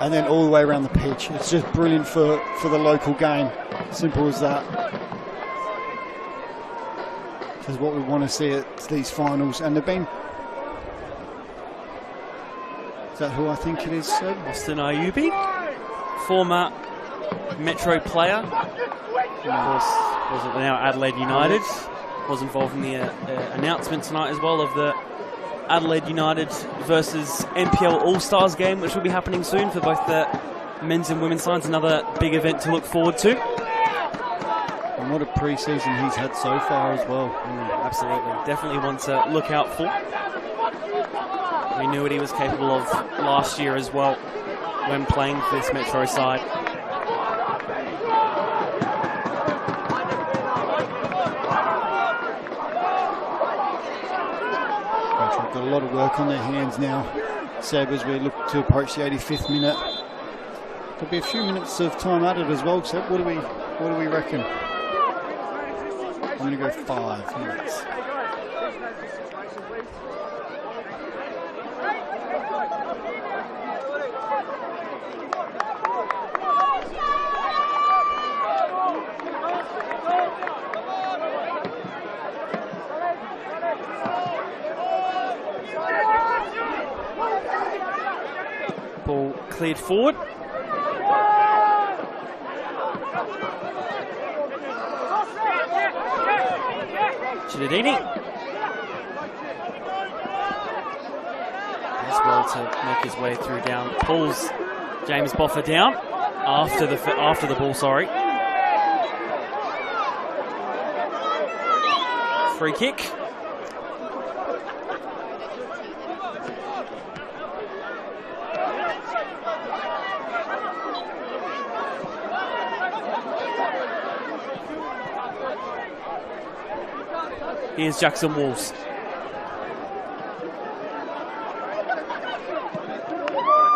Speaker 10: and then all the way around the pitch. It's just brilliant for the local game. Simple as that. Is what we want to see at these finals, and they've been. Is that who I think it is, Seb?
Speaker 9: Austin Ayubi, former Metro player. Of course, was it now Adelaide United. Was involved in the announcement tonight as well of the Adelaide United versus NPL All-Stars game, which will be happening soon for both the men's and women's sides. Another big event to look forward to.
Speaker 10: And what a pre-season he's had so far as well.
Speaker 9: Absolutely. Definitely one to look out for. We knew what he was capable of last year as well when playing for this Metro side.
Speaker 10: Got a lot of work on their hands now, Seb, as we look to approach the 85th minute. There'll be a few minutes of time added as well, Seb. What do we reckon? I'm going to go 5 minutes.
Speaker 9: Ball cleared forward. Cittadini. As well to make his way through down. Pulls James Boffer down after the ball, sorry. Free kick. Here's Jackson Walls.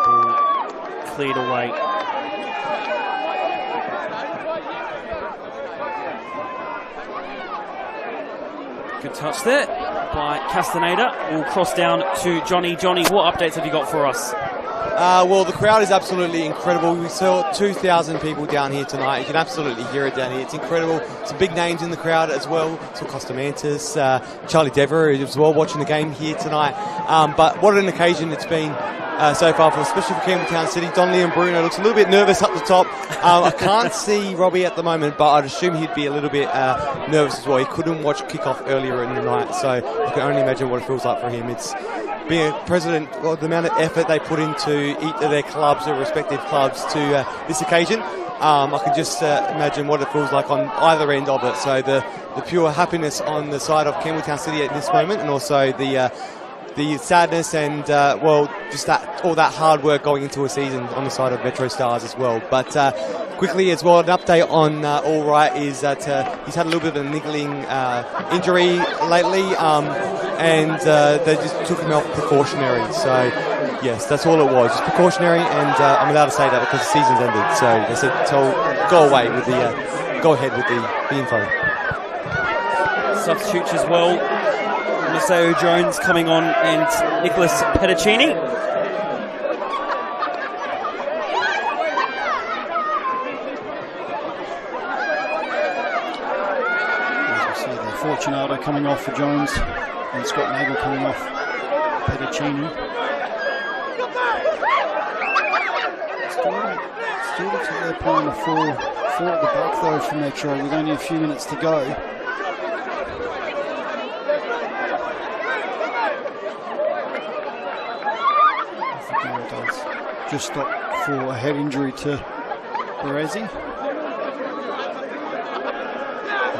Speaker 9: Ball cleared away. Good touch there by Castaneda. We'll cross down to Johnny. Johnny, what updates have you got for us?
Speaker 1: Well, the crowd is absolutely incredible. We saw 2,000 people down here tonight. You can absolutely hear it down here. It's incredible. Some big names in the crowd as well. So Costamantis, Charlie Dever as well watching the game here tonight. But what an occasion it's been so far, especially for Campbelltown City. Donnelly and Bruno looks a little bit nervous up the top. I can't see Robbie at the moment, but I'd assume he'd be a little bit nervous as well. He couldn't watch Kickoff earlier in the night, so I can only imagine what it feels like for him. It's being a president, well, the amount of effort they put into each of their clubs, their respective clubs, to this occasion. I can just imagine what it feels like on either end of it. So the pure happiness on the side of Campbelltown City at this moment, and also the sadness and just all that hard work going into a season on the side of MetroStars as well. But quickly as well, an update on All Right is that he's had a little bit of a niggling injury lately, and they just took him off precautionary. So yes, that's all it was, just precautionary, and I'm allowed to say that because the season's ended. So they said, go away with go ahead with the info.
Speaker 9: Substitutes as well. Maseo Jones coming on and Nicholas Petticini.
Speaker 10: As we see there, Fortunato coming off for Jones and Scott Nagel coming off Petticini. Still looks like they're playing a four at the back though for Metro with only a few minutes to go. Just stopped for a head injury to Berezi.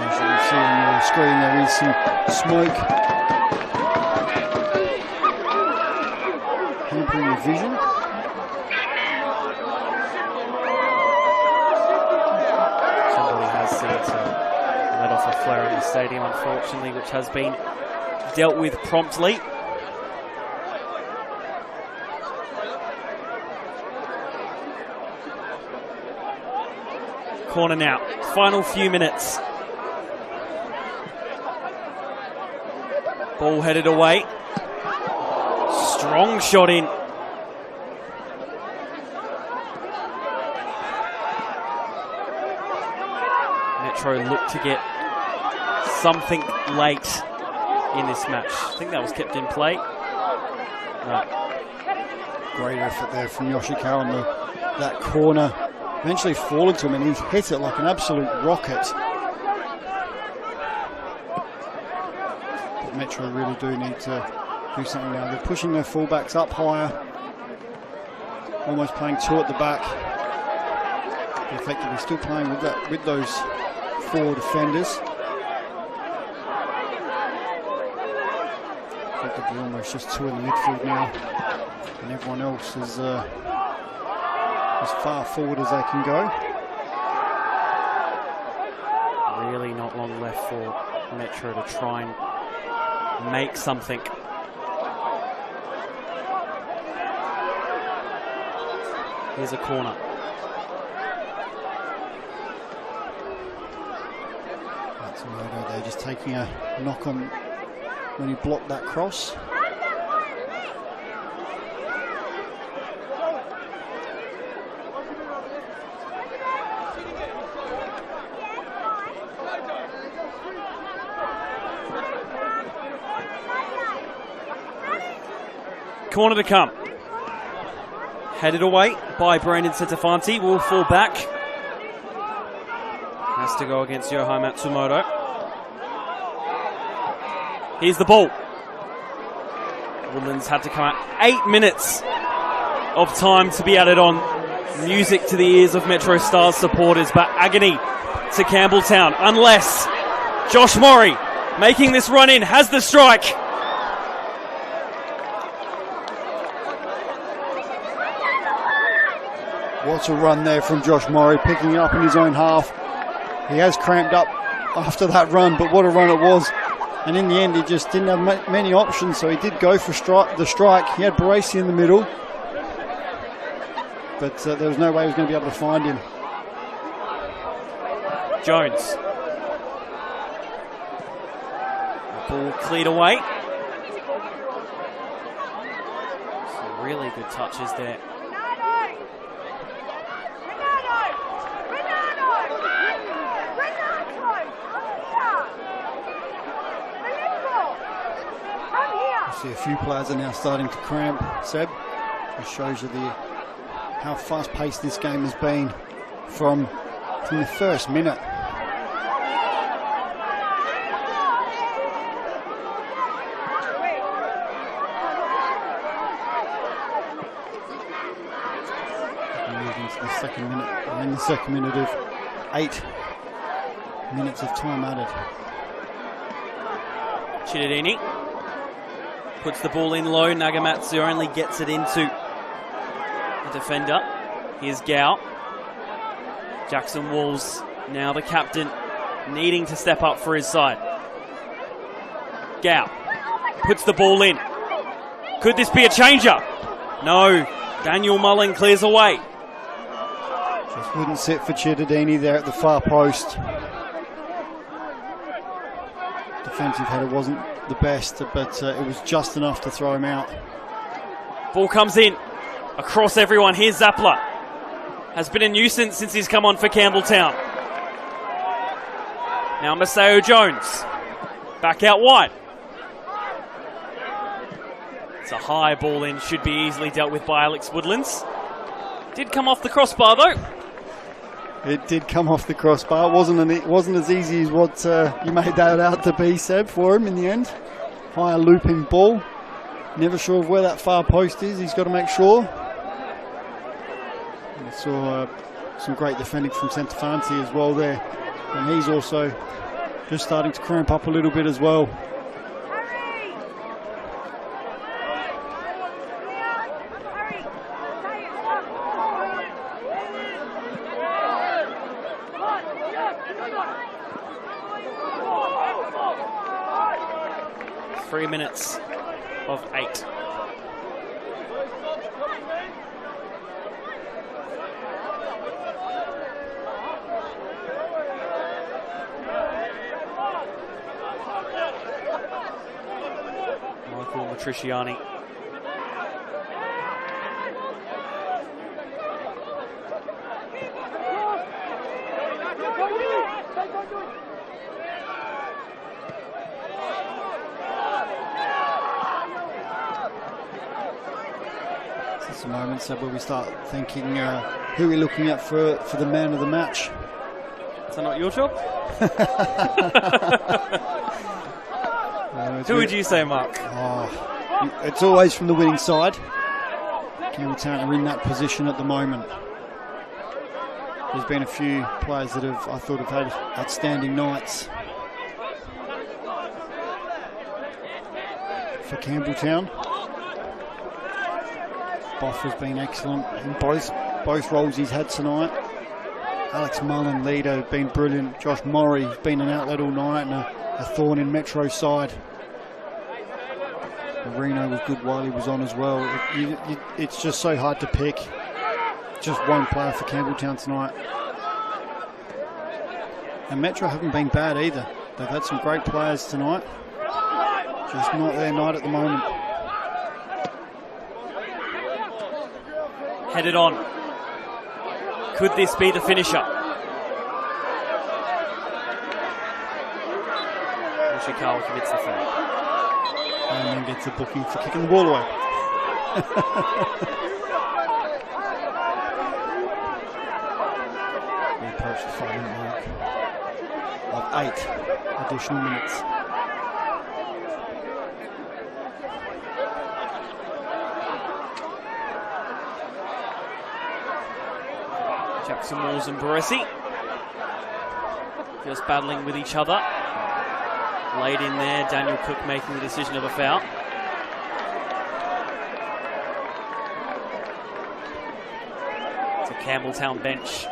Speaker 10: As you can see on the screen, there is some smoke hampering the vision.
Speaker 9: Somebody has seemed to let off a flare in the stadium, unfortunately, which has been dealt with promptly. Corner now. Final few minutes. Ball headed away. Strong shot in. Metro look to get something late in this match. I think that was kept in play. No.
Speaker 10: Great effort there from Yoshikawa on that corner. eventually fallen to him, and he's hit it like an absolute rocket. But Metro really do need to do something now. They're pushing their fullbacks up higher, almost playing two at the back. They're effectively still playing with those four defenders. Effectively almost just two in the midfield now, and everyone else is as far forward as they can go.
Speaker 9: Really not long left for Metro to try and make something. Here's a corner.
Speaker 10: That's Modo. They're just taking a knock on when he blocked that cross.
Speaker 9: Corner to come. Headed away by Brandon Setafanti. Will fall back. Has to go against Yohai Matsumoto. Here's the ball. Woodlands had to come out. 8 minutes of time to be added on. Music to the ears of MetroStars supporters, but agony to Campbelltown unless Josh Murray, making this run in, has the strike.
Speaker 10: What's a run there from Josh Murray, picking it up in his own half. He has cramped up after that run, but what a run it was. And in the end, he just didn't have many options, so he did go for the strike. He had Baresi in the middle, but there was no way he was going to be able to find him.
Speaker 9: Jones. The ball cleared away. Some really good touches there.
Speaker 10: See, a few players are now starting to cramp, Seb. It shows you how fast-paced this game has been from the first minute. Moving into the second minute, and in the second minute of 8 minutes of time added.
Speaker 9: Chidadini puts the ball in low. Nagamatsu only gets it into the defender. Here's Gao. Jackson Walls, now the captain, needing to step up for his side. Gao puts the ball in. Could this be a changer? No. Daniel Mullen clears away.
Speaker 10: Just wouldn't sit for Chidadini there at the far post. Defensive header wasn't the best, but it was just enough to throw him out.
Speaker 9: Ball comes in across everyone. Here's Zappler. Has been a nuisance since he's come on for Campbelltown. Now Maseo Jones. Back out wide. It's a high ball in. Should be easily dealt with by Alex Woodlands. Did come off the crossbar though.
Speaker 10: It did come off the crossbar. It wasn't as easy as what you made that out to be, Seb, for him in the end. Higher looping ball. Never sure of where that far post is. He's got to make sure. We saw some great defending from Setafanti as well there. And he's also just starting to cramp up a little bit as well.
Speaker 9: Minutes of 8. Michael Matriciani.
Speaker 10: Moments where we start thinking who are we looking at for the man of the match?
Speaker 9: Is that not your job? Who would you say, Mark?
Speaker 10: It's always from the winning side. Campbelltown are in that position at the moment. There's been a few players that I thought have had outstanding nights for Campbelltown. Boffer's been excellent in both roles he's had tonight. Alex Mullen, leader, been brilliant. Josh Murray has been an outlet all night and a thorn in Metro's side. Reno was good while he was on as well. It's just so hard to pick. Just one player for Campbelltown tonight. And Metro haven't been bad either. They've had some great players tonight. Just not their night at the moment.
Speaker 9: Headed on. Could this be the finisher? Ishikawa commits the foul.
Speaker 10: And then gets a booking for kicking the ball away. We approach the 5-minute mark of 8 additional minutes.
Speaker 9: Jackson Moores and Baresi just battling with each other. Late in there, Daniel Cook making the decision of a foul. It's a Campbelltown bench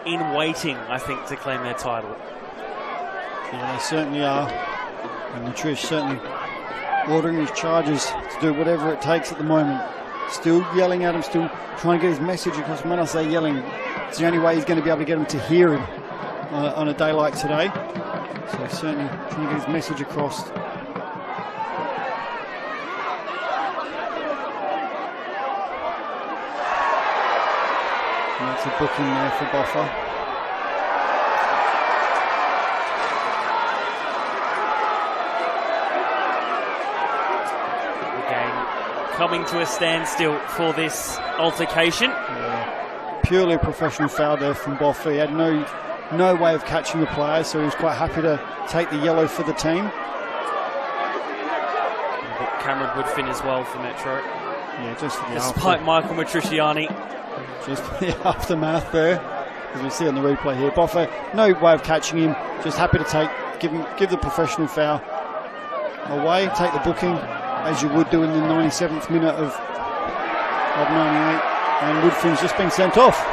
Speaker 9: in waiting, I think, to claim their title.
Speaker 10: Yeah, they certainly are. And Trish certainly ordering his charges to do whatever it takes at the moment. Still yelling at him, still trying to get his message across. When I say yelling, it's the only way he's going to be able to get him to hear him on a day like today. So he's certainly trying to get his message across. And that's a booking there for Boffer.
Speaker 9: Coming to a standstill for this altercation.
Speaker 10: Yeah. Purely a professional foul there from Boffer. He had no way of catching the player, so he was quite happy to take the yellow for the team.
Speaker 9: Cameron Woodfin as well for Metro.
Speaker 10: Yeah, just for the
Speaker 9: despite Michael Matriciani.
Speaker 10: Just for the aftermath there, as we see on the replay here. Boffer, no way of catching him, just happy to give the professional foul away, take the booking, as you would do in the 97th minute of 98, and Woodfin's just been sent off.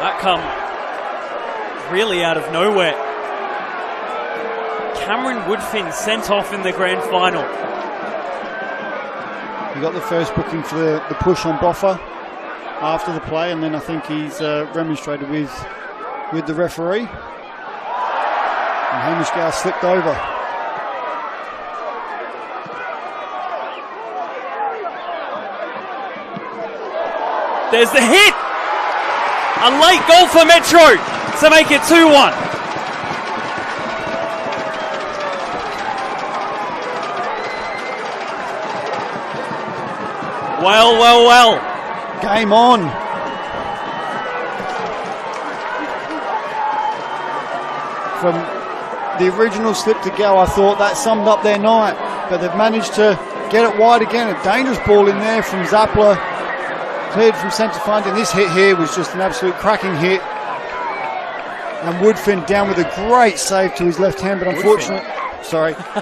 Speaker 9: That come really out of nowhere. Cameron Woodfin sent off in the grand final.
Speaker 10: He got the first booking for the push on Boffer after the play, and then I think he's remonstrated with the referee. And Hamish Gow slipped over.
Speaker 9: There's the hit! A late goal for Metro to make it 2-1. Well.
Speaker 10: Game on. From the original slip to go, I thought that summed up their night, but they've managed to get it wide again. A dangerous ball in there from Zappler. Cleared from centre front, and this hit here was just an absolute cracking hit. And Woodfin down with a great save to his left hand, but unfortunately,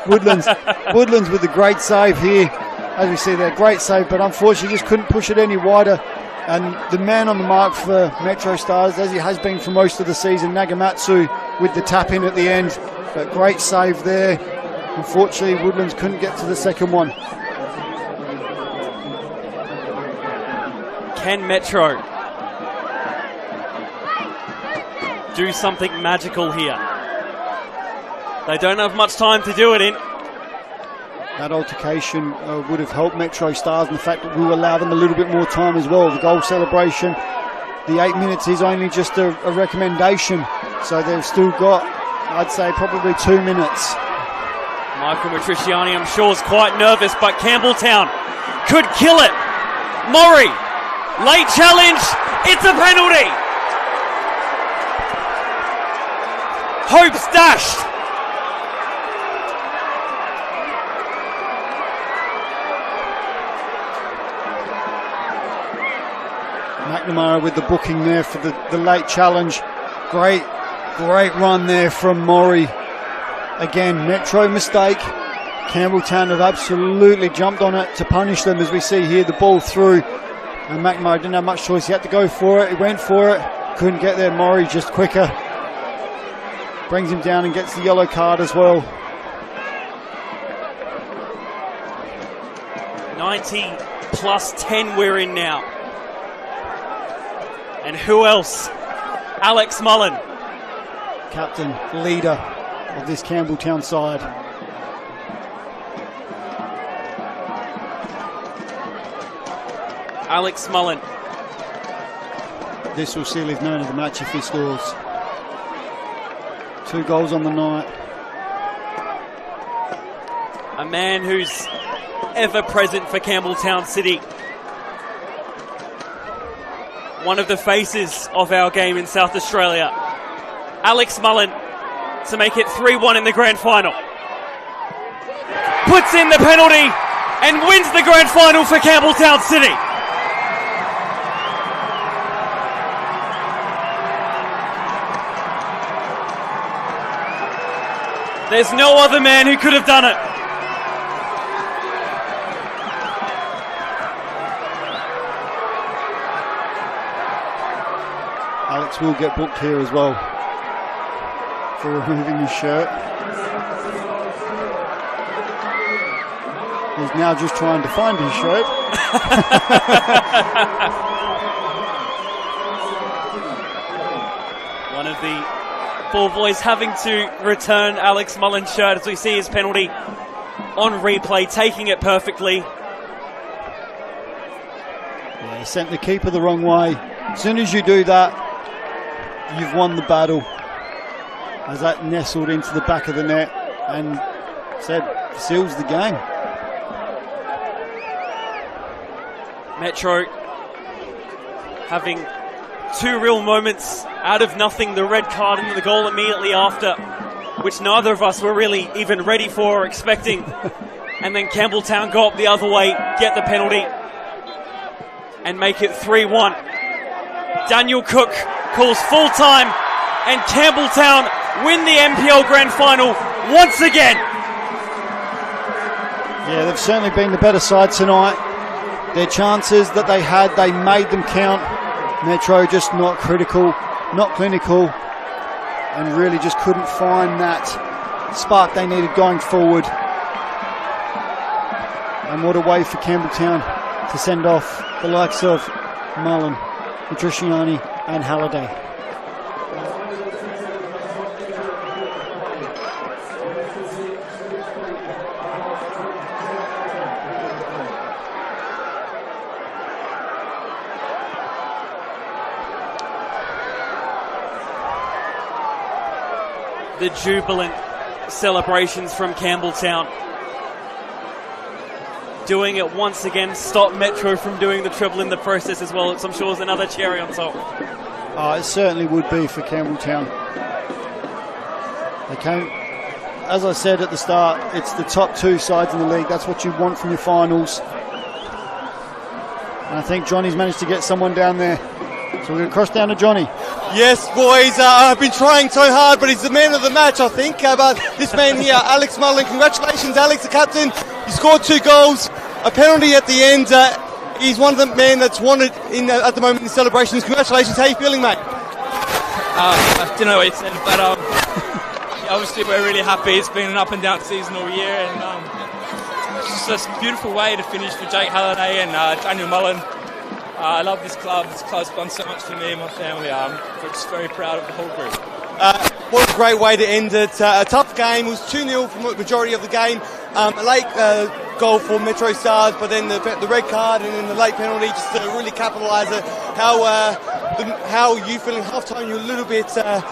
Speaker 10: Woodlands with a great save here. As we see there, great save, but unfortunately just couldn't push it any wider. And the man on the mark for MetroStars, as he has been for most of the season, Nagamatsu with the tap in at the end. But great save there. Unfortunately, Woodlands couldn't get to the second one.
Speaker 9: Can Metro do something magical here? They don't have much time to do it in.
Speaker 10: That altercation would have helped MetroStars, and the fact that we will allow them a little bit more time as well. The goal celebration, the 8 minutes is only just a recommendation, so they've still got, I'd say, probably 2 minutes.
Speaker 9: Michael Matriciani, I'm sure, is quite nervous, but Campbelltown could kill it. Murray Late challenge. It's a penalty. Hope's dashed.
Speaker 10: McNamara with the booking there for the late challenge. Great run there from Maury. Again, Metro mistake. Campbelltown have absolutely jumped on it to punish them, as we see here, the ball through. And McNamara didn't have much choice. He had to go for it. He went for it. Couldn't get there. Maury just quicker. Brings him down and gets the yellow card as well.
Speaker 9: 90 plus 10 we're in now. And who else? Alex Mullen.
Speaker 10: Captain, leader of this Campbelltown side.
Speaker 9: Alex Mullen.
Speaker 10: This will seal his man of the match if he scores. 2 goals on the night.
Speaker 9: A man who's ever present for Campbelltown City. One of the faces of our game in South Australia. Alex Mullen to make it 3-1 in the grand final. Puts in the penalty and wins the grand final for Campbelltown City. There's no other man who could have done it.
Speaker 10: Alex will get booked here as well for removing his shirt. He's now just trying to find his shirt.
Speaker 9: One of the ball boys having to return Alex Mullen's shirt as we see his penalty on replay, taking it perfectly.
Speaker 10: Yeah, he sent the keeper the wrong way. As soon as you do that, you've won the battle. As that nestled into the back of the net and seals the game.
Speaker 9: Metro having 2 real moments out of nothing, the red card and the goal immediately after, which neither of us were really even ready for or expecting. And then Campbelltown go up the other way, get the penalty and make it 3-1. Daniel Cook calls full time and Campbelltown win the NPL Grand Final once again.
Speaker 10: Yeah, they've certainly been the better side tonight. Their chances that they had, they made them count. Metro just not critical, not clinical, and really just couldn't find that spark they needed going forward. And what a way for Campbelltown to send off the likes of Mullen, Matriciani and Halliday.
Speaker 9: The jubilant celebrations from Campbelltown. Doing it once again, stop Metro from doing the treble in the process as well. It's, I'm sure, is another cherry on top.
Speaker 10: It certainly would be for Campbelltown. They came, as I said at the start, it's the top 2 sides in the league. That's what you want from your finals. And I think Johnny's managed to get someone down there. So we're going to cross down to Johnny.
Speaker 1: Yes, boys, I've been trying so hard, but he's the man of the match, I think. But this man here, Alex Mullen, congratulations, Alex, the captain. He scored 2 goals, a penalty at the end. He's one of the men that's wanted at the moment in the celebrations. Congratulations. How are you feeling, mate?
Speaker 11: I don't know what you said, but obviously we're really happy. It's been an up and down season all year, and it's just a beautiful way to finish for Jake Halliday and Daniel Mullen. I love this club. This club's done so much for me and my family. I'm just very proud of the whole group.
Speaker 1: What a great way to end it. A tough game. It was 2-0 for the majority of the game. A late goal for MetroStars, but then the red card and then the late penalty just to really capitalise it. How are you feeling? Half-time, you're a little bit in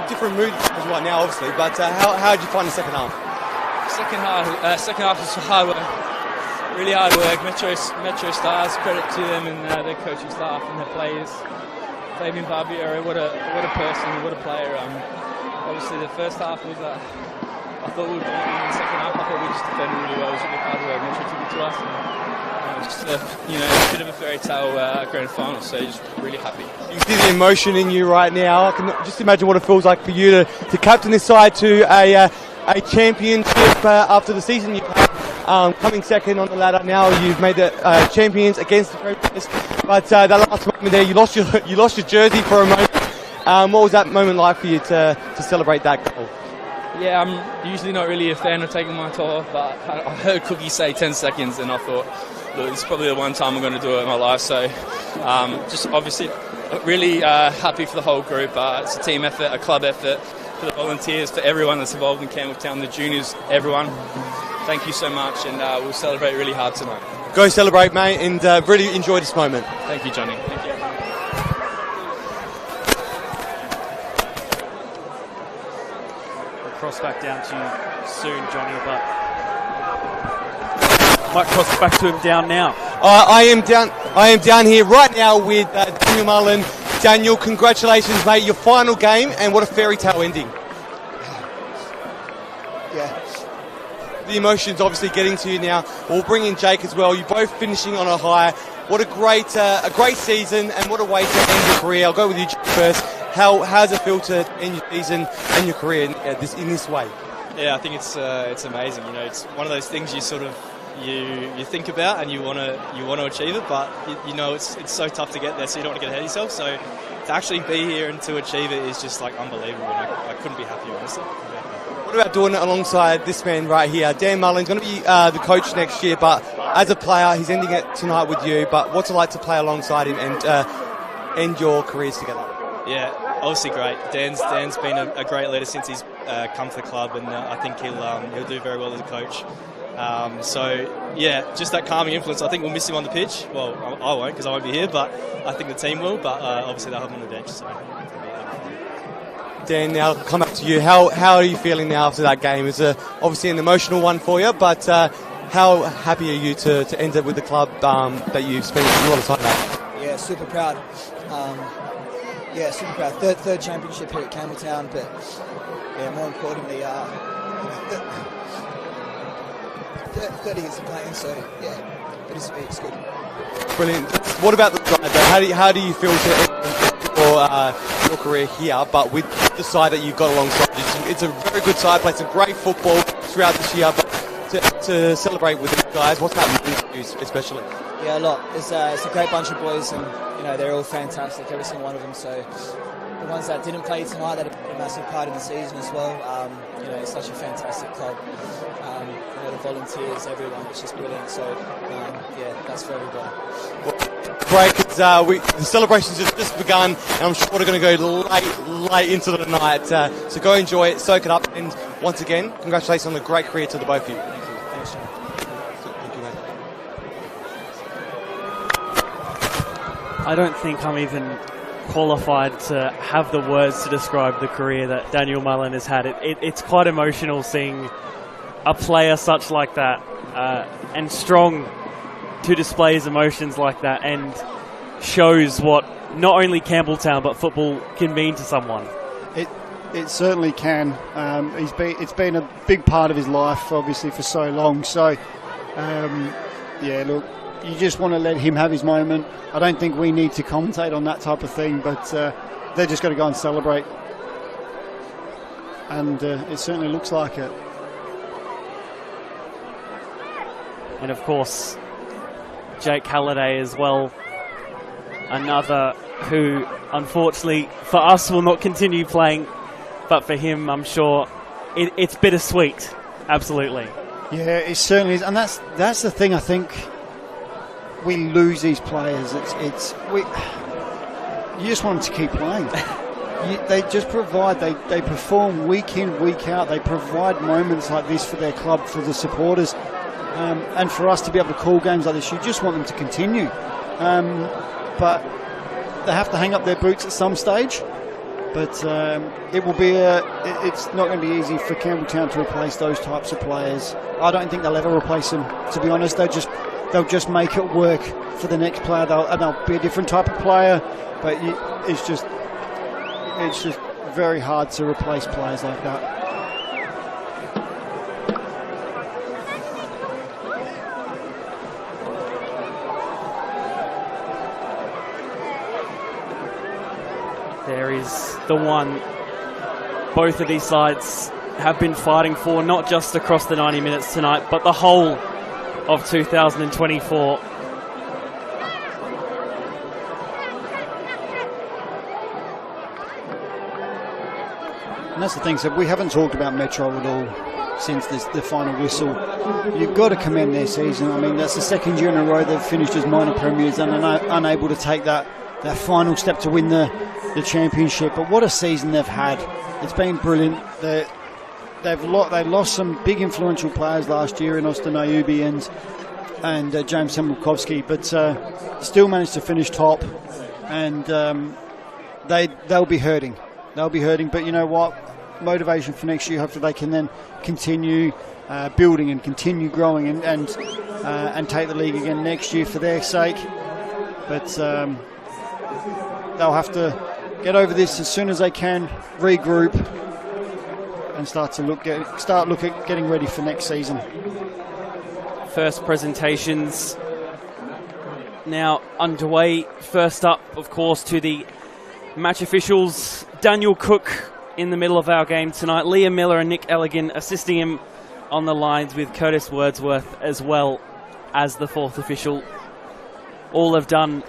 Speaker 1: different mood right now, obviously, but how did you find the second half?
Speaker 11: Second half was hard work. really hard work. MetroStars, credit to them and their coaching staff and their players. Fabian Barbiero, what a person, what a player. Obviously, the first half was, I thought we were doing it. In the second half, I thought we just defended really well. It was really hard work. Metro took it to us. And, just a bit of a fairy tale grand final, so just really happy.
Speaker 1: You can see the emotion in you right now. I can just imagine what it feels like for you to captain this side to a championship after the season you've had. Coming second on the ladder now, you've made the champions against the Predators. But that last moment there, you lost your jersey for a moment. What was that moment like for you to celebrate that goal?
Speaker 11: Yeah, I'm usually not really a fan of taking my toe off, but I heard Cookie say 10 seconds, and I thought, look, this is probably the one time I'm going to do it in my life. So, just obviously really happy for the whole group. It's a team effort, a club effort, for the volunteers, for everyone that's involved in Campbelltown, the juniors, everyone. Thank you so much, and we'll celebrate really hard tonight.
Speaker 1: Go celebrate, mate, and really enjoy this moment.
Speaker 11: Thank you, Johnny. Thank you.
Speaker 9: We'll cross back down to you soon, Johnny, but might cross back to him down now.
Speaker 1: I am down here right now with Daniel Mullen. Daniel, congratulations, mate. Your final game, and what a fairy tale ending.
Speaker 13: Yeah.
Speaker 1: The emotions obviously getting to you now. We'll bring in Jake as well. You're both finishing on a high. What a great season, and what a way to end your career. I'll go with you, Jake, first. How does it feel to end your season and your career in this way?
Speaker 14: Yeah, I think it's amazing. It's one of those things you sort of you think about and you want to achieve it, but it's so tough to get there, so you don't want to get ahead of yourself. So to actually be here and to achieve it is just like unbelievable. And I couldn't be happier, honestly.
Speaker 1: What about doing it alongside this man right here? Dan Mullen's going to be the coach next year, but as a player, he's ending it tonight with you. But what's it like to play alongside him and end your careers together?
Speaker 14: Yeah, obviously great. Dan's been a great leader since he's come to the club, and I think he'll do very well as a coach. So yeah, just that calming influence. I think we'll miss him on the pitch. Well, I won't because I won't be here, but I think the team will. But obviously they'll have him on the bench. So.
Speaker 1: Dan, now come back to you. How are you feeling now after that game? It's obviously an emotional one for you, but how happy are you to end it with the club that you've spent a lot of time at?
Speaker 13: Yeah, super proud. Super proud. Third championship here at Campbelltown, but yeah, more importantly, 30 years of playing, so yeah, it's good.
Speaker 1: Brilliant. What about the side though? How do you feel to end your career here, but with the side that you've got alongside? It's a very good side, played some great football throughout this year, but to celebrate with these guys, what's that mean to you especially?
Speaker 13: Yeah, a lot. It's a great bunch of boys, and they're all fantastic, every single one of them. So the ones that didn't play tonight, that had a massive part in the season as well. It's such a fantastic club. The volunteers, everyone, it's just brilliant. So that's for everybody.
Speaker 1: Great, because the celebrations have just begun, and I'm sure we're going to go late into the night. So go enjoy it, soak it up, and once again, congratulations on a great career to the both of you.
Speaker 13: Thank you. Thanks, Sean.
Speaker 1: Thank you, mate.
Speaker 9: I don't think I'm even qualified to have the words to describe the career that Daniel Mullen has had. It's quite emotional seeing a player such like that and strong to display his emotions like that, and shows what not only Campbelltown but football can mean to someone.
Speaker 10: It certainly can. It's been a big part of his life, obviously, for so long. So, look, you just want to let him have his moment. I don't think we need to commentate on that type of thing, but they're just got to go and celebrate. And it certainly looks like it.
Speaker 9: And of course, Jake Halliday as well, another who unfortunately for us will not continue playing, but for him I'm sure it's bittersweet, absolutely.
Speaker 10: Yeah, it certainly is, and that's the thing. I think we lose these players. You just want them to keep playing. They just provide, they perform week in, week out. They provide moments like this for their club, for the supporters. And for us to be able to call games like this, you just want them to continue. But they have to hang up their boots at some stage. But it will be it's not going to be easy for Campbelltown to replace those types of players. I don't think they'll ever replace them. To be honest, they'll just make it work for the next player. They'll be a different type of player, but it's just very hard to replace players like that.
Speaker 9: There is the one both of these sides have been fighting for, not just across the 90 minutes tonight, but the whole of 2024.
Speaker 10: And that's the thing, so we haven't talked about Metro at all since the final whistle. You've got to commend their season. I mean, that's the second year in a row they've finished as minor premiers and are unable to take that final step to win the championship. But what a season they've had. It's been brilliant. They lost some big influential players last year in Austin Ayubi and James Semmelkovsky, but still managed to finish top, and they'll be hurting. They'll be hurting, but you know what? Motivation for next year. Hopefully they can then continue building and continue growing and take the league again next year for their sake. But they'll have to get over this as soon as they can, regroup, and start look at getting ready for next season.
Speaker 9: First presentations now underway. First up, of course, to the match officials. Daniel Cook in the middle of our game tonight. Liam Miller and Nick Elligan assisting him on the lines, with Curtis Wordsworth as well as the fourth official. All have done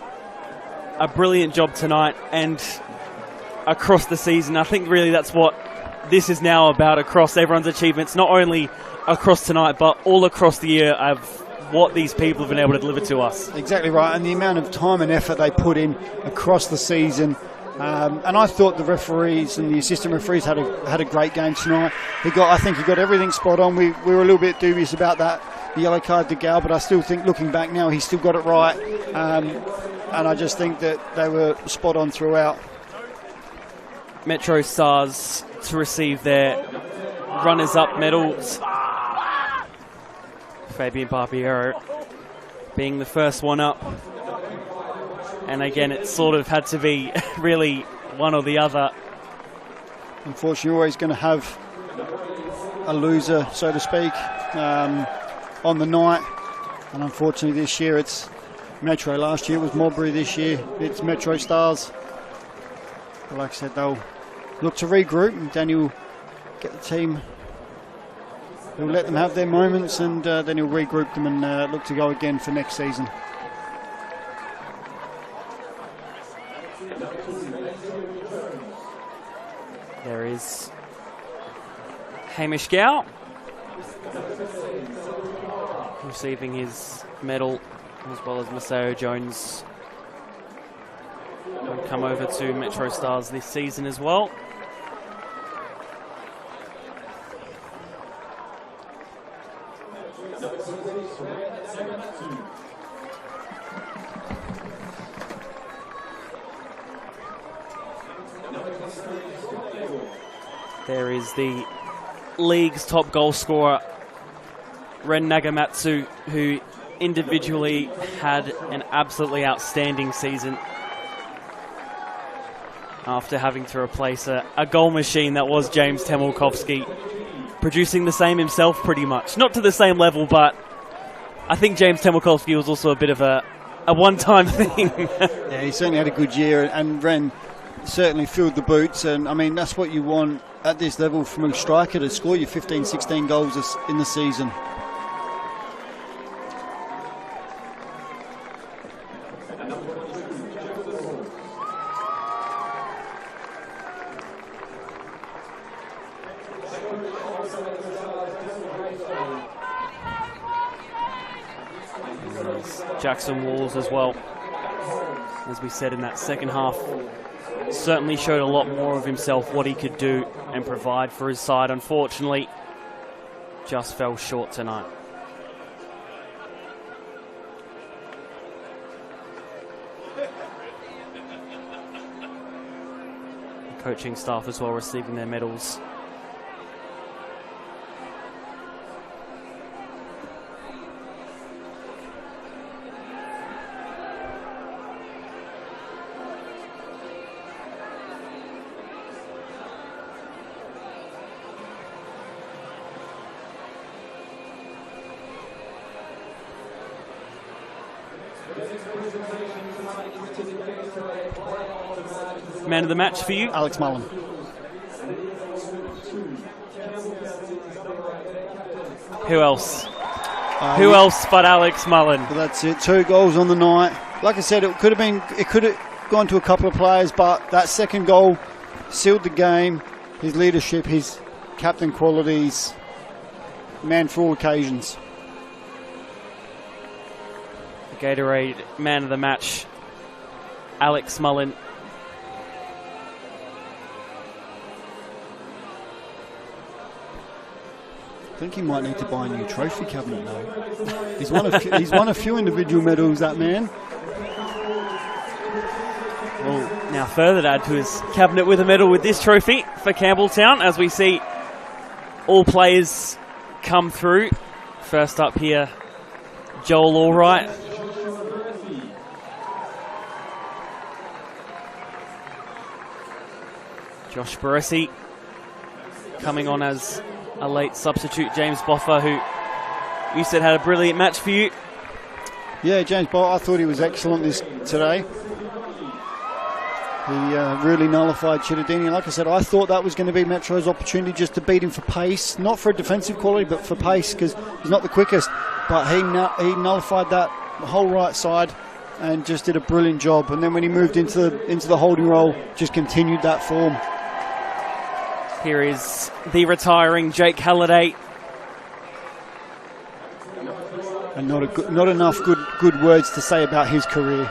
Speaker 9: a brilliant job tonight and across the season. I think really that's what this is now about, across everyone's achievements, not only across tonight but all across the year of what these people have been able to deliver to us.
Speaker 10: Exactly right, and the amount of time and effort they put in across the season. And I thought the referees and the assistant referees had a great game tonight. I think he got everything spot on. We were a little bit dubious about that, the yellow card to Gal, but I still think, looking back now, he still got it right. And I just think that they were spot on throughout.
Speaker 9: MetroStars to receive their runners-up medals. Fabian Barbiero being the first one up. And again, it sort of had to be really one or the other.
Speaker 10: Unfortunately, you're always going to have a loser, so to speak, on the night. And unfortunately this year it's Metro. Last year it was Modbury. This year it's MetroStars. But like I said, they'll look to regroup, and Daniel get the team. He'll let them have their moments, and then he'll regroup them and look to go again for next season.
Speaker 9: There is Hamish Gow receiving his medal, as well as Maceo Jones, who come over to MetroStars this season as well. There is the league's top goal scorer, Ren Nagamatsu, who individually had an absolutely outstanding season after having to replace a goal machine that was James Temelkovsky, producing the same himself pretty much. Not to the same level, but I think James Temelkovsky was also a bit of a one-time thing.
Speaker 10: Yeah, he certainly had a good year, and Ren certainly filled the boots, and I mean, that's what you want at this level from a striker, to score you 15, 16 goals in the season.
Speaker 9: Jackson Walls as well, as we said in that second half, certainly showed a lot more of himself, what he could do and provide for his side. Unfortunately, just fell short tonight. coaching staff as well receiving their medals. Man of the match for you?
Speaker 10: Alex Mullen.
Speaker 9: Who else? Who else but Alex Mullen?
Speaker 10: Well, that's it. 2 goals on the night. Like I said, it could have gone to a couple of players, but that second goal sealed the game. His leadership, his captain qualities, man for all occasions.
Speaker 9: The Gatorade man of the match, Alex Mullen.
Speaker 10: I think he might need to buy a new trophy cabinet now. He's won a few individual medals, that man.
Speaker 9: Well, now further to add to his cabinet with a medal with this trophy for Campbelltown, as we see all players come through. First up here, Joel Allwright. Josh Baresi coming on as a late substitute. James Boffer, who you said had a brilliant match for you.
Speaker 10: Yeah, James Boffer, I thought he was excellent today. He really nullified Cittadini. Like I said, I thought that was going to be Metro's opportunity just to beat him for pace. Not for defensive quality, but for pace, because he's not the quickest. But he nullified that whole right side and just did a brilliant job. And then when he moved into the holding role, just continued that form.
Speaker 9: Here is the retiring Jake Halliday.
Speaker 10: And not enough good words to say about his career.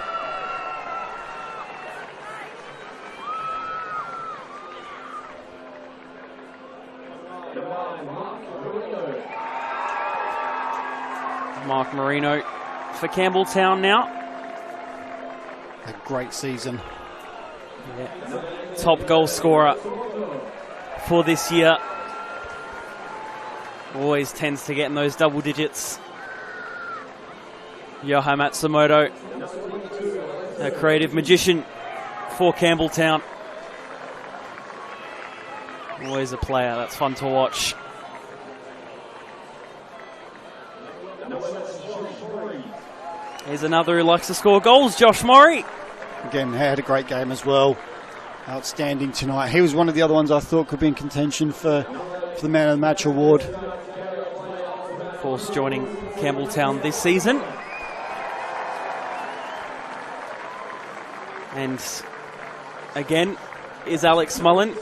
Speaker 9: Mark Marino for Campbelltown now.
Speaker 10: A great season.
Speaker 9: Yeah. Top goal scorer for this year. Always tends to get in those double digits. Yohei Matsumoto, a creative magician for Campbelltown. Always a player that's fun to watch. Here's another who likes to score goals, Josh Murray.
Speaker 10: Again, he had a great game as well. Outstanding tonight. He was one of the other ones I thought could be in contention for the Man of the Match award.
Speaker 9: Of course, joining Campbelltown this season. And again is Alex Mullen,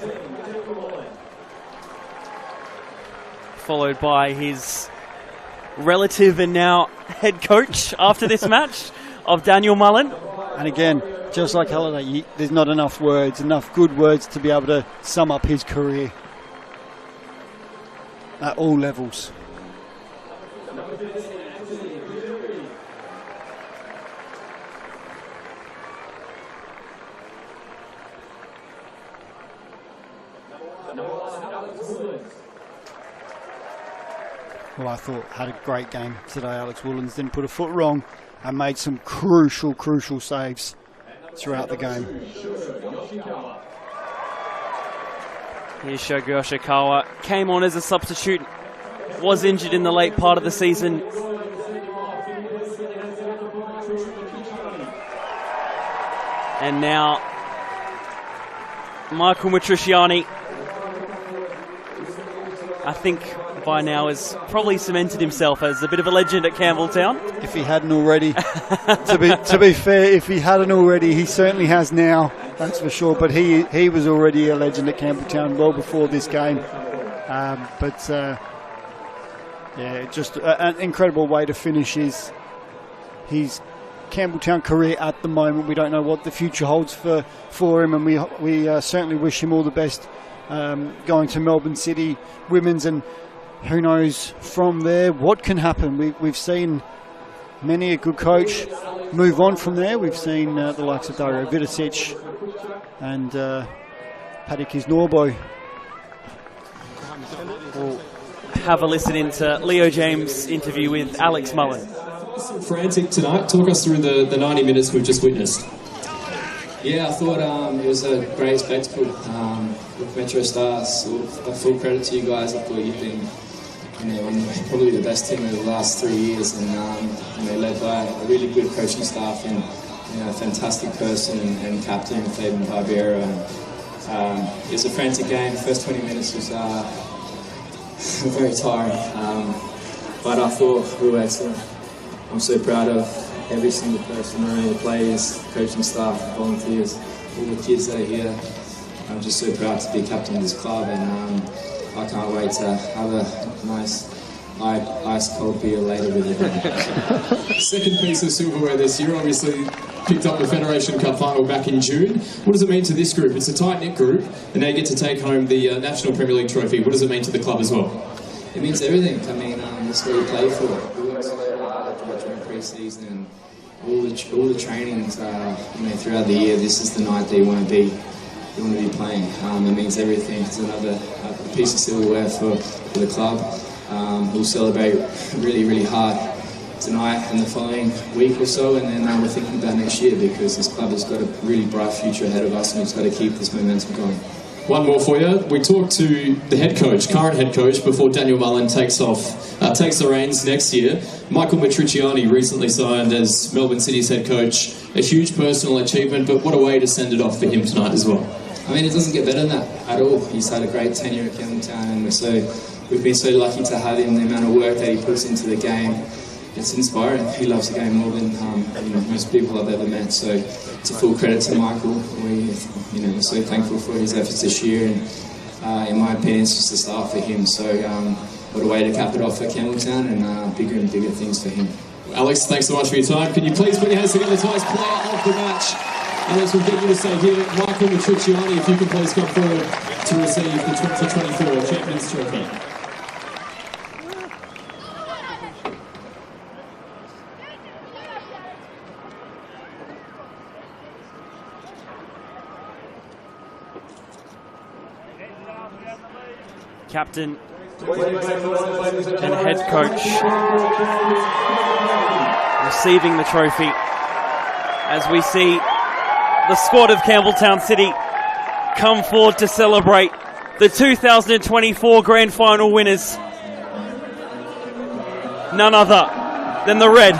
Speaker 9: followed by his relative and now head coach after this match of Daniel Mullen.
Speaker 10: And again, just like Halliday, there's not enough good words to be able to sum up his career at all levels. Well, I thought had a great game today. Alex Woolens didn't put a foot wrong and made some crucial saves throughout the game.
Speaker 9: Here's Shogo Yoshikawa. Came on as a substitute. Was injured in the late part of the season. And now Michael Matriciani, I think by now has probably cemented himself as a bit of a legend at Campbelltown.
Speaker 10: If he hadn't already. to be fair, if he hadn't already, he certainly has now, that's for sure. But he was already a legend at Campbelltown well before this game. Yeah, just an incredible way to finish his Campbelltown career at the moment. We don't know what the future holds for him, and we certainly wish him all the best going to Melbourne City Women's, and who knows from there what can happen. We've seen many a good coach move on from there. We've seen the likes of Dario Vidicic and Paddock is Norbo.
Speaker 9: We'll have a listen into Leo James' interview with Alex Mullen.
Speaker 15: Frantic tonight. Talk us through the 90 minutes we've just witnessed.
Speaker 16: Yeah, I thought it was a great spectacle with MetroStars. A full credit to you guys. I thought you've been probably the best team of the last 3 years, and led by a really good coaching staff and a fantastic person and captain Fabian Barbiero. It was a frantic game. The first 20 minutes was very tiring, but I thought we were excellent. I'm so proud of every single person, the players, coaching staff, volunteers, all the kids that are here. I'm just so proud to be captain of this club, and I can't wait to have a nice ice cold beer later with everyone.
Speaker 15: Second piece of silverware this year, obviously picked up the Federation Cup final back in June. What does it mean to this group? It's a tight-knit group, and they get to take home the National Premier League trophy. What does it mean to the club as well?
Speaker 16: It means everything. I mean, that's what we play for. We work so hard during pre-season and all the trainings throughout the year. This is the night that you want to be playing. It means everything. It's another piece of silverware for the club. We'll celebrate really, really hard tonight and the following week or so, and then we're thinking about next year, because this club has got a really bright future ahead of us, and we've got to keep this momentum going.
Speaker 15: One more for you. We talked to the head coach, current head coach, before Daniel Mullen takes the reins next year. Michael Matriciani recently signed as Melbourne City's head coach. A huge personal achievement, but what a way to send it off for him tonight as well.
Speaker 16: I mean, it doesn't get better than that at all. He's had a great tenure at Campbelltown, and we've been so lucky to have him. The amount of work that he puts into the game, it's inspiring. He loves the game more than most people I've ever met. So it's a full credit to Michael. We're so thankful for his efforts this year, and in my opinion, it's just a start for him. So what a way to cap it off for Campbelltown, and bigger and bigger things for him.
Speaker 15: Alex, thanks so much for your time. Can you please put your hands together to the highest player of the match? Alex, we'll get you to say here, Michael Matriciani, if you can please come forward to receive the 2024 Champions Trophy.
Speaker 9: Captain and head coach receiving the trophy, as we see the squad of Campbelltown City come forward to celebrate the 2024 Grand Final winners. None other than the red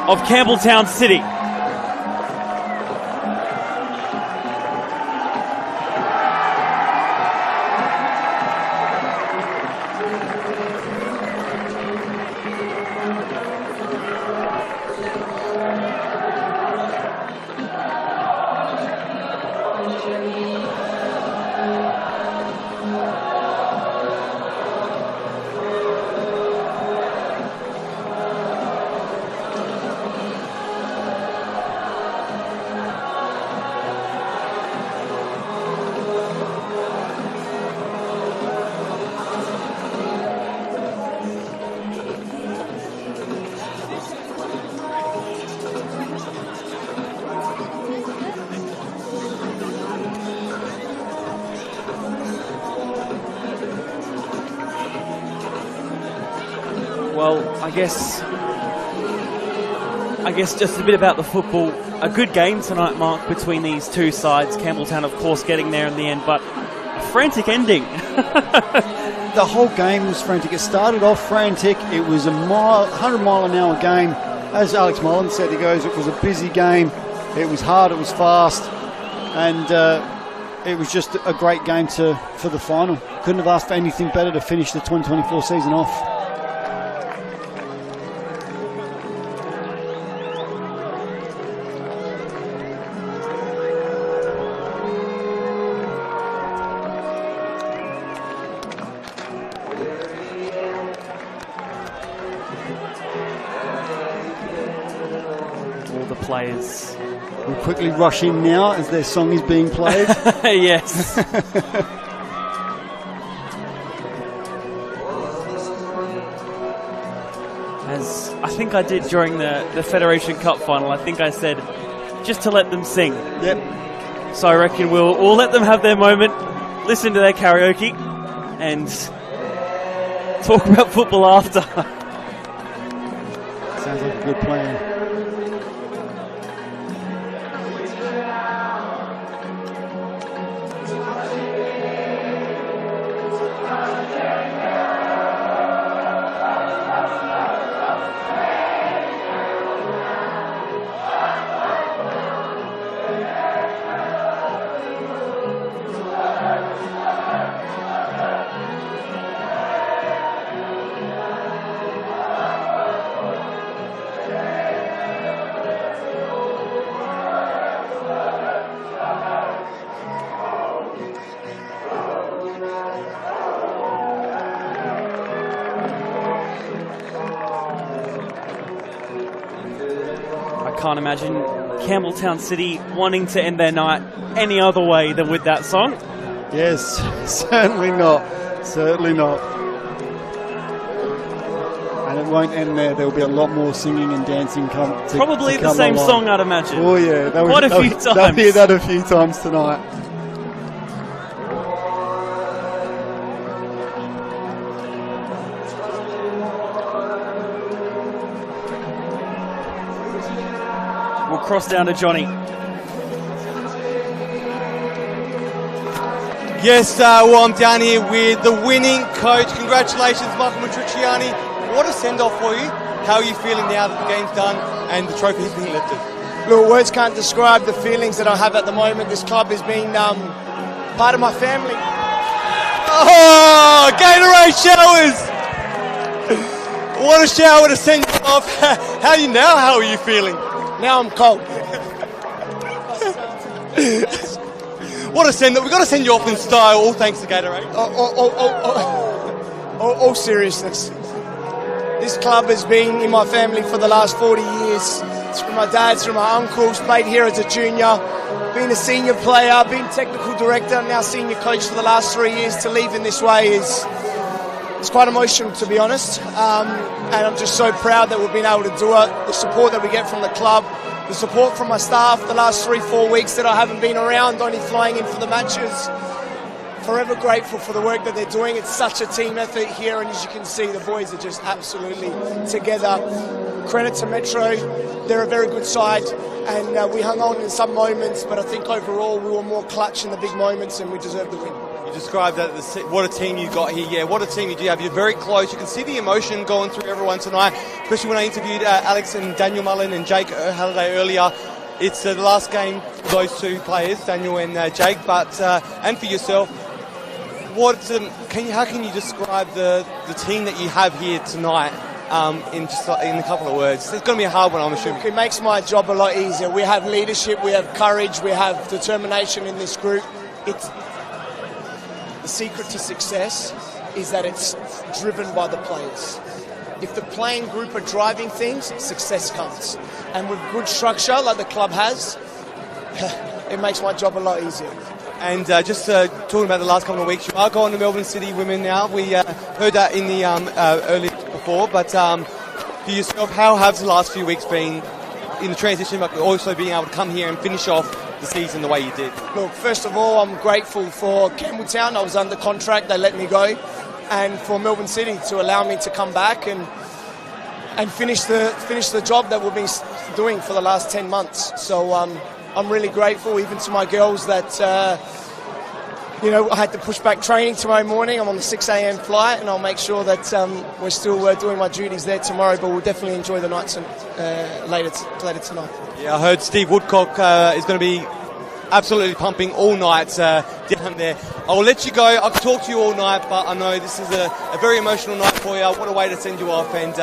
Speaker 9: of Campbelltown City. Well, I guess just a bit about the football. A good game tonight, Mark, between these two sides. Campbelltown, of course, getting there in the end, but a frantic ending.
Speaker 10: The whole game was frantic. It started off frantic. It was a 100-mile-an-hour game. As Alex Mullen said, it was a busy game. It was hard, it was fast, and it was just a great game for the final. Couldn't have asked for anything better to finish the 2024 season off.
Speaker 9: Players
Speaker 10: will quickly rush in now as their song is being played.
Speaker 9: Yes. As I think I did during the Federation Cup final, I think I said just to let them sing.
Speaker 10: Yep.
Speaker 9: So I reckon we'll let them have their moment, listen to their karaoke, and talk about football after.
Speaker 10: Sounds like a good plan.
Speaker 9: Can't imagine Campbelltown City wanting to end their night any other way than with that song.
Speaker 10: Yes, certainly not. Certainly not. And it won't end there. There will be a lot more singing and dancing
Speaker 9: Probably
Speaker 10: to
Speaker 9: the
Speaker 10: come
Speaker 9: same
Speaker 10: along.
Speaker 9: song, I'd imagine.
Speaker 10: Oh yeah,
Speaker 9: Quite a few times.
Speaker 10: They'll hear that a few times tonight.
Speaker 9: Cross down to Johnny.
Speaker 1: Yes, well, I'm down here with the winning coach. Congratulations, Michael Matriciani. What a send-off for you. How are you feeling now that the game's done and the trophy has been lifted?
Speaker 8: Look, words can't describe the feelings that I have at the moment. This club has been part of my family.
Speaker 1: Oh, Gatorade showers! What a shower to send you off. How are you now? How are you feeling?
Speaker 8: Now I'm cold.
Speaker 1: What a send! We've got to send you off in style, all thanks to Gatorade.
Speaker 8: All seriousness. This club has been in my family for the last 40 years. It's from my dad, it's from my uncles, played here as a junior, been a senior player, been technical director, now senior coach for the last 3 years. To leave in this way it's quite emotional, to be honest. And I'm just so proud that we've been able to do it. The support that we get from the club, the support from my staff the last 3-4 weeks that I haven't been around, only flying in for the matches. Forever grateful for the work that they're doing. It's such a team effort here, and as you can see, the boys are just absolutely together. Credit to Metro, they're a very good side, and we hung on in some moments, but I think overall we were more clutch in the big moments, and we deserved the win.
Speaker 1: You described that what a team you got here. Yeah, what a team you do have. You're very close. You can see the emotion going through everyone tonight, especially when I interviewed Alex and Daniel Mullen and Jake Halliday earlier. It's the last game for those two players, Daniel and Jake, but and for yourself. How can you describe the team that you have here tonight in a couple of words? It's going to be a hard one, I'm assuming.
Speaker 8: It makes my job a lot easier. We have leadership, we have courage, we have determination in this group. The secret to success is that it's driven by the players. If the playing group are driving things, success comes. And with good structure like the club has, it makes my job a lot easier.
Speaker 1: And just talking about the last couple of weeks, you are going to Melbourne City Women now. We heard that in the earlier before, but for yourself, how have the last few weeks been in the transition, but also being able to come here and finish off the season the way you did?
Speaker 8: Look, first of all, I'm grateful for Campbelltown. I was under contract, they let me go, and for Melbourne City to allow me to come back and finish the job that we've been doing for the last 10 months. So I'm really grateful, even to my girls, that I had to push back training tomorrow morning. I'm on the 6 a.m. flight, and I'll make sure that we're still doing my duties there tomorrow, but we'll definitely enjoy the nights later tonight.
Speaker 1: Yeah, I heard Steve Woodcock is going to be absolutely pumping all night down there. I'll let you go. I could talk to you all night, but I know this is a very emotional night for you. What a way to send you off, and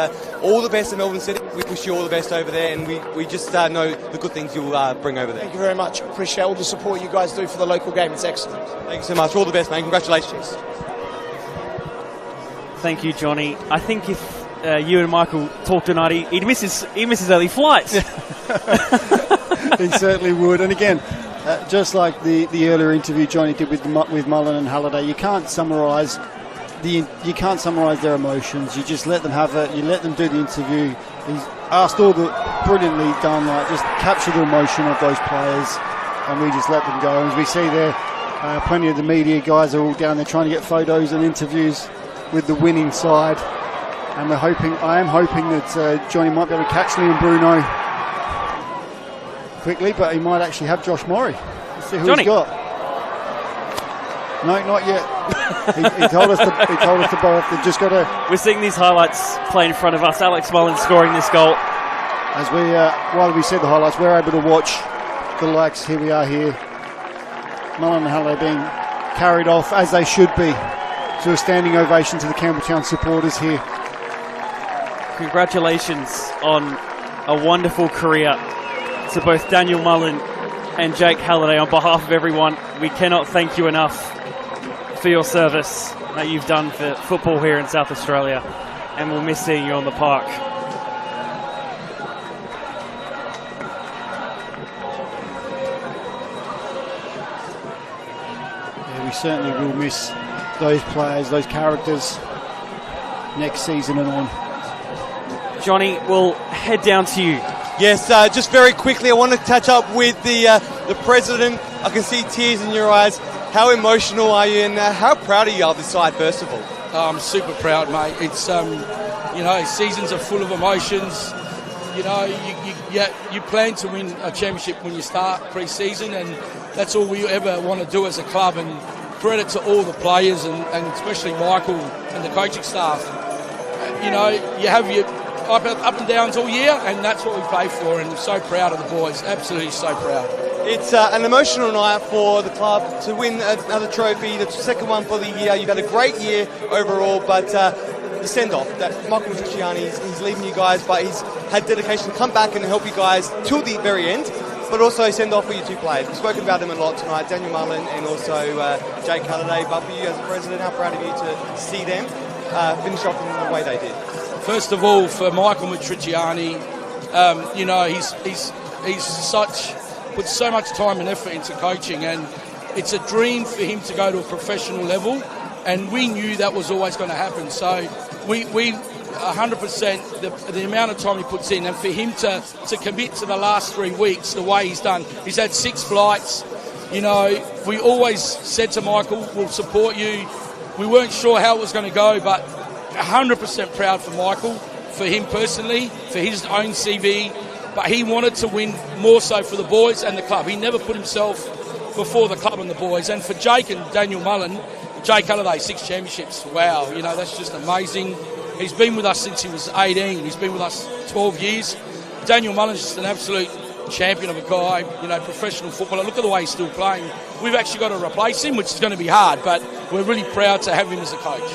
Speaker 1: all the best in Melbourne City. We wish you all the best over there, and we just know the good things you'll bring over there.
Speaker 8: Thank you very much. I appreciate all the support you guys do for the local game. It's excellent.
Speaker 1: Thank you so much. All the best, man. Congratulations.
Speaker 9: Thank you, Johnny. I think if you and Michael talk tonight, he'd miss his early flights.
Speaker 10: He certainly would. And again, just like the earlier interview Johnny did with Mullen and Halliday, you can't summarise their emotions. You just let them have it. You let them do the interview. He's asked all the brilliantly done. Like, just capture the emotion of those players, and we just let them go. As we see there, plenty of the media guys are all down there trying to get photos and interviews with the winning side. And I am hoping that Johnny might be able to catch Liam Bruno quickly, but he might actually have Josh Murray. Let's see who
Speaker 9: Johnny.
Speaker 10: he's got. No, not yet. he told us to both. They've just got to.
Speaker 9: We're seeing these highlights play in front of us. Alex Mullin scoring this goal.
Speaker 10: As we, while we said the highlights, we're able to watch the likes. Here we are here. Mullin and Halliday being carried off as they should be. So a standing ovation to the Campbelltown supporters here.
Speaker 9: Congratulations on a wonderful career to both Daniel Mullin and Jake Halliday. On behalf of everyone, we cannot thank you enough for your service that you've done for football here in South Australia, and we'll miss seeing you on the park.
Speaker 10: Yeah, we certainly will miss those players, those characters next season and on.
Speaker 9: Johnny, we'll head down to you.
Speaker 1: Yes, just very quickly, I want to catch up with the president. I can see tears in your eyes. How emotional are you, and how proud are you of this side, first of all?
Speaker 17: I'm super proud, mate. It's, seasons are full of emotions. You plan to win a championship when you start pre-season, and that's all we ever want to do as a club. And credit to all the players, and especially Michael and the coaching staff. You have your up and downs all year, and that's what we play for, and I'm so proud of the boys, absolutely so proud.
Speaker 1: It's an emotional night for the club to win another trophy, the second one for the year. You've had a great year overall, but the send-off, that Michael Mitriciani, he's leaving you guys, but he's had dedication to come back and help you guys till the very end, but also send off for your two players. We've spoken about them a lot tonight, Daniel Mullin and also Jake Halliday, but for you as a president, how proud of you to see them finish off in the way they did?
Speaker 17: First of all, for Michael Mitriciani, he's put so much time and effort into coaching, and it's a dream for him to go to a professional level, and we knew that was always going to happen. So we 100% the amount of time he puts in, and for him to commit to the last 3 weeks the way he's done. He's had 6 flights. We always said to Michael, we'll support you. We weren't sure how it was going to go, but 100% proud for Michael, for him personally, for his own CV, but he wanted to win more so for the boys and the club. He never put himself before the club and the boys. And for Jake and Daniel Mullin, Jake Halliday, 6 championships. Wow, that's just amazing. He's been with us since he was 18. He's been with us 12 years. Daniel Mullin's just an absolute champion of a guy, professional footballer. Look at the way he's still playing. We've actually got to replace him, which is going to be hard, but we're really proud to have him as a coach.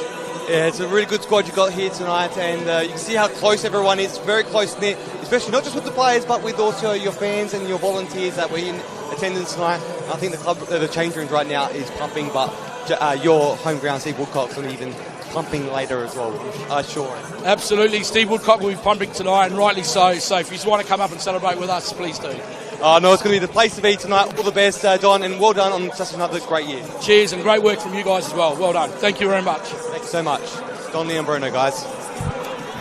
Speaker 1: Yeah, it's a really good squad you've got here tonight, and you can see how close everyone is, very close-knit, especially not just with the players, but with also your fans and your volunteers that were in attendance tonight. I think the club, the change rooms right now is pumping, but your home ground, Steve Woodcock's going to even pumping later as well, sure.
Speaker 17: Absolutely, Steve Woodcock will be pumping tonight, and rightly so. So if you want to come up and celebrate with us, please do.
Speaker 1: No, it's going to be the place to be tonight. All the best, Don, and well done on just another great year.
Speaker 17: Cheers, and great work from you guys as well. Well done. Thank you very much.
Speaker 1: Thank you so much. Don, Liam, Bruno, guys.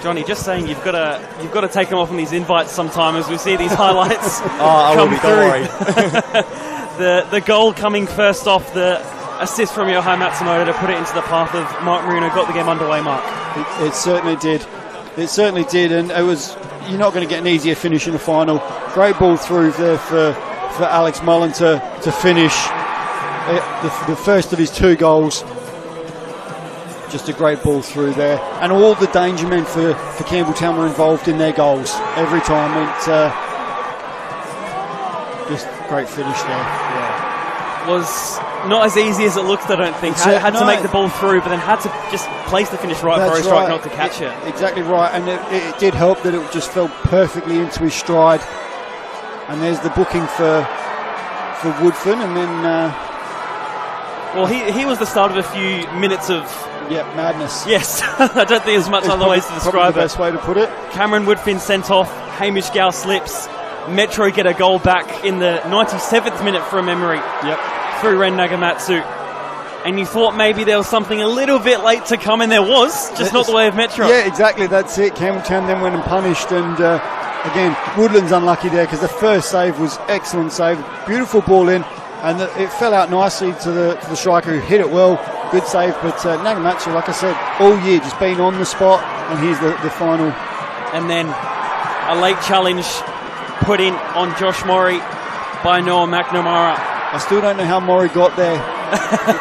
Speaker 9: Johnny, just saying, you've got to take them off on these invites sometime as we see these highlights
Speaker 1: I will be, don't
Speaker 9: worry. the goal coming first off, the assist from Johan Matsumoto to put it into the path of Mark Marino got the game underway, Mark.
Speaker 10: It certainly did. It certainly did, and you're not going to get an easier finish in the final. Great ball through there for Alex Mullin to finish the first of his 2 goals. Just a great ball through there, and all the danger men for Campbelltown were involved in their goals every time. Just great finish there. Yeah.
Speaker 9: Was not as easy as it looked, I don't think. Had to make the ball through, but then had to just place the finish right for his strike, not to catch it.
Speaker 10: Exactly right, and it did help that it just fell perfectly into his stride. And there's the booking for Woodford, and then...
Speaker 9: well, he was the start of a few minutes of...
Speaker 10: madness.
Speaker 9: Yes, I don't think there's much other ways to describe it.
Speaker 10: The best way to put it.
Speaker 9: Cameron Woodfin sent off, Hamish Gow slips, Metro get a goal back in the 97th minute from memory. Through Ren Nagamatsu. And you thought maybe there was something a little bit late to come, and there was, just not the way of Metro.
Speaker 10: Yeah, exactly, that's it. Campbelltown then went and punished, and Again, Woodland's unlucky there because the first save was excellent save. Beautiful ball in, and it fell out nicely to the striker who hit it well. Good save, but Nagamatsu, like I said, all year just been on the spot, and here's the final.
Speaker 9: And then a late challenge put in on Josh Murray by Noah McNamara.
Speaker 10: I still don't know how Murray got there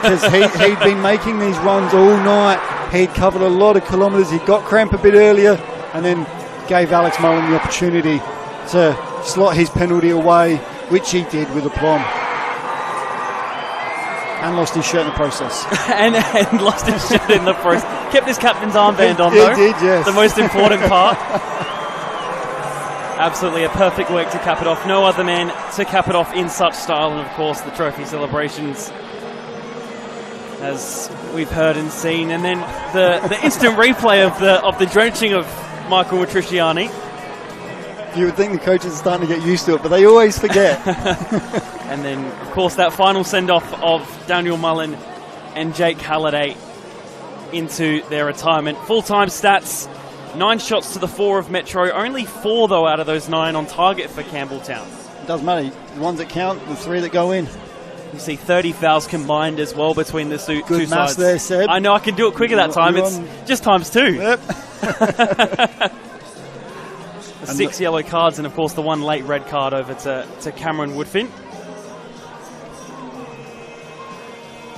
Speaker 10: because he'd been making these runs all night. He'd covered a lot of kilometres. He got cramp a bit earlier and then gave Alex Mullen the opportunity to slot his penalty away, which he did with aplomb. And lost his shirt in the process.
Speaker 9: and lost his shirt in the process. Kept his captain's armband on, though.
Speaker 10: He did, yes.
Speaker 9: The most important part. Absolutely a perfect work to cap it off. No other man to cap it off in such style. And, of course, the trophy celebrations, as we've heard and seen. And then the instant replay of the drenching of Michael Matriciani.
Speaker 10: You would think the coaches are starting to get used to it, but they always forget.
Speaker 9: And then, of course, that final send-off of Daniel Mullen and Jake Halliday into their retirement. Full-time stats, 9 shots to the 4 of Metro. Only 4, though, out of those 9 on target for Campbelltown.
Speaker 10: It doesn't matter. The ones that count, the 3 that go in.
Speaker 9: You see 30 fouls combined as well between the two
Speaker 10: Good
Speaker 9: sides.
Speaker 10: maths there, Seb.
Speaker 9: I know I can do it quicker that time. It's just times 2.
Speaker 10: Yep.
Speaker 9: 6 yellow cards and, of course, the 1 late red card over to Cameron Woodfin.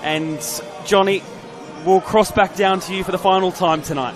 Speaker 9: And, Johnny, we'll cross back down to you for the final time tonight.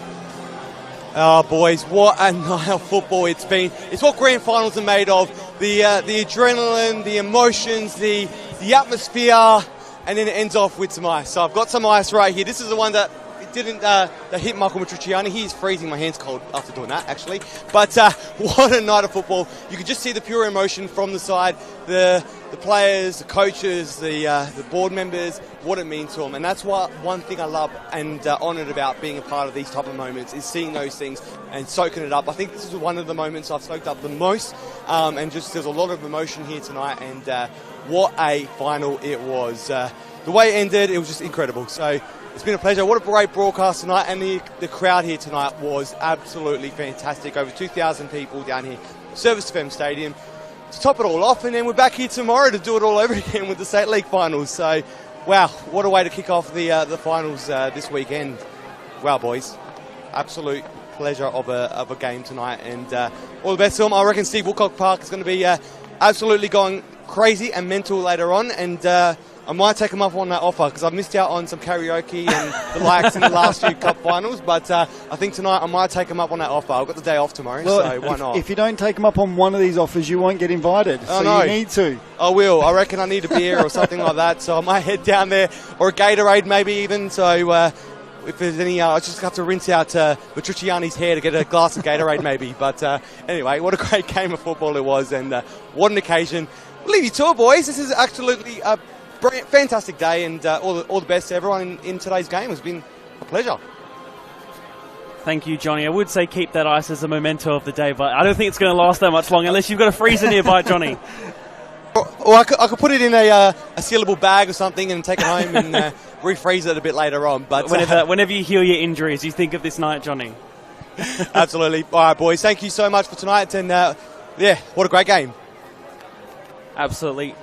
Speaker 1: Oh, boys, what a night of football it's been. It's what grand finals are made of. The adrenaline, the emotions, the atmosphere, and then it ends off with some ice. So I've got some ice right here. This is the one that didn't that hit Michael Matriciani. He's freezing. My hand's cold after doing that, actually. But what a night of football. You could just see the pure emotion from the side. The players, the coaches, the board members, what it means to them. And that's what one thing I love and honoured about being a part of these type of moments is seeing those things and soaking it up. I think this is one of the moments I've soaked up the most. And just there's a lot of emotion here tonight. And what a final it was. The way it ended, it was just incredible. So it's been a pleasure. What a great broadcast tonight, and the crowd here tonight was absolutely fantastic. Over 2,000 people down here, ServiceFM Stadium. To top it all off, and then we're back here tomorrow to do it all over again with the State League finals. So, wow, what a way to kick off the finals this weekend. Wow, boys, absolute pleasure of a game tonight, and all the best to them. I reckon Steve Woolcock Park is going to be absolutely going crazy and mental later on, and I might take them up on that offer because I've missed out on some karaoke and the likes in the last few cup finals, but I think tonight I might take them up on that offer. I've got the day off tomorrow, so why not?
Speaker 10: If you don't take them up on one of these offers, you won't get invited, so you need to.
Speaker 1: I will. I reckon I need a beer or something like that, so I might head down there, or a Gatorade maybe even, so if there's any, I just have to rinse out Matriciani's hair to get a glass of Gatorade maybe, but anyway, what a great game of football it was, and what an occasion. We'll leave you to it, boys. This is absolutely a fantastic day, and all the best to everyone in today's game. It's been a pleasure.
Speaker 9: Thank you, Johnny. I would say keep that ice as a memento of the day, but I don't think it's going to last that much long unless you've got a freezer nearby, Johnny.
Speaker 1: Or I could put it in a sealable bag or something and take it home and refreeze it a bit later on. But
Speaker 9: whenever you heal your injuries, you think of this night, Johnny.
Speaker 1: Absolutely. All right, boys. Thank you so much for tonight, and what a great game.
Speaker 9: Absolutely.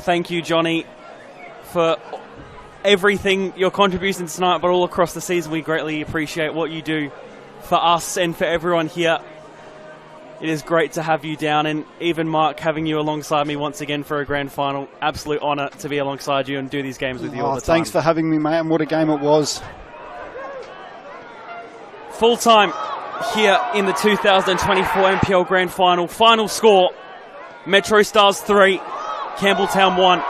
Speaker 9: Thank you, Johnny, for everything, your contributions tonight, but all across the season. We greatly appreciate what you do for us and for everyone here. It is great to have you down, and even Mark, having you alongside me once again for a grand final. Absolute honour to be alongside you and do these games with you all the time.
Speaker 10: Thanks for having me, mate, and what a game it was.
Speaker 9: Full time here in the 2024 NPL Grand Final. Final score, MetroStars 3, Campbelltown 1.